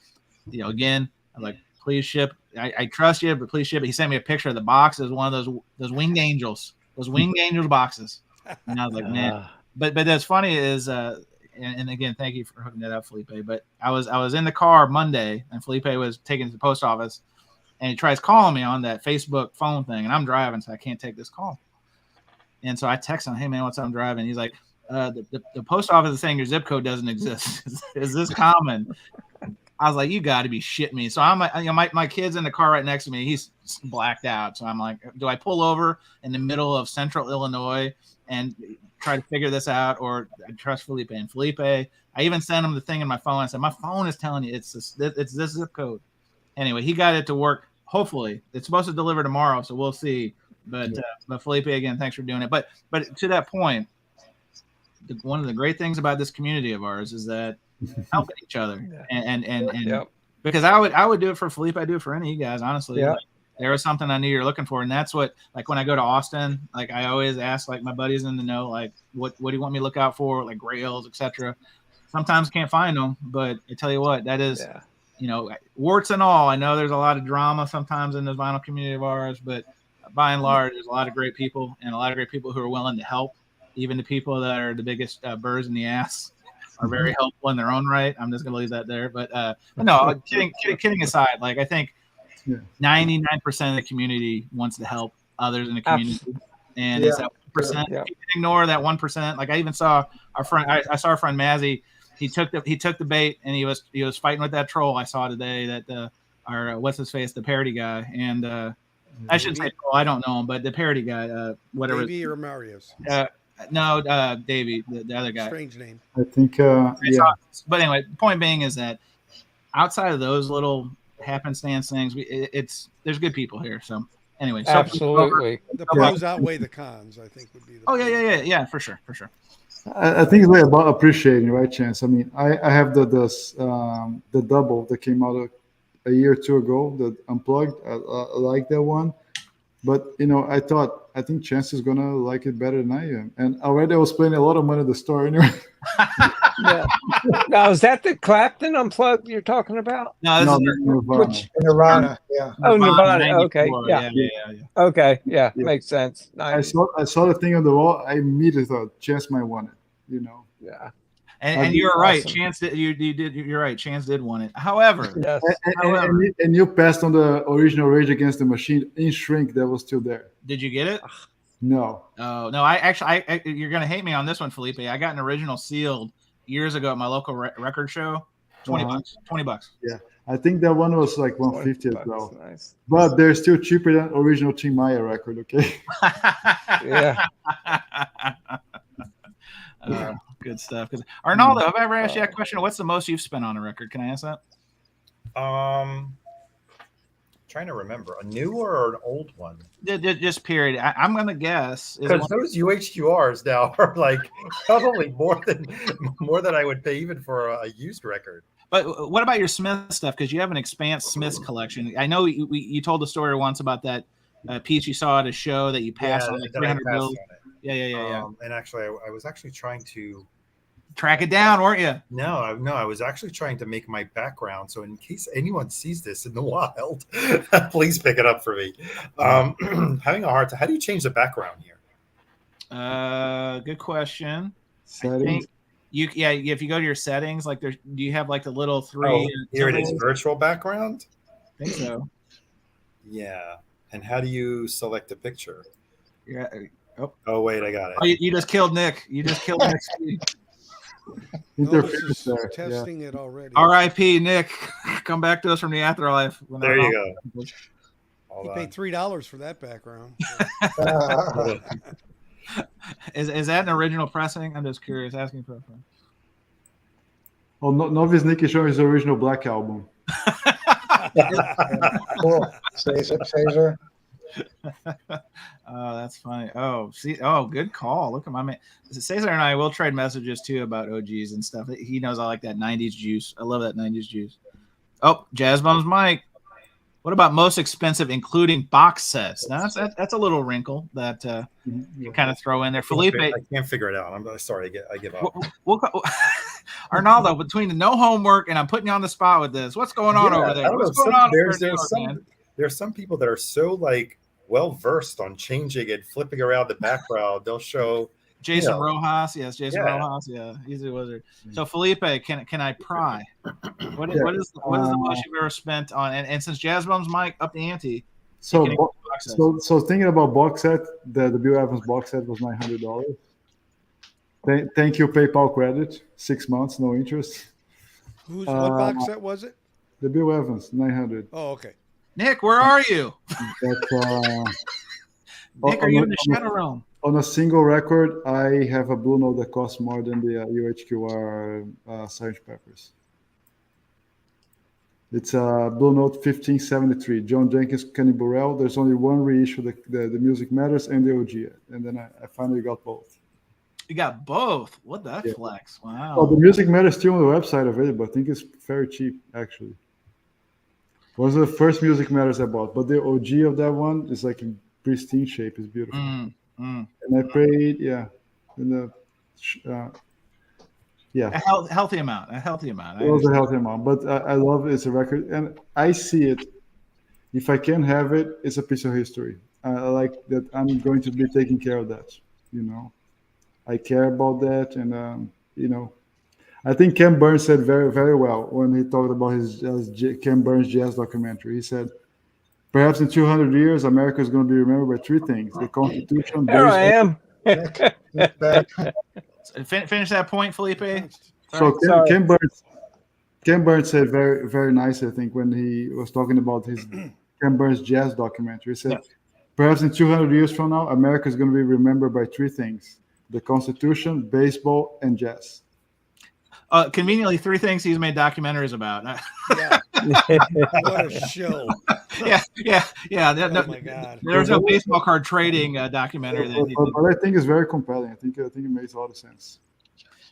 you know, again, I'm like, please ship. I trust you, but please ship. He sent me a picture of the box. It was one of those winged angels, boxes. And I was like, man. But that's funny is, and again, thank you for hooking that up, Felipe. But I was in the car Monday, and Felipe was taken to the post office, and he tries calling me on that Facebook phone thing, and I'm driving, so I can't take this call. And so I text him, "Hey man, what's up?" I'm driving. He's like, the post office is saying your zip code doesn't exist. Is this common? I was like, you got to be shitting me. So I'm like, you know, my kid's in the car right next to me. He's blacked out. So I'm like, do I pull over in the middle of central Illinois and try to figure this out, or I trust Felipe? And Felipe, I even sent him the thing in my phone. I said, my phone is telling you it's this zip code. Anyway, he got it to work. Hopefully, it's supposed to deliver tomorrow, so we'll see. But Felipe, again, thanks for doing it. But to that point, one of the great things about this community of ours is that helping each other, and because I would do it for Felipe, I do it for any of you guys, honestly. Like, there was something I knew you're looking for, and that's what, like, when I go to Austin, like, I always ask, like, my buddies in the know, like, what do you want me to look out for, like grails, etc. Sometimes can't find them, but I tell you what, that is, you know, warts and all. I know there's a lot of drama sometimes in the vinyl community of ours, but by and large, there's a lot of great people, and a lot of great people who are willing to help. Even the people that are the biggest birds in the ass are very helpful in their own right. I'm just going to leave that there. But no, kidding aside, like, I think 99% of the community wants to help others in the community. And it's that 1%. You can ignore that 1%. Like, I even saw our friend, I saw our friend Mazzy. He took the bait, and he was fighting with that troll I saw today, that our what's his face, the parody guy. And I shouldn't say troll, I don't know him, but the parody guy, whatever. Davey or Marius? No, Davey, the other guy. Strange name. I think, But anyway, the point being is that outside of those little happenstance things, there's good people here. So anyway, absolutely, the pros outweigh the cons, I think, would be the yeah, for sure. I think it's like about appreciating, right, Chance? I mean, I have the double that came out a year or two ago, the Unplugged. I like that one. But, you know, I think Chance is going to like it better than I am. And already I was spending a lot of money at the store anyway. Now, is that the Clapton Unplugged you're talking about? No, this is Nirvana. Nirvana, yeah. Oh, Nirvana. Okay. Yeah. Okay. Yeah. Makes sense. Nice. I saw the thing on the wall. I immediately thought Chance might want it, you know. Yeah. And you're right. Chance did. You're right. Chance did want it. However, yes. And you passed on the original Rage Against the Machine in shrink that was still there. Did you get it? No. Oh no! I you're gonna hate me on this one, Felipe. I got an original sealed years ago at my local record show. $20. Yeah, I think that one was like $150 as well. Nice. But they're still cheaper than original Tim Maya record. Okay. Yeah. Good stuff. Arnaldo, have I ever asked you that question? What's the most you've spent on a record? Can I ask that? Trying to remember, a new or an old one? Just period. I'm gonna guess because those UHQRs now are like probably more than I would pay even for a used record. But what about your Smith stuff? Because you have an Expanse Smiths collection. I know you told the story once about that piece you saw at a show that you passed Yeah, on like that I 300 passed bills. on it. Yeah. And actually, I was actually trying to Track it down, weren't you? No, I was actually trying to make my background. So in case anyone sees this in the wild, please pick it up for me. Having a hard time. How do you change the background here? Good question. I Settings. think if you go to your settings, like do you have like the little three? Oh, here it is, symbols? virtual background. I think so. Yeah. And how do you select a picture? Yeah. Oh, wait, I got it. Oh, you just killed Nick. You just killed Nick. No, this Interference is there. testing it already. R.I.P. Nick. Come back to us from the afterlife. There you go. He Hold paid $3 for that background. on. Is that an original pressing? I'm just curious. Asking for a friend. Oh, Novice Nick is showing his original Black album. Cool. Caesar. Oh, that's funny. Oh, see. Oh, good call. Look at my man. Cesar and I will trade messages too about OGs and stuff. He knows I like that 90s juice. I love that 90s juice. Oh, Jazz Bums Mike. What about most expensive, including box sets? Now that's a little wrinkle that you kind of throw in there. Felipe, I can't figure it out. I'm sorry. I give up. Arnaldo, between the no homework and I'm putting you on the spot with this, what's going on over there? What's going on? There's some people that are so like well versed on changing and flipping around the background. They'll show Jason Rojas. Yes, Jason Rojas. Yeah, he's a wizard. So Felipe, can I pry? What is the most you've ever spent on? And since Jazz Bums Mike up the ante. So thinking about box set, the Bill Evans box set was $900. Thank you, PayPal credit. 6 months, no interest. What box set was it? The Bill Evans, 900. Oh, okay. Nick, where are you? That's, Nick, are you in the shadow realm? On a single record, I have a Blue Note that costs more than the UHQR Sgt. Peppers. It's a Blue Note 1573, John Jenkins, Kenny Burrell. There's only one reissue, the Music Matters and the OG, and then I finally got both. You got both. What the flex? Wow. Oh, the Music Matters still on the website available. I think it's very cheap, actually. It was the first Music Matters I bought, but the OG of that one is like in pristine shape. It's beautiful. And I paid, a healthy amount. A healthy amount. It was a healthy amount, but I love it. It's a record, and I see it. If I can have it, it's a piece of history. I like that. I'm going to be taking care of that. I care about that, and I think Ken Burns said very, very well when he talked about his Ken Burns jazz documentary. He said, perhaps in 200 years, America is going to be remembered by three things: the Constitution. There I am. Finish that point, Felipe. So Ken Burns said very, very nice, I think, when he was talking about his Ken Burns jazz documentary. He said, perhaps in 200 years from now, America is going to be remembered by three things: the Constitution, baseball, and jazz. Conveniently, three things he's made documentaries about. Yeah. What a show. Yeah. Oh my God. There was no baseball card trading documentary. But I think it's very compelling. I think it makes a lot of sense.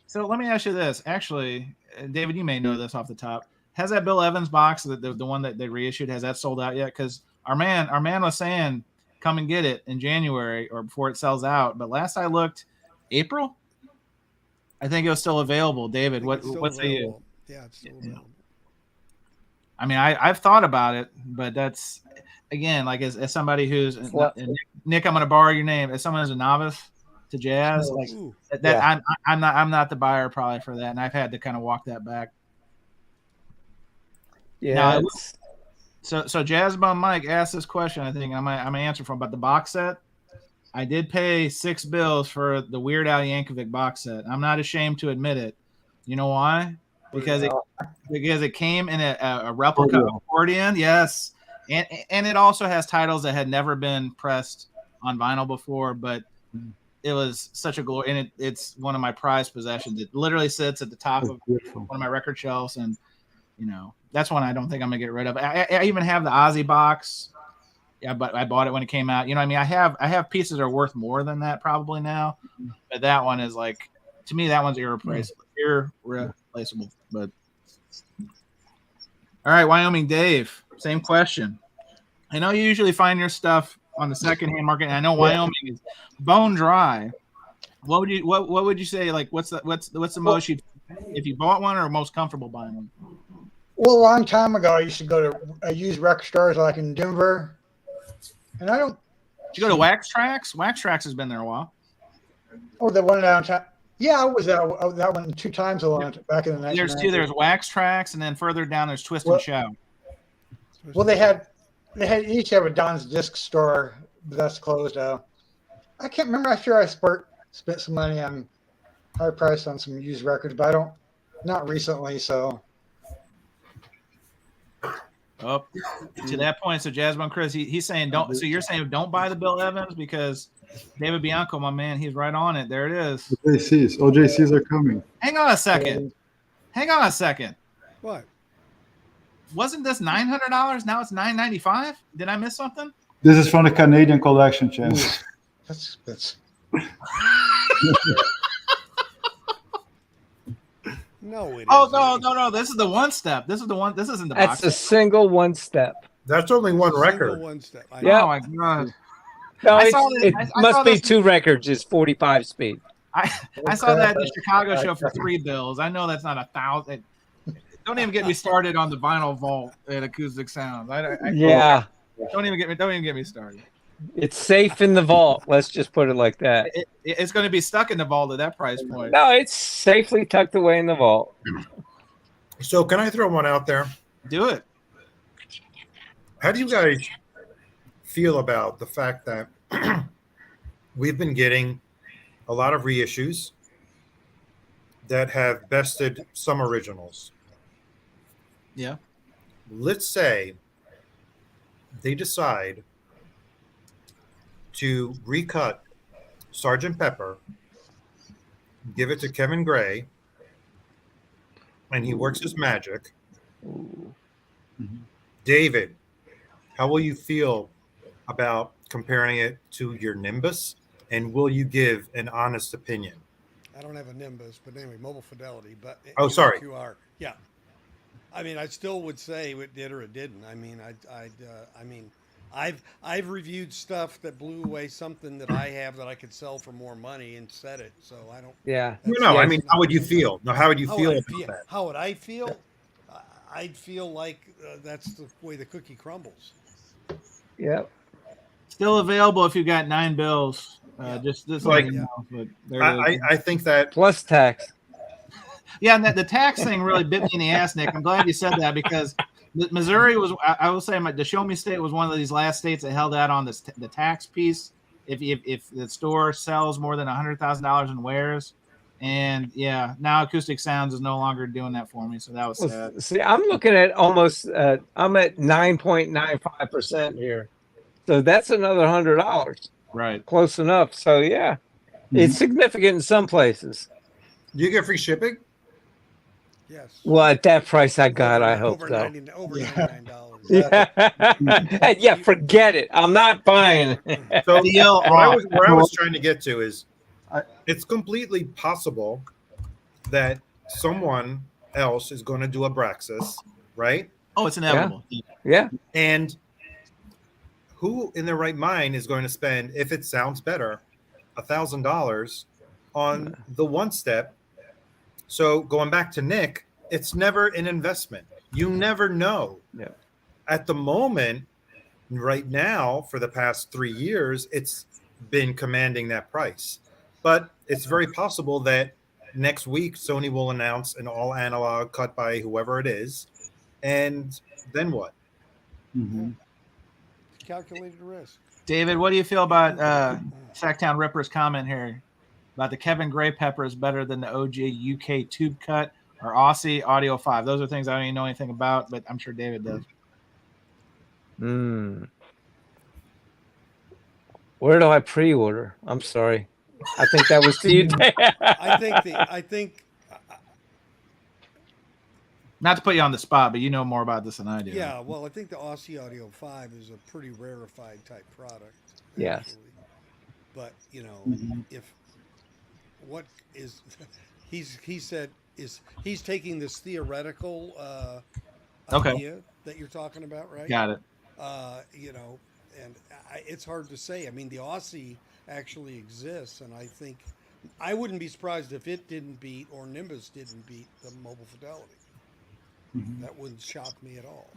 So let me ask you this. Actually, David, you may know this off the top. Has that Bill Evans box, the one that they reissued, has that sold out yet? Because our man was saying, come and get it in January or before it sells out. But last I looked, April, I think it was still available. David, what say you? Yeah, it's still available. I mean, I've thought about it, but that's again, like as somebody who's Nick, I'm going to borrow your name. As someone who's a novice to jazz, like that, I'm not the buyer probably for that, and I've had to kind of walk that back. Yeah. So Jazz Bum Mike asked this question. I think I'm gonna answer from about the box set. I did pay $6 for the Weird Al Yankovic box set. I'm not ashamed to admit it. You know why? Because it came in a replica accordion, yes, and it also has titles that had never been pressed on vinyl before. But it was such a glory, and it's one of my prized possessions. It literally sits at the top of one of my record shelves, and that's one I don't think I'm gonna get rid of. I even have the Ozzy box. Yeah, but I bought it when it came out. I mean, I have pieces that are worth more than that probably now, but that one is like, to me, that one's irreplaceable. But all right, Wyoming Dave, same question. I know you usually find your stuff on the secondhand market. And I know Wyoming is bone dry. What would you say? Like, what's the most you, if you bought one, or most comfortable buying one? Well, a long time ago, I used to go to used record stores like in Denver, and I don't. Did you go to Wax Trax? Wax Trax has been there a while. Oh, the one downtown. Yeah, I was that one 2 times back in the 1990s. There's two. There's Wax Trax, and then further down there's Twist and Shout. Well, they had each have a Don's Disc store, but that's closed out. I can't remember. I'm sure I spent some money on high price on some used records, but not recently. So. Oh, to that point, so Jasmine Chris, he's saying don't. So you're saying don't buy the Bill Evans because David Bianco, my man, he's right on it. There it is. OJCs are coming. Hang on a second. What? Wasn't this $900? Now it's $995. Did I miss something? This is from the Canadian collection, Chance. That's. No, it Oh, isn't. no. This is the one step. This is the one. This isn't the That's box. a single one step. That's only one Single record. One step. Yeah. Oh my god. No, I saw it this- I must saw be this- 2 records. It's 45 speed. I saw that at the Chicago show for $3. I know that's not 1,000. Don't even get me started on the vinyl vault at Acoustic Sounds. Yeah, Don't even get me started. it's safe in the vault. Let's just put it like that. It's going to be stuck in the vault at that price point. No, it's safely tucked away in the vault. So can I throw one out there? Do it. How do you guys feel about the fact that we've been getting a lot of reissues that have bested some originals? Yeah. Let's say they decide to recut Sgt. Pepper, give it to Kevin Gray, and he works his magic. David, how will you feel about comparing it to your Nimbus, and will you give an honest opinion? I don't have a Nimbus, but anyway, mobile fidelity. But Oh, sorry. QR. Yeah. I mean, I still would say it did or it didn't. I mean, I've reviewed stuff that blew away something that I have that I could sell for more money and said it. So I don't. Yeah. No, I mean, how would you feel? No, how would you feel about that? How would I feel? I'd feel like that's the way the cookie crumbles. Yep. Still available if you got 9 bills. Just Like, let you know, but there it is. I think that Plus tax. Yeah, and the tax thing really bit me in the ass, Nick. I'm glad you said that because Missouri was, I will say, the Show Me State was one of these last states that held out on the tax piece. If the store sells more than $100,000 in wares, and yeah, now Acoustic Sounds is no longer doing that for me, so that was sad. See, I'm looking at almost. I'm at 9.95% here, so that's another $100. Right. Close enough. So yeah, it's significant in some places. Do you get free shipping? Yes. Well, at that price I got, I hope over so. Over $99. Yeah. Yeah, forget it. I'm not buying it. So Deal where I was trying to get to is it's completely possible that someone else is going to do a Braxis, right? Oh, it's inevitable. Yeah. And who in their right mind is going to spend, if it sounds better, $1,000 on the one step? So going back to Nick, it's never an investment. You never know. Yeah. At the moment, right now, for the past 3 years, it's been commanding that price. But it's very possible that next week Sony will announce an all analog cut by whoever it is. And then what? Calculated risk. David, what do you feel about Sacktown Ripper's comment here about the Kevin Gray Pepper is better than the OG UK tube cut or Aussie Audio 5? Those are things I don't even know anything about, but I'm sure David does. Where do I pre-order? I'm sorry. I think that was to you. I think Not to put you on the spot, but you know more about this than I do. yeah, well, I think the Aussie Audio 5 is a pretty rarefied type product. Yes. Actually. But, you know, if what is he said is he's taking this theoretical Okay. idea that you're talking about, right? Got it. You know, and it's hard to say. I mean, the Aussie actually exists, and I think I wouldn't be surprised if it didn't beat or Nimbus didn't beat the Mobile Fidelity. That wouldn't shock me at all.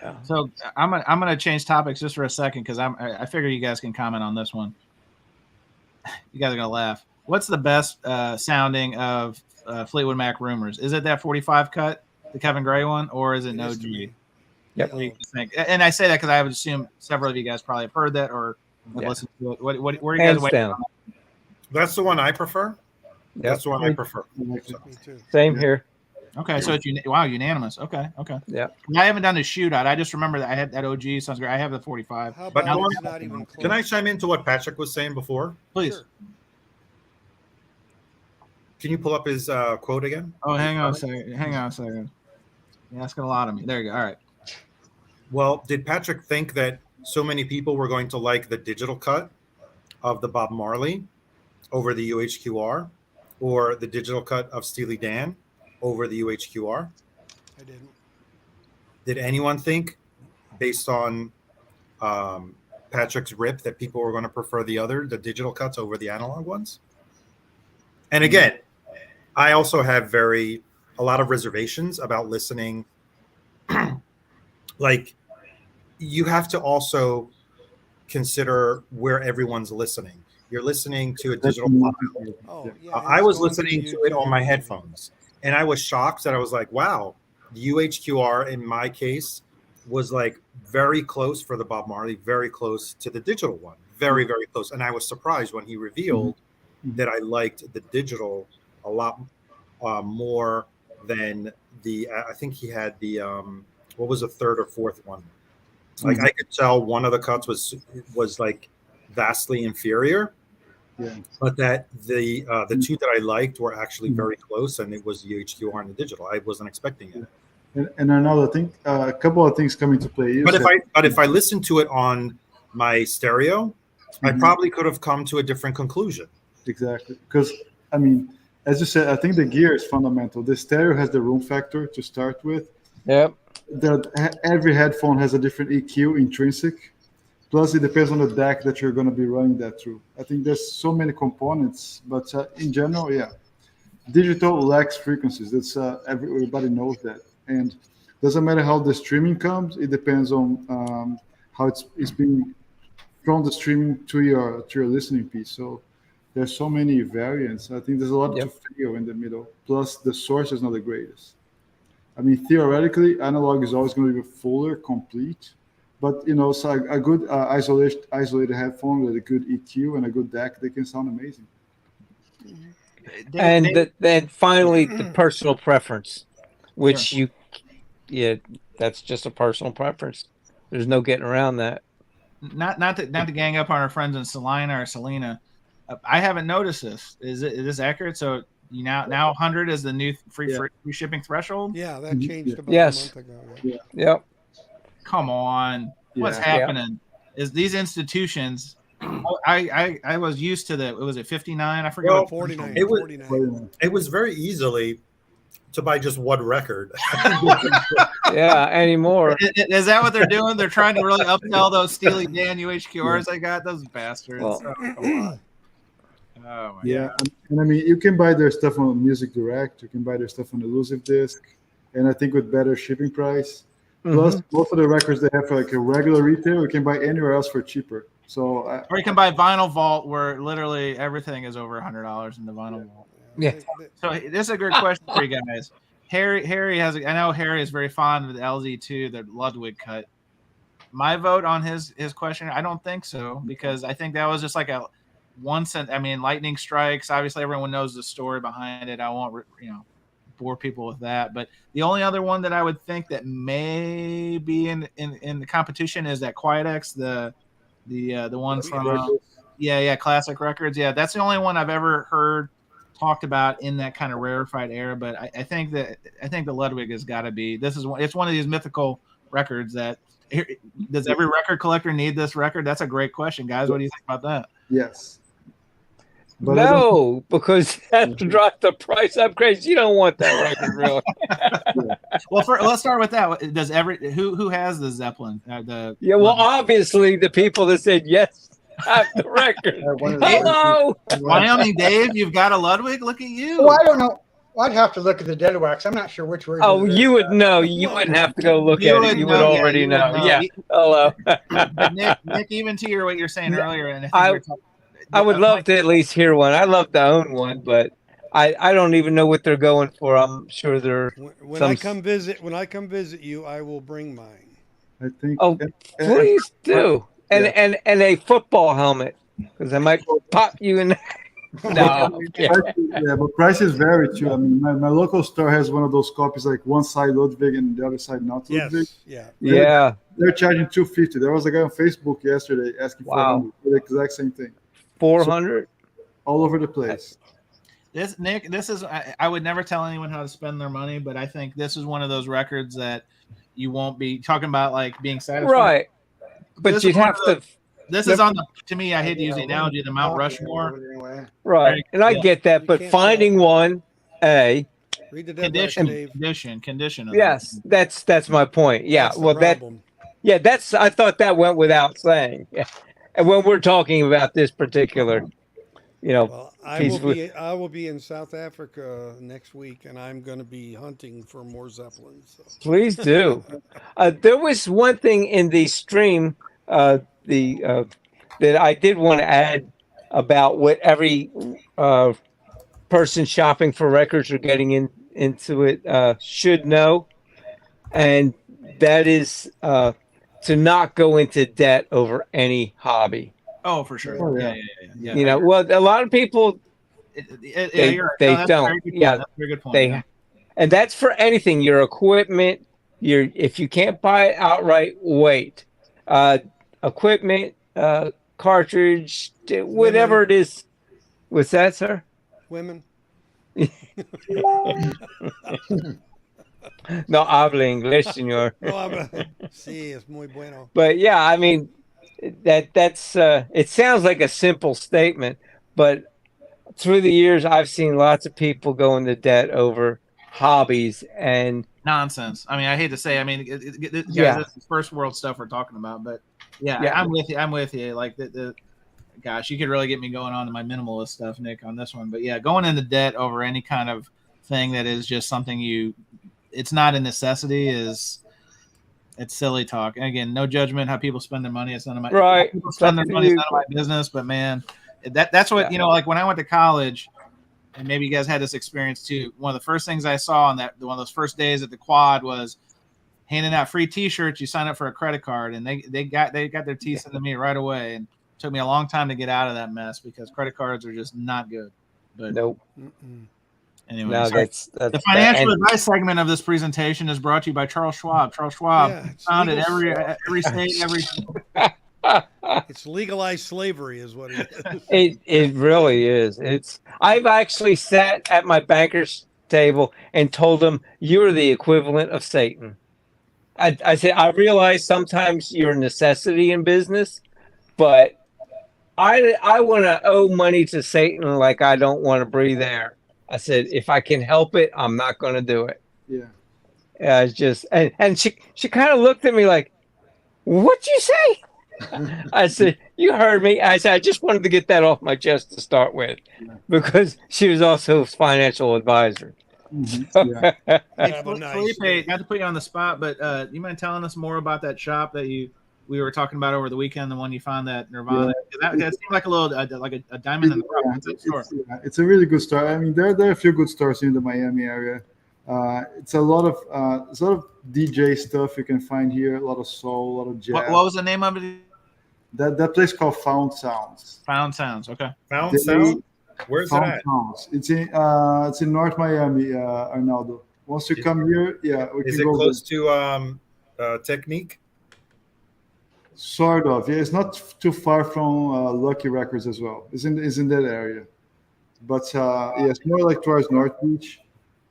Yeah. So I'm gonna change topics just for a second because I figure you guys can comment on this one. You guys are gonna laugh. What's the best sounding of Fleetwood Mac Rumors? Is it that 45 cut, the Kevin Gray one, or is it No G? Yep. What do you guys think? And I say that because I would assume several of you guys probably have heard that or have listened to it. Where are you guys Hands waiting down. on? That's the one I prefer. Yep. That's the one I prefer. Me too. Same here. Okay, so it's unanimous. Okay. Yeah. I haven't done the shootout. I just remember that I had that OG sounds great. I have the 45. How But about no, it's not even close? Can I chime into what Patrick was saying before? Please. Sure. Can you pull up his quote again? Oh, hang on a second. You're asking a lot of me. There you go. All right. Well, did Patrick think that so many people were going to like the digital cut of the Bob Marley over the UHQR, or the digital cut of Steely Dan over the UHQR? I didn't. Did anyone think, based on Patrick's rip, that people were going to prefer the digital cuts over the analog ones? And again, I also have a lot of reservations about listening. Like, you have to also consider where everyone's listening. You're listening to a digital file. Oh, yeah. I was listening to it on my headphones, and I was shocked that I was like, wow, the UHQR in my case was like very close for the Bob Marley, very close to the digital one, very, very close. And I was surprised when he revealed that I liked the digital a lot more than I think he had the, what was the third or fourth one? Like I could tell one of the cuts was like vastly inferior. Yeah. But that the two that I liked were actually very close, and it was the UHQR and the digital. I wasn't expecting it. And another thing, a couple of things come into play. But if I listened to it on my stereo, I probably could have come to a different conclusion. Exactly, because I mean, as you said, I think the gear is fundamental. The stereo has the room factor to start with. Yep. Every headphone has a different EQ intrinsic. Plus, it depends on the DAC that you're going to be running that through. I think there's so many components, but in general, yeah, digital lacks frequencies. That's everybody knows that, and doesn't matter how the streaming comes. It depends on how it's being from the streaming to your listening piece. So there's so many variants. I think there's a lot to fail in the middle. Plus, the source is not the greatest. I mean, theoretically, analog is always going to be fuller, complete. But, so a good isolated headphone with a good EQ and a good DAC, they can sound amazing. And then finally, the personal preference, which that's just a personal preference. There's no getting around that. Not to gang up on our friends in Salina or Selena. I haven't noticed this. Is this accurate? So now 100 is the new free shipping threshold? Yeah, that changed about a month ago. Yeah. Yep. Come on. What's happening? Is these institutions I was used to it was at 59. I forget. Well, 49. It was very easily to buy just one record. Yeah, anymore. Is that what they're doing? They're trying to really upsell those Steely Dan UHQRs I got? Those bastards. Well, oh my God. And I mean, you can buy their stuff on Music Direct. You can buy their stuff on Elusive Disc, and I think with better shipping price. Plus, most of the records they have for like a regular retail, you can buy anywhere else for cheaper. So, or you can buy Vinyl Vault, where literally everything is over $100 in the Vinyl Vault. Yeah. So this is a great question for you guys. Harry has. I know Harry is very fond of the LZ2, the Ludwig cut. My vote on his question, I don't think so, because I think that was just like a $0.01. I mean, lightning strikes. Obviously, everyone knows the story behind it. I won't, bore people with that. But the only other one that I would think that may be in the competition is that Quiet X, the one from Classic Records. Yeah, that's the only one I've ever heard talked about in that kind of rarefied era. But I think the Ludwig has got to be. It's one of these mythical records that. Does every record collector need this record? That's a great question, guys. What do you think about that? Yes. But I don't, No, because that dropped the price up crazy. You don't want that record, really. Well, let's start with that. Does who has the Zeppelin? Yeah, well, obviously the people that said yes have the record. Hello. Wyoming Dave, you've got a Ludwig. Look at you. Oh, I don't know. I'd have to look at the dead wax. I'm not sure which version. Oh, it is. you would know. You wouldn't have to go look You at would it. You know, would yeah, already you would know. know. Yeah. Hello. But Nick, even to what you're saying earlier, and I would love to at least hear one. I love to own one, but I don't even know what they're going for. I'm sure they're When I come visit you, I will bring mine. I think. Oh, please do. And Yeah. and a football helmet, because I might pop you in. No. Yeah, but prices vary too. I mean, my local store has one of those copies, like one side Ludwig and the other side not Ludwig. Yes. Yeah. Yeah. They're charging $250. There was a guy on Facebook yesterday asking Wow. for the exact same thing. 400. All over the place. Nick, this is I would never tell anyone how to spend their money, but I think this is one of those records that you won't be talking about like being satisfied. Right. But This you'd is one have of the- to. This is on the. To me, I hate to use the analogy, the Mount Rushmore. Anyway. Right. And I get that, but can't finding one, Read the dead wax, Condition, Dave. condition. Of yes, that's my point. Yeah. That's the Well, problem. that's I thought that went without saying. Yeah. And when we're talking about this particular, Well, piece I will be in South Africa next week, and I'm going to be hunting for more zeppelins. So. please do. There was one thing in the stream, that I did want to add about what every person shopping for records or getting into it should know, and that is to not go into debt over any hobby. Oh, for sure. Oh, yeah. Yeah. Well, a lot of people They you're right. they No, that's don't. A very good point. Yeah, That's a very good point. they, and that's for anything. Your equipment. If you can't buy it outright, wait. Equipment, cartridge, whatever it is. What's that, sir? Women. No habla inglés, señor. No, sí, es muy bueno. But yeah, I mean, that's it sounds like a simple statement, but through the years, I've seen lots of people go into debt over hobbies and Nonsense. I mean, I hate to say. I mean, guys, Yeah. this is first world stuff we're talking about, but yeah, Yeah. I'm with you. Like gosh, you could really get me going on to my minimalist stuff, Nick, on this one. But yeah, going into debt over any kind of thing that is just something it's not a necessity it's silly talk. And again, no judgment how people spend their money. It's none of my Right. How people spend their It's up to money. It's you. none of my business. But man, that's what like when I went to college, and maybe you guys had this experience too. One of the first things I saw on one of those first days at the quad was handing out free T-shirts. You sign up for a credit card, and they got their teeth into me right away. And it took me a long time to get out of that mess because credit cards are just not good. But nope. anyway, No, that's the financial advice segment of this presentation is brought to you by Charles Schwab. Charles Schwab, Yeah, it's found in legal. every state, every. It's legalized slavery, is what it is. It really is. I've actually sat at my banker's table and told them you're the equivalent of Satan. I said I realize sometimes you're a necessity in business, but I want to owe money to Satan like I don't want to breathe air. I said if I can help it, I'm not going to do it. Yeah. It's just and she kind of looked at me like, "What'd you say?" I said, "You heard me." I said, "I just wanted to get that off my chest to start with," because she was also a financial advisor. Yeah. Hey, Have a nice Felipe, day. not to put you on the spot, but you mind telling us more about that shop that we were talking about over the weekend, the one you found that Nirvana? That seemed like a little like a diamond in the rough. What's that store? It's a really good store. I mean, there are a few good stores in the Miami area. It's a lot of DJ stuff you can find here. A lot of soul, a lot of jazz. What was the name of it? That place called Found Sounds. Found Sounds. Okay. Found Sound? Where's it Found at? Sounds. It's in North Miami, Arnaldo. Once you come here, we Is can it go close to Technique? Sort of. Yeah, it's not too far from Lucky Records as well. It's in that area. But it's more like towards North Beach.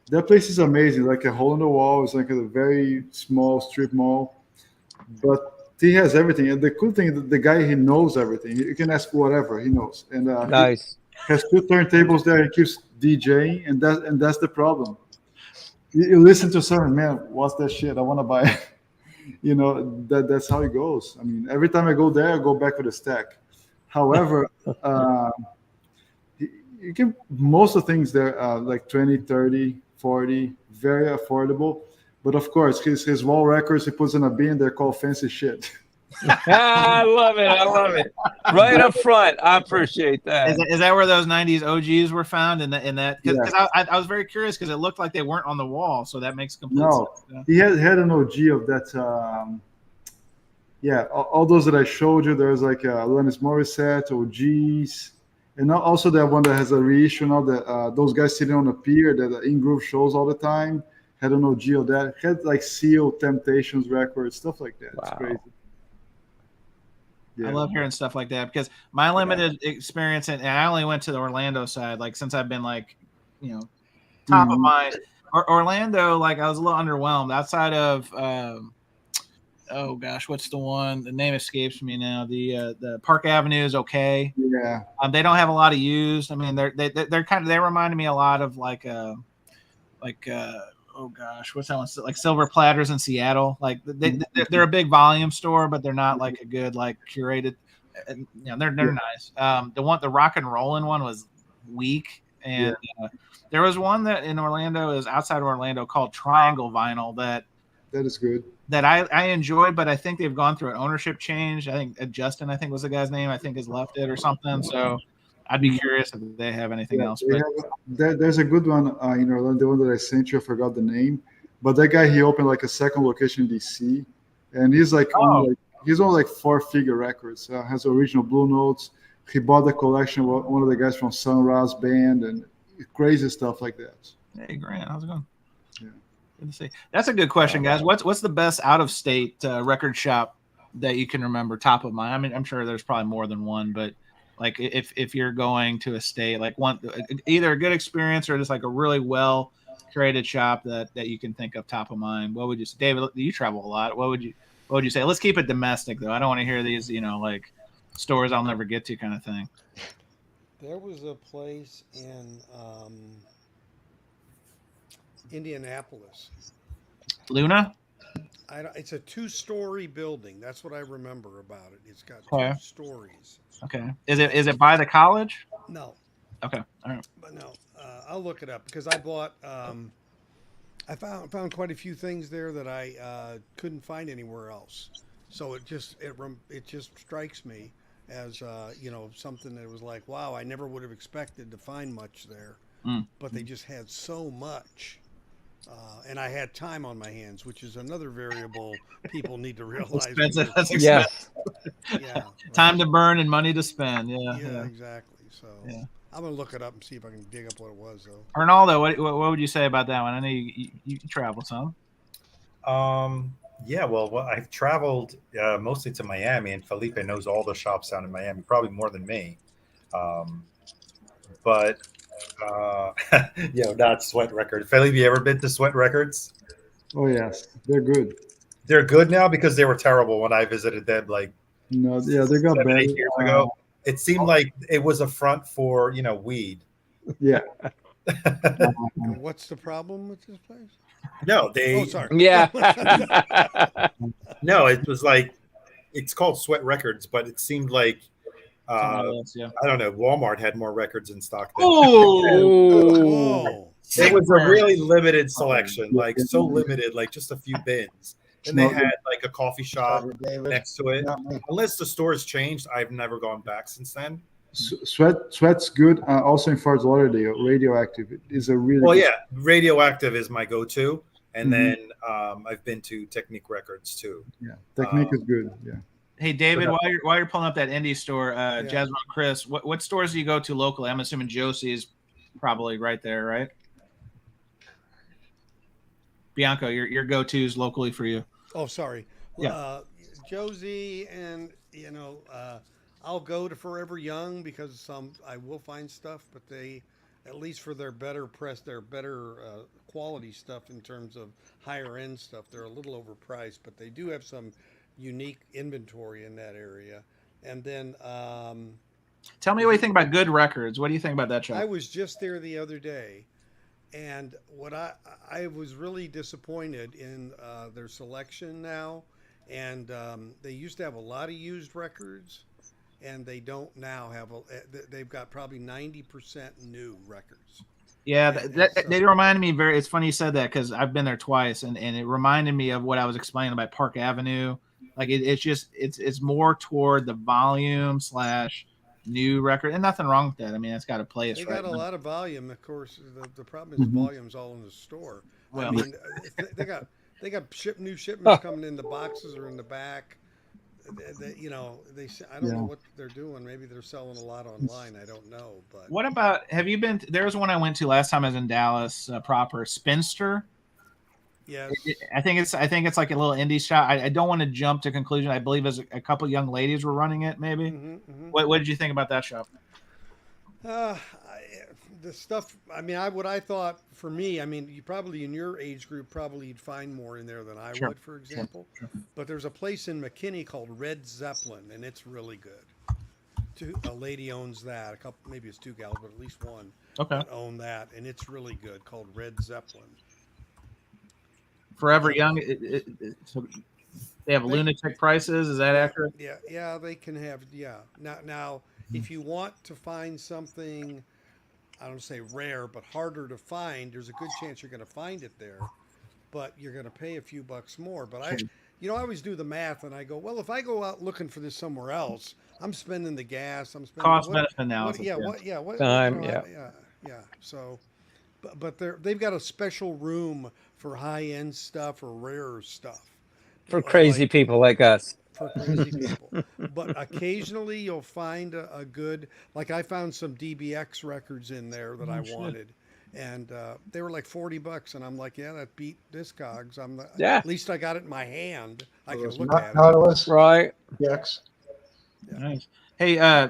That place is amazing. Like a hole in the wall. It's like a very small strip mall. But he has everything. And the cool thing, the guy, he knows everything. You can ask whatever he knows. And Nice. has two turntables there. He keeps DJing, and that's the problem. You listen to something, man. What's that shit? I want to buy it. That's how it goes. I mean, every time I go there, I go back to the stack. However, you can most of the things there like 20, 30, 40, very affordable. But of course, his wall records he puts in a bin. They're called fancy shit. I love it. I love it. Right up front. I appreciate that. Is that where those '90s OGs were found? In that, because Yes. I was very curious because it looked like they weren't on the wall, so that makes complete No, sense. he had an OG of that. Yeah, all those that I showed you. There's like Alanis Morissette, OGs, and also that one that has a reissue now. That those guys sitting on a pier that In Groove shows all the time. Had an OG of that. Had like Seal, Temptations records, stuff like that. It's Wow. crazy. I love hearing stuff like that because my limited experience, and I only went to the Orlando side, like since I've been like, top of mind. Orlando, like I was a little underwhelmed outside of, oh gosh, what's the one? The name escapes me now. The Park Avenue is okay. Yeah. They don't have a lot of used. I mean, they're kind of, they reminded me a lot of oh gosh, what's that one? Like Silver Platters in Seattle. Like they're a big volume store, but they're not like a good like curated. They're nice. The Rock and Rollin' one was weak, and there was one that in Orlando is outside of Orlando called Triangle Vinyl that is good. That I enjoyed, but I think they've gone through an ownership change. I think Justin, I think was the guy's name. I think has left it or something. So I'd be curious if they have anything else. There's a good one in Orlando, the one that I sent you. I forgot the name, but that guy he opened like a second location in DC, and he's like he's on like 4-figure records. Has original Blue Notes. He bought the collection. One of the guys from Sun Ra's band and crazy stuff like that. Hey Grant, how's it going? Yeah, good to see. That's a good question, guys. What's the best out of state record shop that you can remember top of mind? I mean, I'm sure there's probably more than one, but like if you're going to a state, like one, either a good experience or just like a really well curated shop that you can think of top of mind. What would you say, David? You travel a lot. What would you say? Let's keep it domestic though. I don't want to hear these, like stores I'll never get to kind of thing. There was a place in Indianapolis. Luna? It's a 2-story building. That's what I remember about it. It's got 2 stories. Okay. Is it by the college? No. Okay. All right. But no, I'll look it up because I bought. I found quite a few things there that I couldn't find anywhere else. So it just strikes me as something that was like, wow, I never would have expected to find much there, but they just had so much. And I had time on my hands, which is another variable people need to realize. Expensive. That's expensive. Yeah. Time to burn and money to spend. Yeah, exactly. So I'm going to look it up and see if I can dig up what it was, though. Arnaldo, what would you say about that one? I know you travel some. Yeah, well, I've traveled mostly to Miami, and Felipe knows all the shops down in Miami, probably more than me. But not Sweat Records. Felipe, you ever been to Sweat Records? Oh yes, they're good. They're good now because they were terrible when I visited them. Like they got 7-8 years ago. It seemed like it was a front for weed. Yeah. What's the problem with this place? No, they. Oh, sorry. Yeah. No, it was like it's called Sweat Records, but it seemed like I don't know. Walmart had more records in stock. Oh, it was a really limited selection, like so limited, like just a few bins. And they had like a coffee shop next to it. Unless the store's changed, I've never gone back since then. Sweat's good. Also in Fort Lauderdale, Radioactive is a really good. Radioactive is my go-to, and then I've been to Technique Records too. Yeah, Technique is good. Yeah. Hey David, while you're pulling up that indie store, Jasmine, Chris, what stores do you go to locally? I'm assuming Josie's probably right there, right? Bianco, your go-tos locally for you. Oh, sorry. Yeah. Josie, and I'll go to Forever Young because I will find stuff, but they, at least for their better quality stuff in terms of higher end stuff, they're a little overpriced, but they do have some unique inventory in that area. And then Tell me what you think about Good Records. What do you think about that I shop? was just there the other day, and what I was really disappointed in their selection now, and they used to have a lot of used records, and they don't now have they've got probably 90% new records. Yeah, So, they reminded me very. It's funny you said that because I've been there twice, and it reminded me of what I was explaining about Park Avenue. Like it's more toward the volume slash new record, and nothing wrong with that. I mean, it's got a place, they right? got a lot of volume. Of course, the problem is the volume's all in the store. I Well, mean, they got new shipments coming in the boxes or in the back. I don't know what they're doing. Maybe they're selling a lot online. I don't know, but what about? Have you been? There was one I went to last time I was in Dallas proper. Spinster. yes, I think it's like a little indie shop. I don't want to jump to conclusion. I believe as a couple young ladies were running it. Maybe. What did you think about that shop? Uh, the stuff. I mean, what I thought for me. I mean, you probably in your age group probably you'd find more in there than I Sure. would, for example. But there's a place in McKinney called Red Zeppelin, and it's really good. A lady owns that. A couple, maybe it's two gals, but at least one Okay. that own that, and it's really good. Called Red Zeppelin. Forever Young. So they have lunatic prices. Is that accurate? Yeah, they can have. Yeah. Now, if you want to find something, I don't say rare, but harder to find, there's a good chance you're going to find it there, but you're going to pay a few bucks more. But I always do the math, and I go, well, if I go out looking for this somewhere else, I'm spending the gas. I'm spending Cost benefit analysis. Time, yeah. So, but they've got a special room for high end stuff or rarer stuff. For crazy people like us. For crazy people. But occasionally you'll find a good, like I found some DBX records in there that I wanted. And they were like $40, and I'm like, yeah, that beat Discogs. At least I got it in my hand. I can look at it. Nautilus, Right. yes. Yeah. Nice. Hey,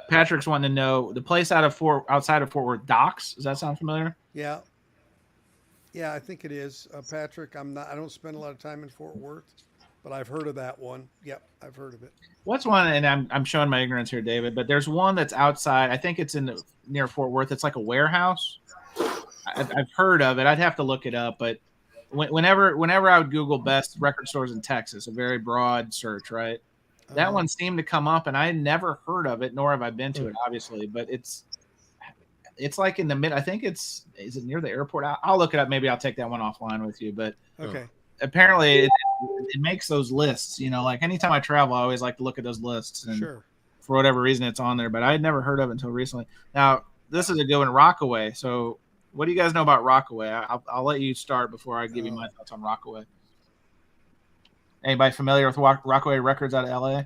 Patrick's wanting to know the place outside of Fort Worth, Docks. Does that sound familiar? Yeah. Yeah, I think it is. Patrick, I don't spend a lot of time in Fort Worth, but I've heard of that one. Yep, I've heard of it. What's one? And I'm showing my ignorance here, David. But there's one that's outside. I think it's near Fort Worth. It's like a warehouse. I've heard of it. I'd have to look it up. But whenever I would Google best record stores in Texas, a very broad search, right? That one seemed to come up, and I had never heard of it, nor have I been to it, obviously. But it's like in the mid. I think is it near the airport? I'll look it up. Maybe I'll take that one offline with you. But okay. Apparently, it makes those lists. Like anytime I travel, I always like to look at those lists. And Sure. For whatever reason, it's on there. But I had never heard of it until recently. Now, this is a good one, Rockaway. So, what do you guys know about Rockaway? I'll let you start before I give you my thoughts on Rockaway. Anybody familiar with Rockaway Records out of LA?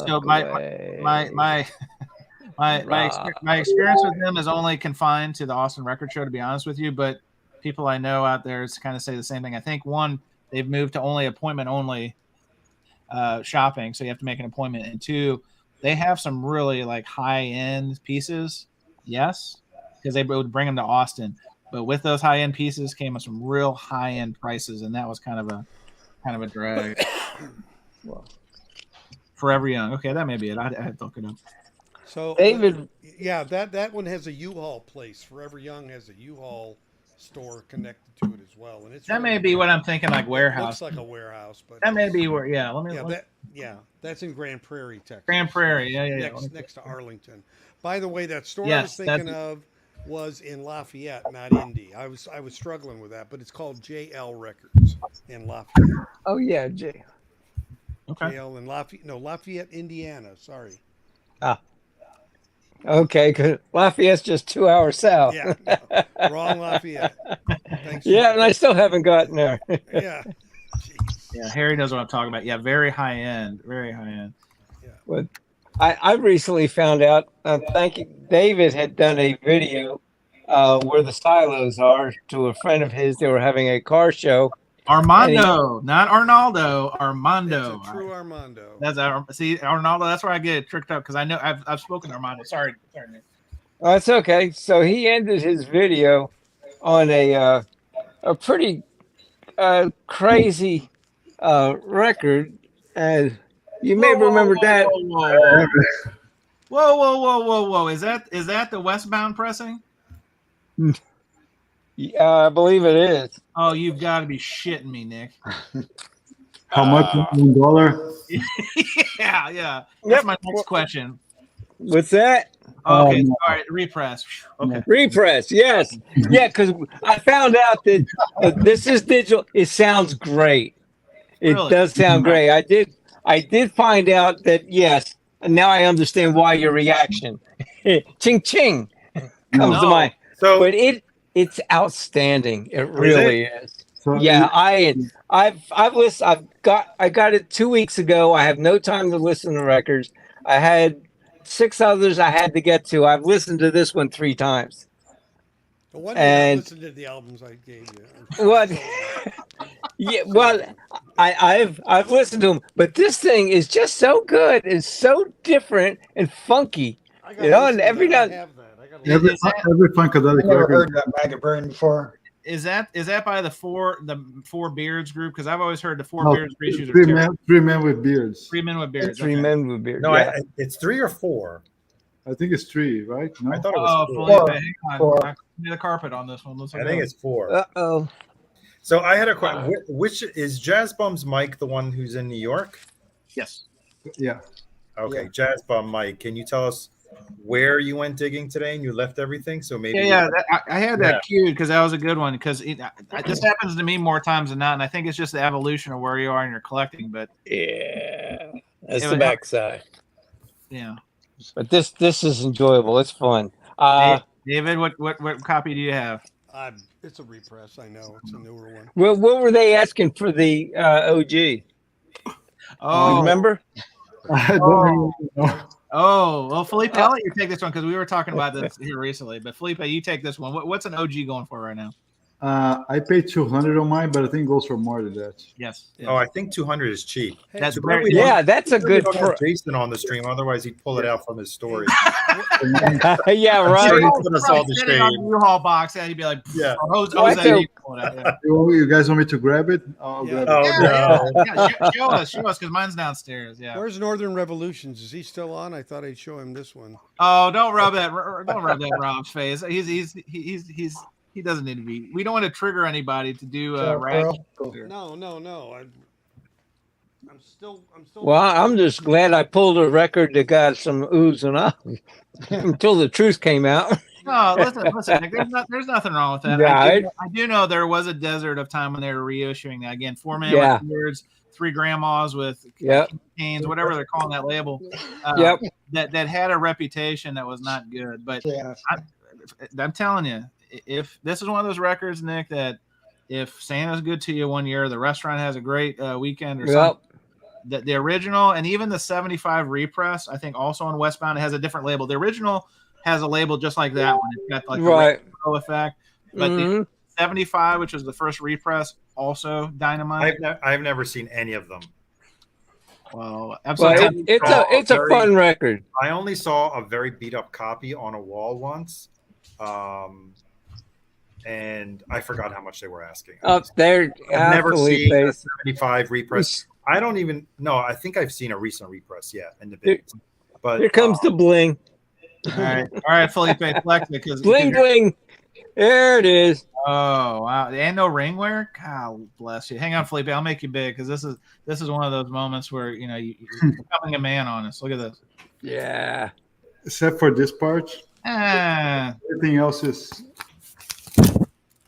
So my experience with them is only confined to the Austin Record Show, to be honest with you. But people I know out there kind of say the same thing. I think one, they've moved to only appointment only shopping, so you have to make an appointment. And two, they have some really like high end pieces. Yes, because they would bring them to Austin. But with those high end pieces came with some real high end prices, and that was kind of a drag. Well, Forever Young. Okay, that may be it. I had to look it up. So David, yeah, that one has a U-Haul place. Forever Young has a U-Haul store connected to it as well, and it's That may be what I'm thinking, like warehouse. Looks like a warehouse, but That may be where. Yeah, that's in Grand Prairie, Texas. Grand Prairie. Yeah. Next to Arlington. By the way, that store I Yes, was thinking of was in Lafayette, not Indy. I was struggling with that, but it's called JL Records in Lafayette. oh yeah, Jay. Okay. JL in Lafayette, Indiana. Sorry. Okay, because Lafayette's just 2 hours south. Yeah, no, wrong Lafayette. Thanks. Yeah, and I still haven't gotten there. Yeah. Jeez. Yeah, Harry knows what I'm talking about. Yeah, very high end. Very high end. But I recently found out, thank you, David had done a video where the silos are to a friend of his. They were having a car show. Armando, not Arnaldo. Armando. It's a true Armando. See, Arnaldo. That's where I get tricked up because I know I've spoken to Armando. Sorry, man. Oh, it's okay. So he ended his video on a pretty crazy record, and You may remember that. Whoa. Is that the westbound pressing? I believe it is. Oh, you've got to be shitting me, Nick. How much? $1? Yeah. That's Yep. my next question. What's that? Okay, no. all right, repress. Okay. Repress, yes. Yeah, because I found out that this is digital. It sounds great. It Really? does sound great. I did find out that, yes, and now I understand why your reaction. Ching ching comes to No. mind. So But it's outstanding. It Is really is. So Yeah, I've listened. I got it 2 weeks ago. I have no time to listen to records. I had 6 others I had to get to. I've listened to this one 3 times. No wonder you not And listened to the albums I gave you. what? Yeah, well, I've listened to them, but this thing is just so good. It's so different and funky. I You know, and listen to every that. now I have that. I got every Is that- every I Funkadelic never record. heard that Maggot Brain before. Is that by the four beards group? Because I've always heard the four No, beards reissues are three terrible. men with beards. 3 men with beards. 3 okay. men with beard. no, Yeah. it's 3 or 4. I think it's 3, right? No? I thought it Oh, was 4. Felipe, Four. hang on. Four. I'm the carpet on this one. Let's I think it's 4. Uh-oh. So I had a question. Which is Jazz Bum's Mike the one who's in New York? yes. Yeah. Okay, Yeah. Jazz Bum Mike. Can you tell us where you went digging today and you left everything? So maybe Yeah. I had that Yeah. queued because that was a good one. Because this happens to me more times than not, and I think it's just the evolution of where you are and you're collecting. But Yeah. That's It the was- backside. yeah, But this is enjoyable. It's fun. David, what copy do you have? It's a repress. I know it's a newer one. What were they asking for the OG? Oh, Remember? I don't even know. well, Felipe, I'll let you take this one because we were talking about this here recently. But Felipe, you take this one. What's an OG going for right now? I paid 200 on mine, but I think it goes for more than that. Yes. Oh, I think 200 is cheap. That's Too bad very we don't- Yeah, that's a too bad we good. don't have Jason on the stream, otherwise he'd pull it out from his story. Yeah, I'm right. sure he's put us all to Sitting on shame. the U-Haul box, and he'd be like, Yeah. Jose, Well, that's a- pull it out, yeah. You guys want me to grab it? I'll Yeah. grab Oh it. no! Yeah, show us, because mine's downstairs. Yeah. Where's Northern Revolutions? Is he still on? I thought I'd show him this one. Oh, don't rub that in Rob's face. He doesn't need to be. We don't want to trigger anybody to do rag. Cool. No. I'm still. Well, I'm just glad I pulled a record that got some oohs and ahs until the truth came out. No, listen, Nick, there's nothing wrong with that. Yeah, I do know there was a desert of time when they were reissuing that. Again, 4 man Yeah. with beards, 3 grandmas with Yep. canes, whatever they're calling that label. Yep. That had a reputation that was not good. But Yeah. I'm telling you, if this is one of those records, Nick, that if Santa's good to you one year, the restaurant has a great weekend or something. The original and even the 75 repress, I think also on Westbound, it has a different label. The original has a label just like that one. It's got like Right. the retro effect. But the 75, which was the first repress, also dynamite. I've never seen any of them. Well, Well, absolutely. it's a fun record. I only saw a very beat up copy on a wall once, and I forgot how much they were asking. Up there, I've never Felipe. seen a 75 repress. I don't even know. I think I've seen a recent repress, in the bigs. But Here comes the bling. All right, Felipe, flex it because Bling bling. There it is. Oh wow, and no ring wear. God bless you. Hang on, Felipe. I'll make you big because this is one of those moments where you're becoming a man on us. Look at this. Yeah. Except for this part, everything else is.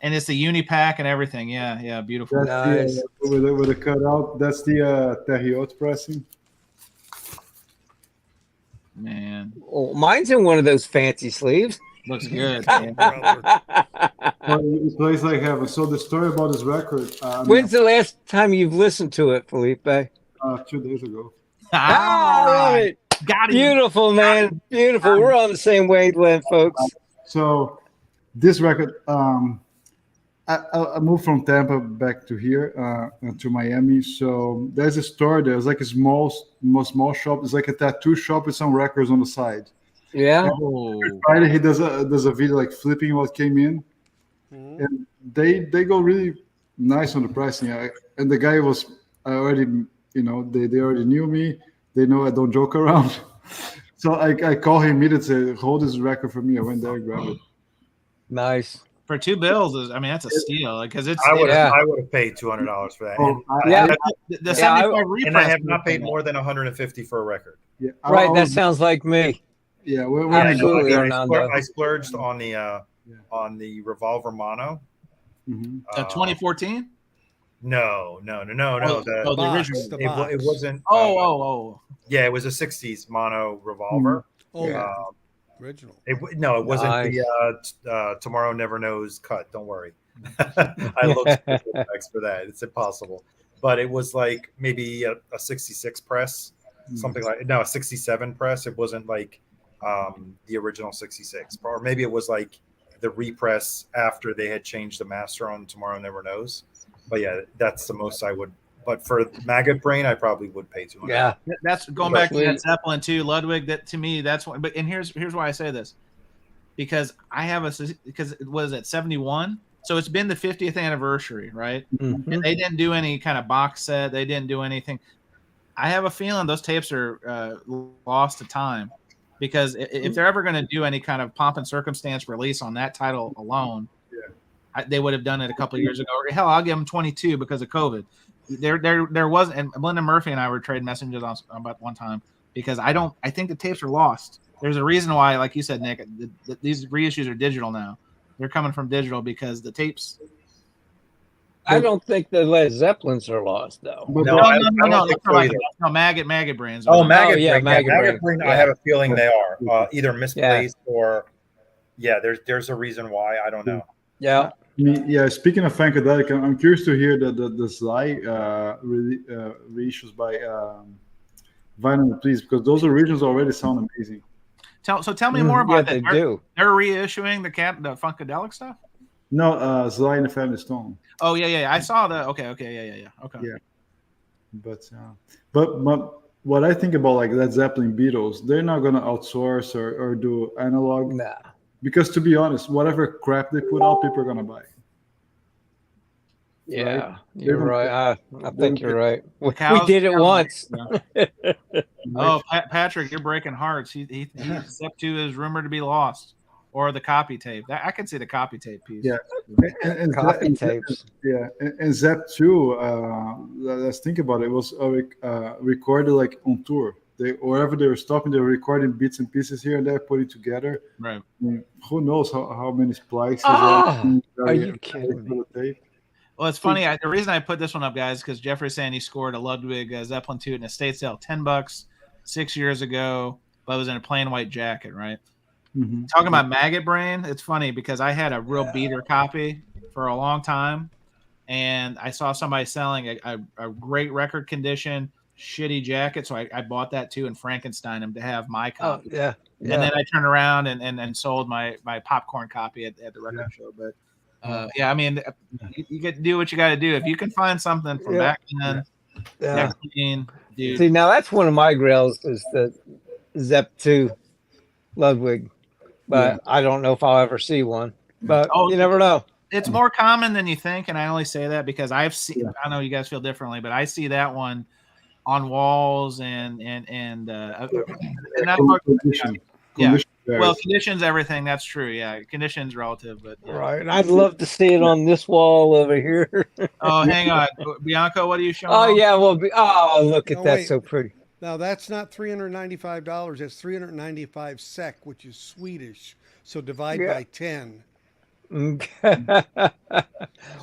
And it's the uni pack and everything. Yeah, beautiful. That's Nice. with the cutout. That's the Terriot pressing. Man, Oh, mine's in one of those fancy sleeves. looks good. Brother. It plays like heaven. So the story about this record. When's the last time you've listened to it, Felipe? 2 days ago. I love it. Got it. Beautiful, man. Beautiful. We're on the same wavelength, folks. So this record, I moved from Tampa back to here, to Miami. So there's a store there. It's like a small shop. It's like a tattoo shop with some records on the side. Yeah. Oh, Friday he does a video like flipping what came in, and they go really nice on the pricing. And the guy was they already knew me. They know I don't joke around. So I call him immediately and say, hold this record for me. I went there and grabbed it. Nice. For $2, I mean, that's a steal because it's I would Yeah. have paid $200 for that. Oh, And, Yeah. the Yeah, I- 75 repress. and I have not paid more than $150 for a record. yeah, Right. I That was- sounds like me. yeah. When Yeah, I Absolutely, go, Hernando. I splurged on the Revolver Mono. Mhm. 2014. No. Oh, The, the original. The it, box. it wasn't. Oh. Yeah, it was a '60s mono revolver. Oh, yeah. Uh, Original. it wasn't Nice. the Tomorrow Never Knows cut. Don't worry. I looked for that. It's impossible. But it was like maybe a 66 press, something like a 67 press. It wasn't like the original 66, or maybe it was like the repress after they had changed the master on Tomorrow Never Knows. But yeah, that's the most I would. But for Maggot Brain, I probably would pay $200. Yeah. That's going back to Sweet. that Zeppelin too, Ludwig. That to me, that's one. But and here's why I say this, because I have because it was at 71, so it's been the 50th anniversary, right? Mhm. And they didn't do any kind of box set. They didn't do anything. I have a feeling those tapes are lost to time, because if they're ever going to do any kind of pomp and circumstance release on that title alone, they would have done it a couple of years ago. Or hell, I'll give them 22 because of COVID. There was, and Linda Murphy and I were trading messages on about one time, because I think the tapes are lost. There's a reason why, like you said, Nick, these reissues are digital now. They're coming from digital because the tapes. I don't think the Led Zeppelins are lost though. But No, that- I don't think so either. No, Maggot Brains. Oh, Maggot yeah, Brain. Maggot Maggot Brain. Brain. I have a feeling they are either misplaced or there's a reason why. I don't know. Yeah. yeah, speaking of Funkadelic, I'm curious to hear the Sly reissues by Vinyl, please, because those originals already sound amazing. Tell me more about Yeah, that. they do. They're reissuing the Funkadelic stuff. No, Sly and the Family Stone. Oh yeah. I saw the. Okay, yeah. Okay. Yeah. But what I think about like Led Zeppelin, Beatles, they're not gonna outsource or do analog. Nah. Because to be honest, whatever crap they put out, people are gonna buy. Yeah, Right? you're right. I think you're right. We Cows- did it once. Oh, Patrick, you're breaking hearts. He Step 2 is rumored to be lost, or the copy tape. I could see the copy tape piece. Yeah. And Copy tapes. Yeah, and Zep 2, let's think about it. It was recorded like on tour. Wherever they were stopping, they were recording bits and pieces here and there, putting together. Right. I mean, who knows how many splices? Are you kidding me? me? Well, it's funny. The reason I put this one up, guys, because Jeffrey's saying he scored a Ludwig Zeppelin 2 in a estate sale, $10 6 years ago, but it was in a plain white jacket, right? Mm-hmm. Talking about Maggot Brain, it's funny because I had a real beater copy for a long time, and I saw somebody selling a great record condition, shitty jacket, so I bought that too and Frankenstein him to have my Oh, copy. yeah. And then I turned around and sold my popcorn copy at the record show. But yeah, I mean, you get to do what you got to do. If you can find something from back then, Yeah. dude. See, now that's one of my grails is the Zep 2 Ludwig, but I don't know if I'll ever see one. But you never know. It's more common than you think, and I only say that because I've seen. I know you guys feel differently, but I see that one on walls and that Condition. Yeah. Condition well, conditions, everything. That's true. Yeah, conditions relative, but yeah. Right. And I'd love to see it on this wall over here. Oh, hang on, Bianco, what are you showing? Oh, yeah. Well, look at No, that. wait. So pretty. Now that's not $395. That's 395 SEK, which is Swedish. So divide by 10. Okay. So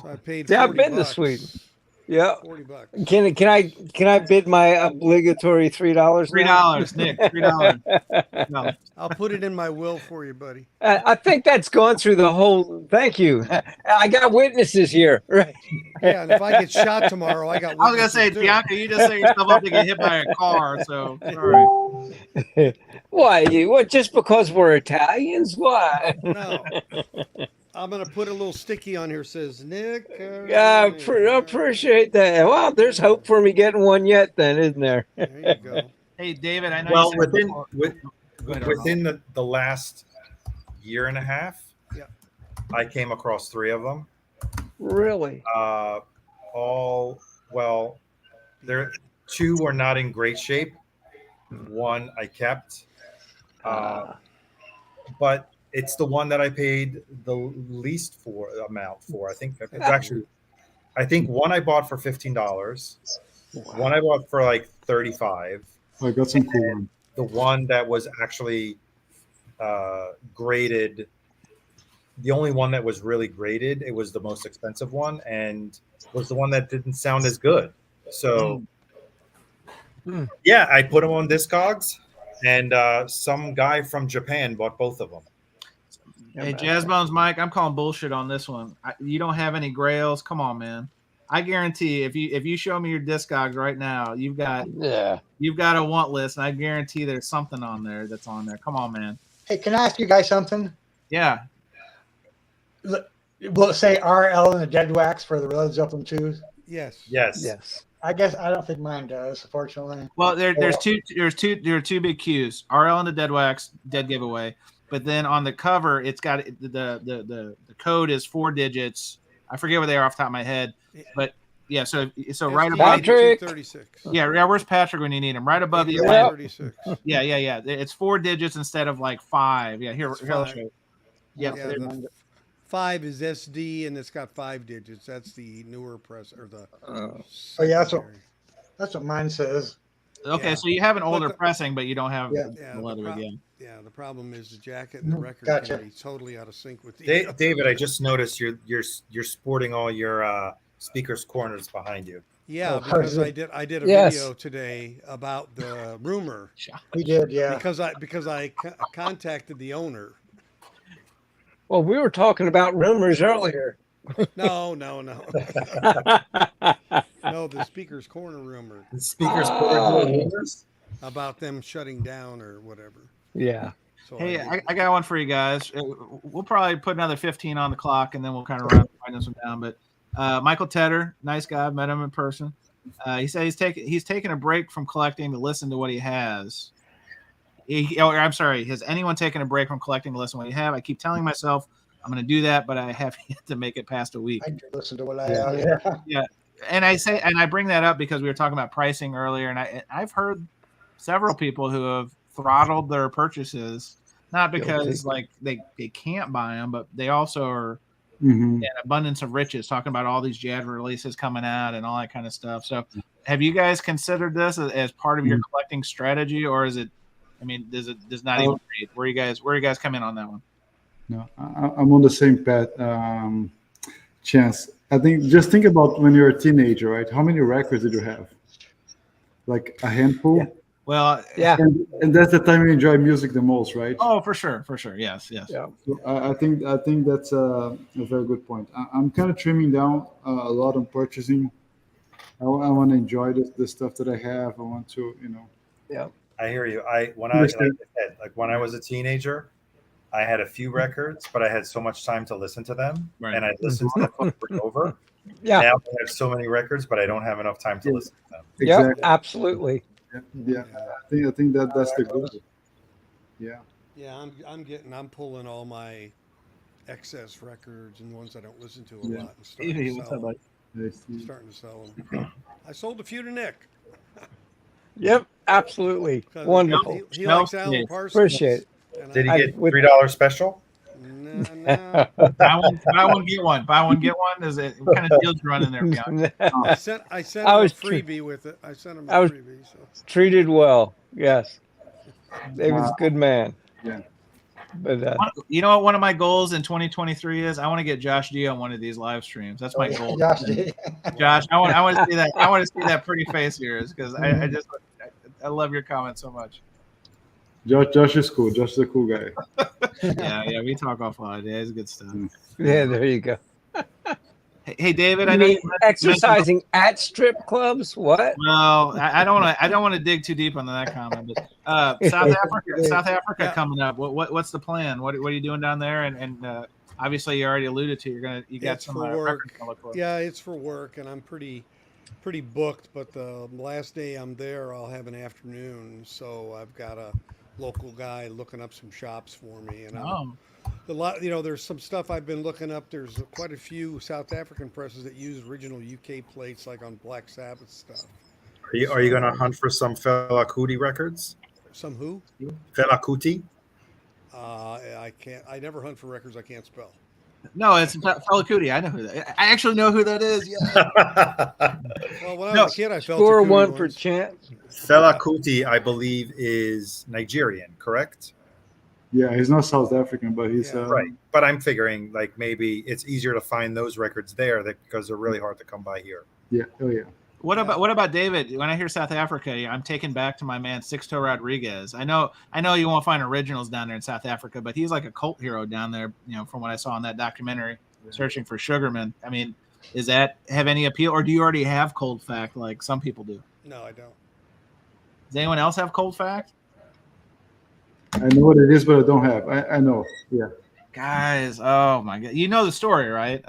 I paid. Yeah, I've 40 been to bucks. Sweden. Yeah. $40. Can I bid my obligatory $3? $3, Nick. $3. No. I'll put it in my will for you, buddy. I think that's gone through the whole. Thank you. I got witnesses here. Right. Yeah, and if I get shot tomorrow, I got. I was gonna say, witnesses too. Bianca, you just set yourself up to get hit by a car. So sorry. Why? What? Just because we're Italians? Why? No. I'm gonna put a little sticky on here. Says Nick. Yeah, I appreciate that. Well, there's hope for me getting one yet, then, isn't there? There you go. Hey, David, I know. Well, you said within the last year and a half, I came across 3 of them. Really? There 2 were not in great shape, one I kept, but it's the one that I paid the least amount for. I think it's actually, I think one I bought for $15, one I bought for like 35. I got some cool ones. The one that was actually graded, the only one that was really graded, it was the most expensive one and was the one that didn't sound as good. So yeah, I put them on Discogs, and some guy from Japan bought both of them. Hey, Jazzbones Mike, I'm calling bullshit on this one. You don't have any grails? Come on, man. I guarantee if you show me your Discogs right now, you've got a want list, and I guarantee there's something on there that's on there. Come on, man. Hey, can I ask you guys something? Yeah. Will it say RL in the dead wax for the Led Zeppelin 2s? Yes. Yes. I guess I don't think mine does, unfortunately. Well, there are two big cues. RL and the dead wax, dead giveaway. But then on the cover, it's got the code is 4 digits. I forget what they are off the top of my head, but yeah. So right above Patrick. 36. Yeah. Where's Patrick when you need him? Right above you. Yeah. 36. Yeah. It's 4 digits instead of like 5. Yeah. Here I'll show you. Yeah. Yeah, the 5 is SD, and it's got 5 digits. That's the newer press or the. Oh yeah, secondary. that's what mine says. Okay, Yeah. so you have an older the- pressing, but you don't have Yeah. the leather again. Yeah, the problem is the jacket and the record Gotcha. can be totally out of sync with the other. David, I just noticed you're sporting all your speakers corners behind you. Yeah, Oh, because how's I did a Yes. video today about the rumor We did, yeah. because I contacted the owner. Well, we were talking about rumors earlier. No, no, the speaker's corner rumor The speakers corners. about them shutting down or whatever. Yeah. So Hey, did- I got one for you guys. We'll probably put another 15 on the clock, and then we'll kind of run this one down. But Michael Tedder, nice guy, met him in person. He said he's taking a break from collecting to listen to what he has. I'm sorry. Has anyone taken a break from collecting to listen to what you have? I keep telling myself I'm going to do that, but I have yet to make it past a week. I do listen to what I have, yeah. And I bring that up because we were talking about pricing earlier, and I've heard several people who have throttled their purchases, not because like they can't buy them, but they also are an abundance of riches, talking about all these jazz releases coming out and all that kind of stuff. So have you guys considered this as part of your collecting strategy, or is it, I mean, does not even read? Where you guys come in on that one? No, I'm on the same path. Chance, I think just think about when you're a teenager, right? How many records did you have? Like a handful? Yeah. Well, Yeah. And that's the time you enjoy music the most, right? Oh, for sure. Yes. Yeah. So I think that's a very good point. I'm kind of trimming down a lot on purchasing. I want to enjoy the stuff that I have. I want to, Yeah. I hear you. When I was a teenager, I had a few records, but I had so much time to listen to them, Right. and I listened to them over and over. Yeah. Now I have so many records, but I don't have enough time to listen to them. Yeah. Exactly. Absolutely. Yeah. I think that's the goal. Yeah. Yeah, I'm pulling all my excess records and ones I don't listen to a Yeah. lot and starting to sell them. I see. Starting to sell them. I sold a few to Nick. Yep. Absolutely. 'Cause Wonderful. He likes Alan Yes. Parsons. Appreciate it. And Did he I- get with- $3 special? No. Buy one, get one. Buy one, get one. Is it what kind of deals you running there? Bianca? I sent I him a was freebie with it. I sent him a I was- freebie. So. Treated well. Yes. He was a good man. Yeah. But You know what? One of my goals in 2023 is I want to get Josh D on one of these live streams. That's my goal. Josh G. Josh, I want to see that. I want to see that pretty face of yours because I love your comments so much. Josh is cool. Josh is a cool guy. Yeah, we talk offline. Yeah, it's good stuff. yeah, there you go. Hey, David, I You know mean you exercising at strip clubs? What? Well, I don't want to dig too deep into that comment, but South Africa Yeah. coming up. What's the plan? What are you doing down there? And obviously, you already alluded to you got It's some for work. records to look for. Yeah, it's for work, and I'm pretty booked. But the last day I'm there, I'll have an afternoon, so I've got a local guy looking up some shops for me, and there's some stuff I've been looking up. There's quite a few South African presses that use original UK plates, like on Black Sabbath stuff. Are you going to hunt for some Fela Kuti records? Some who? Fela Kuti? I can't. I never hunt for records I can't spell. No, it's Fela Kuti. I know who that. I actually know who that is. Yeah. Well, when I No, was a kid, I felt Score Kuti one for once. Chant. Fela Kuti, I believe, is Nigerian, correct? Yeah, he's not South African, but he's Yeah. Right. But I'm figuring like maybe it's easier to find those records there because they're really hard to come by here. Yeah, oh yeah. What about David? When I hear South Africa, I'm taken back to my man Sixto Rodriguez. I know you won't find originals down there in South Africa, but he's like a cult hero down there. You know, from what I saw in that documentary, Searching for Sugarman. I mean, does that have any appeal, or do you already have Cold Fact like some people do? No, I don't. Does anyone else have Cold Fact? I know what it is, but I don't have. I know. Yeah. Guys, oh my god, you know the story, right?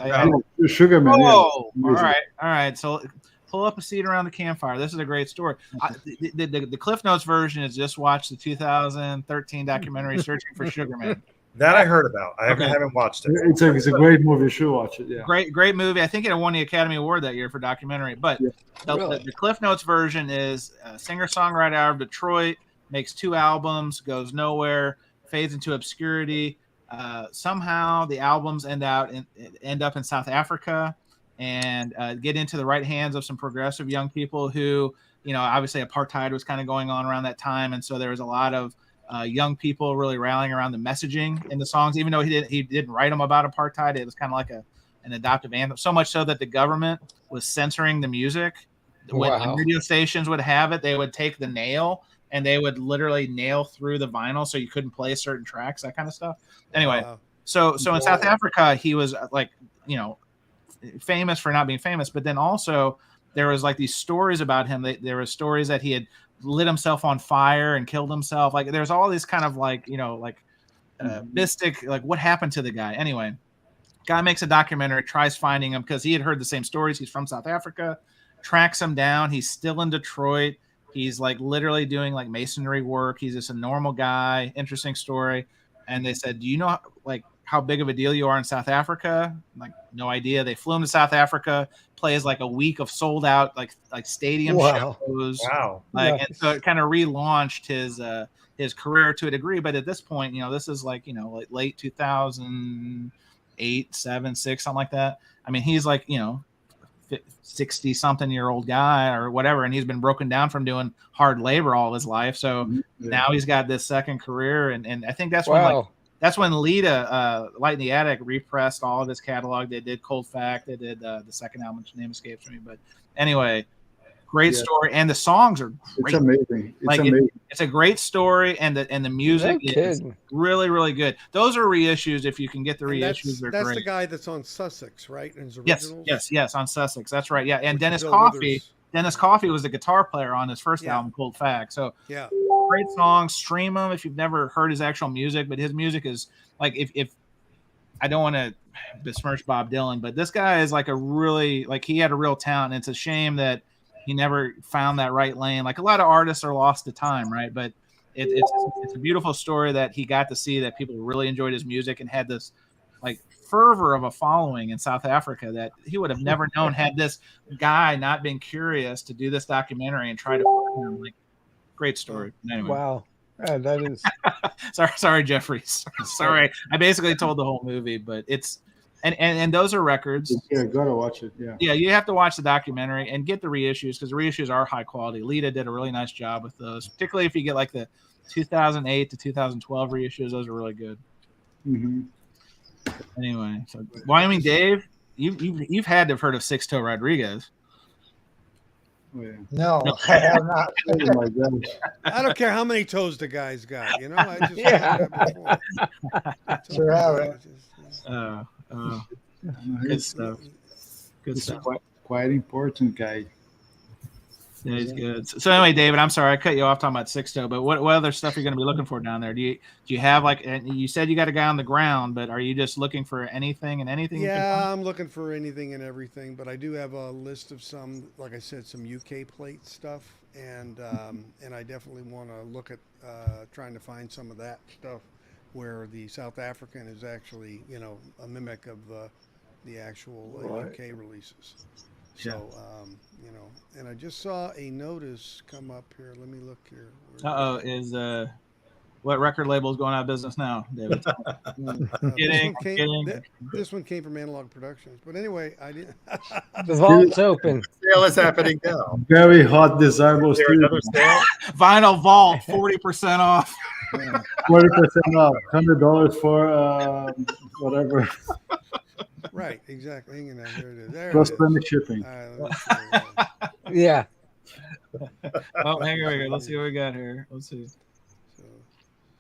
Sugarman. Oh, Yeah. all right. So pull up a seat around the campfire. This is a great story. The Cliff Notes version is just watch the 2013 documentary Searching for Sugarman. That I heard about. I haven't watched it. It's a great movie. You should watch it. Yeah. Great movie. I think it won the Academy Award that year for documentary. But the Cliff Notes version is a singer-songwriter out of Detroit, makes 2 albums, goes nowhere, fades into obscurity. Somehow the albums end up in South Africa and get into the right hands of some progressive young people who, you know, obviously apartheid was kind of going on around that time, and so there was a lot of young people really rallying around the messaging in the songs, even though he didn't write them about apartheid. It was kind of like an adoptive anthem, so much so that the government was censoring the music. When radio stations would have it, they would take the nail and they would literally nail through the vinyl so you couldn't play certain tracks, that kind of stuff. Anyway, so in South Africa, he was like, you know, famous for not being famous, but then also there was like these stories about him. There were stories that he had lit himself on fire and killed himself. Like there's all these kind of like, you know, like mystic, like what happened to the guy. Anyway, guy makes a documentary, tries finding him because he had heard the same stories. He's from South Africa, tracks him down. He's still in Detroit. He's like literally doing like masonry work. He's just a normal guy. Interesting story. And they said, do you know like how big of a deal you are in South Africa? Like, no idea. They flew him to South Africa, plays like a week of sold out like stadium shows. Wow. Like, and so it kind of relaunched his career to a degree. But at this point, you know, this is like, you know, like late 2008, 7, 6, something like that. I mean, he's like, you know, 60-something-year-old guy or whatever, and he's been broken down from doing hard labor all his life. So now he's got this second career, and I think that's when that's when Lita, Light in the Attic, repressed all of his catalog. They did Cold Fact, they did the second album, which name escapes me, but anyway, great story, and the songs are great. It's amazing. It's like amazing. It's a great story, and the music is really, really good. Those are reissues. If you can get the reissues, they're great. That's the guy that's on Sussex, right? In his originals? Yes, on Sussex. That's right. Yeah, and Dennis Bill Coffey. Withers. Dennis Coffey was the guitar player on his first album, Cold Fact. So great songs. Stream them if you've never heard his actual music. But his music is like, if I don't want to besmirch Bob Dylan, but this guy is like he had a real talent. And it's a shame that he never found that right lane. Like a lot of artists are lost to time, right? But it's a beautiful story that he got to see that people really enjoyed his music and had this like fervor of a following in South Africa that he would have never known had this guy not been curious to do this documentary and try to find him. Like, great story. Anyway. Wow. That is sorry, Jeffrey. Sorry. I basically told the whole movie, but it's and those are records. Yeah, gotta watch it. Yeah, you have to watch the documentary and get the reissues because the reissues are high quality. Lita did a really nice job with those, particularly if you get like the 2008 to 2012 reissues. Those are really good. Mm-hmm. Anyway, so Wyoming Dave, you've had to have heard of Sixto Rodriguez. Oh, yeah. No, I have not. Oh my gosh. I don't care how many toes the guy's got. You know, I just Sure have it. Good stuff. Good He's stuff. quite important guy. Yeah, he's good. So anyway, David, I'm sorry I cut you off talking about Sixto, but what other stuff are you going to be looking for down there? Do you have like? And you said you got a guy on the ground, but are you just looking for anything and anything? Yeah, I'm looking for anything and everything, but I do have a list of some, like I said, some UK plate stuff, and I definitely want to look at trying to find some of that stuff where the South African is actually, you know, a mimic of the actual UK releases. So, and I just saw a notice come up here. Let me look here. Is what record label is going out of business now, David? Kidding. This one came from Analog Productions. But anyway, I didn't. The vault's open. Sale is happening now. Very hot, desirable Is there studio. another sale? Vinyl Vault, 40% off. 40% off, $100 for whatever. Right, exactly. Hang on, there it is. There Plus it is. plenty shipping. All right, let me see what it is. Yeah. Oh, hang on. Let's see what we got here. Let's see. So,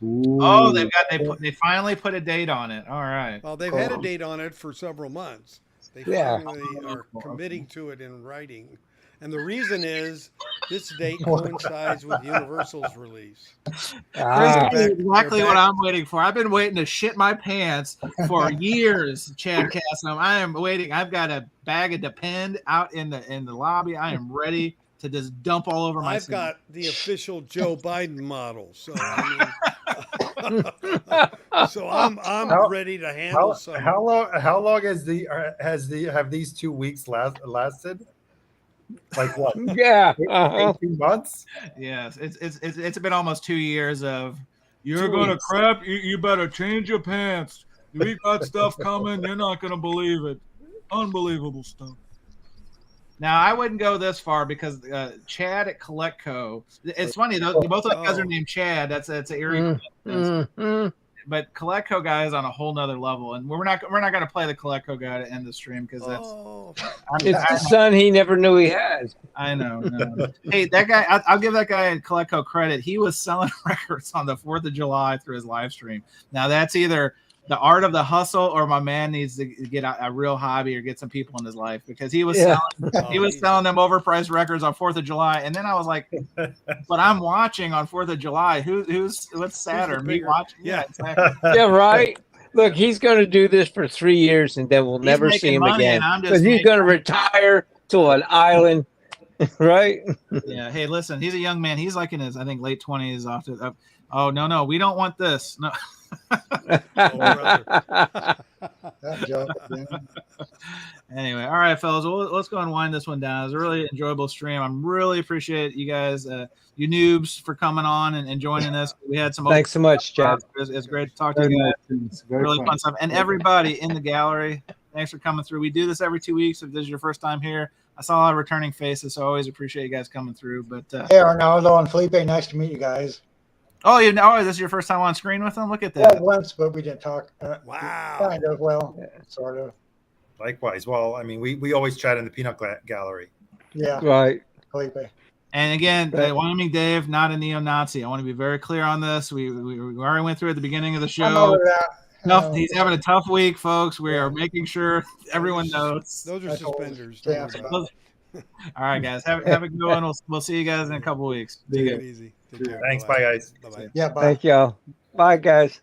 Ooh. Oh, they finally put a date on it. All right. well, they've had a date on it for several months. They Yeah. finally are committing to it in writing. And the reason is this date coincides with Universal's release. Ah, This is exactly they're what back. I'm waiting for. I've been waiting to shit my pants for years, Chad Cassom. I am waiting. I've got a bag of Depend out in the lobby. I am ready to just dump all over I've myself. got the official Joe Biden model, so I mean, so I'm ready to handle some. How long have these 2 weeks lasted? Like what? yeah. Uh-huh. 18 months? Yes, it's been almost 2 years of you're 2 gonna weeks. crap. You better change your pants. We got stuff coming. You're not gonna believe it. Unbelievable stuff. Now I wouldn't go this far because Chad at Colecco. It's funny though. Both of the guys are named Chad. That's an eerie coincidence. Mhm. But Colecco guy is on a whole nother level, and we're not going to play the Colecco guy to end the stream because that's. Oh, It's the son he never knew he has. I know. No. Hey, that guy. I'll give that guy at Colecco credit. He was selling records on the 4th of July through his live stream. Now that's either the art of the hustle, or my man needs to get a real hobby or get some people in his life, because he was selling them overpriced records on 4th of July, and then I was like, but I'm watching on 4th of July. What's sadder, me watching? Yeah. Exactly. Yeah, right. Look, he's going to do this for 3 years, and then we'll He's never see making him money, again and I'm just because he's making- going to retire to an island, right? Yeah. Hey, listen, he's a young man. He's like in his, I think, late 20s. Oh no, we don't want this. No. That joke, yeah. Anyway, all right, fellas, well, let's go and wind this one down. It was a really enjoyable stream. I really appreciate you guys, you noobs, for coming on and joining us. We had some. Thanks so much, Chad. It's great to talk to you guys. It's very Really fun. fun stuff. And everybody in the gallery, thanks for coming through. We do this every 2 weeks. If this is your first time here, I saw a lot of returning faces, so I always appreciate you guys coming through. But Hey, Arnaldo and Felipe, nice to meet you guys. this is your first time on screen with them? Look at Yeah, that. once, but we didn't talk. wow. Kind of, well, sort of. Likewise. Well, I mean, we always chat in the peanut gallery. Yeah, Right. Felipe. And again, Right. Wyoming Dave, not a neo-Nazi. I want to be very clear on this. We already went through at the beginning of the I'm show. over that. No, he's having a tough week, folks. We are making sure everyone knows. Those are I told- suspenders. yeah. Don't worry about it. All right, guys. Have a good one. We'll see you guys in a couple weeks. Take it easy. Take care. Thanks. Bye-bye. Bye, guys. Bye-bye. Yeah, bye. Thank y'all. Bye, guys.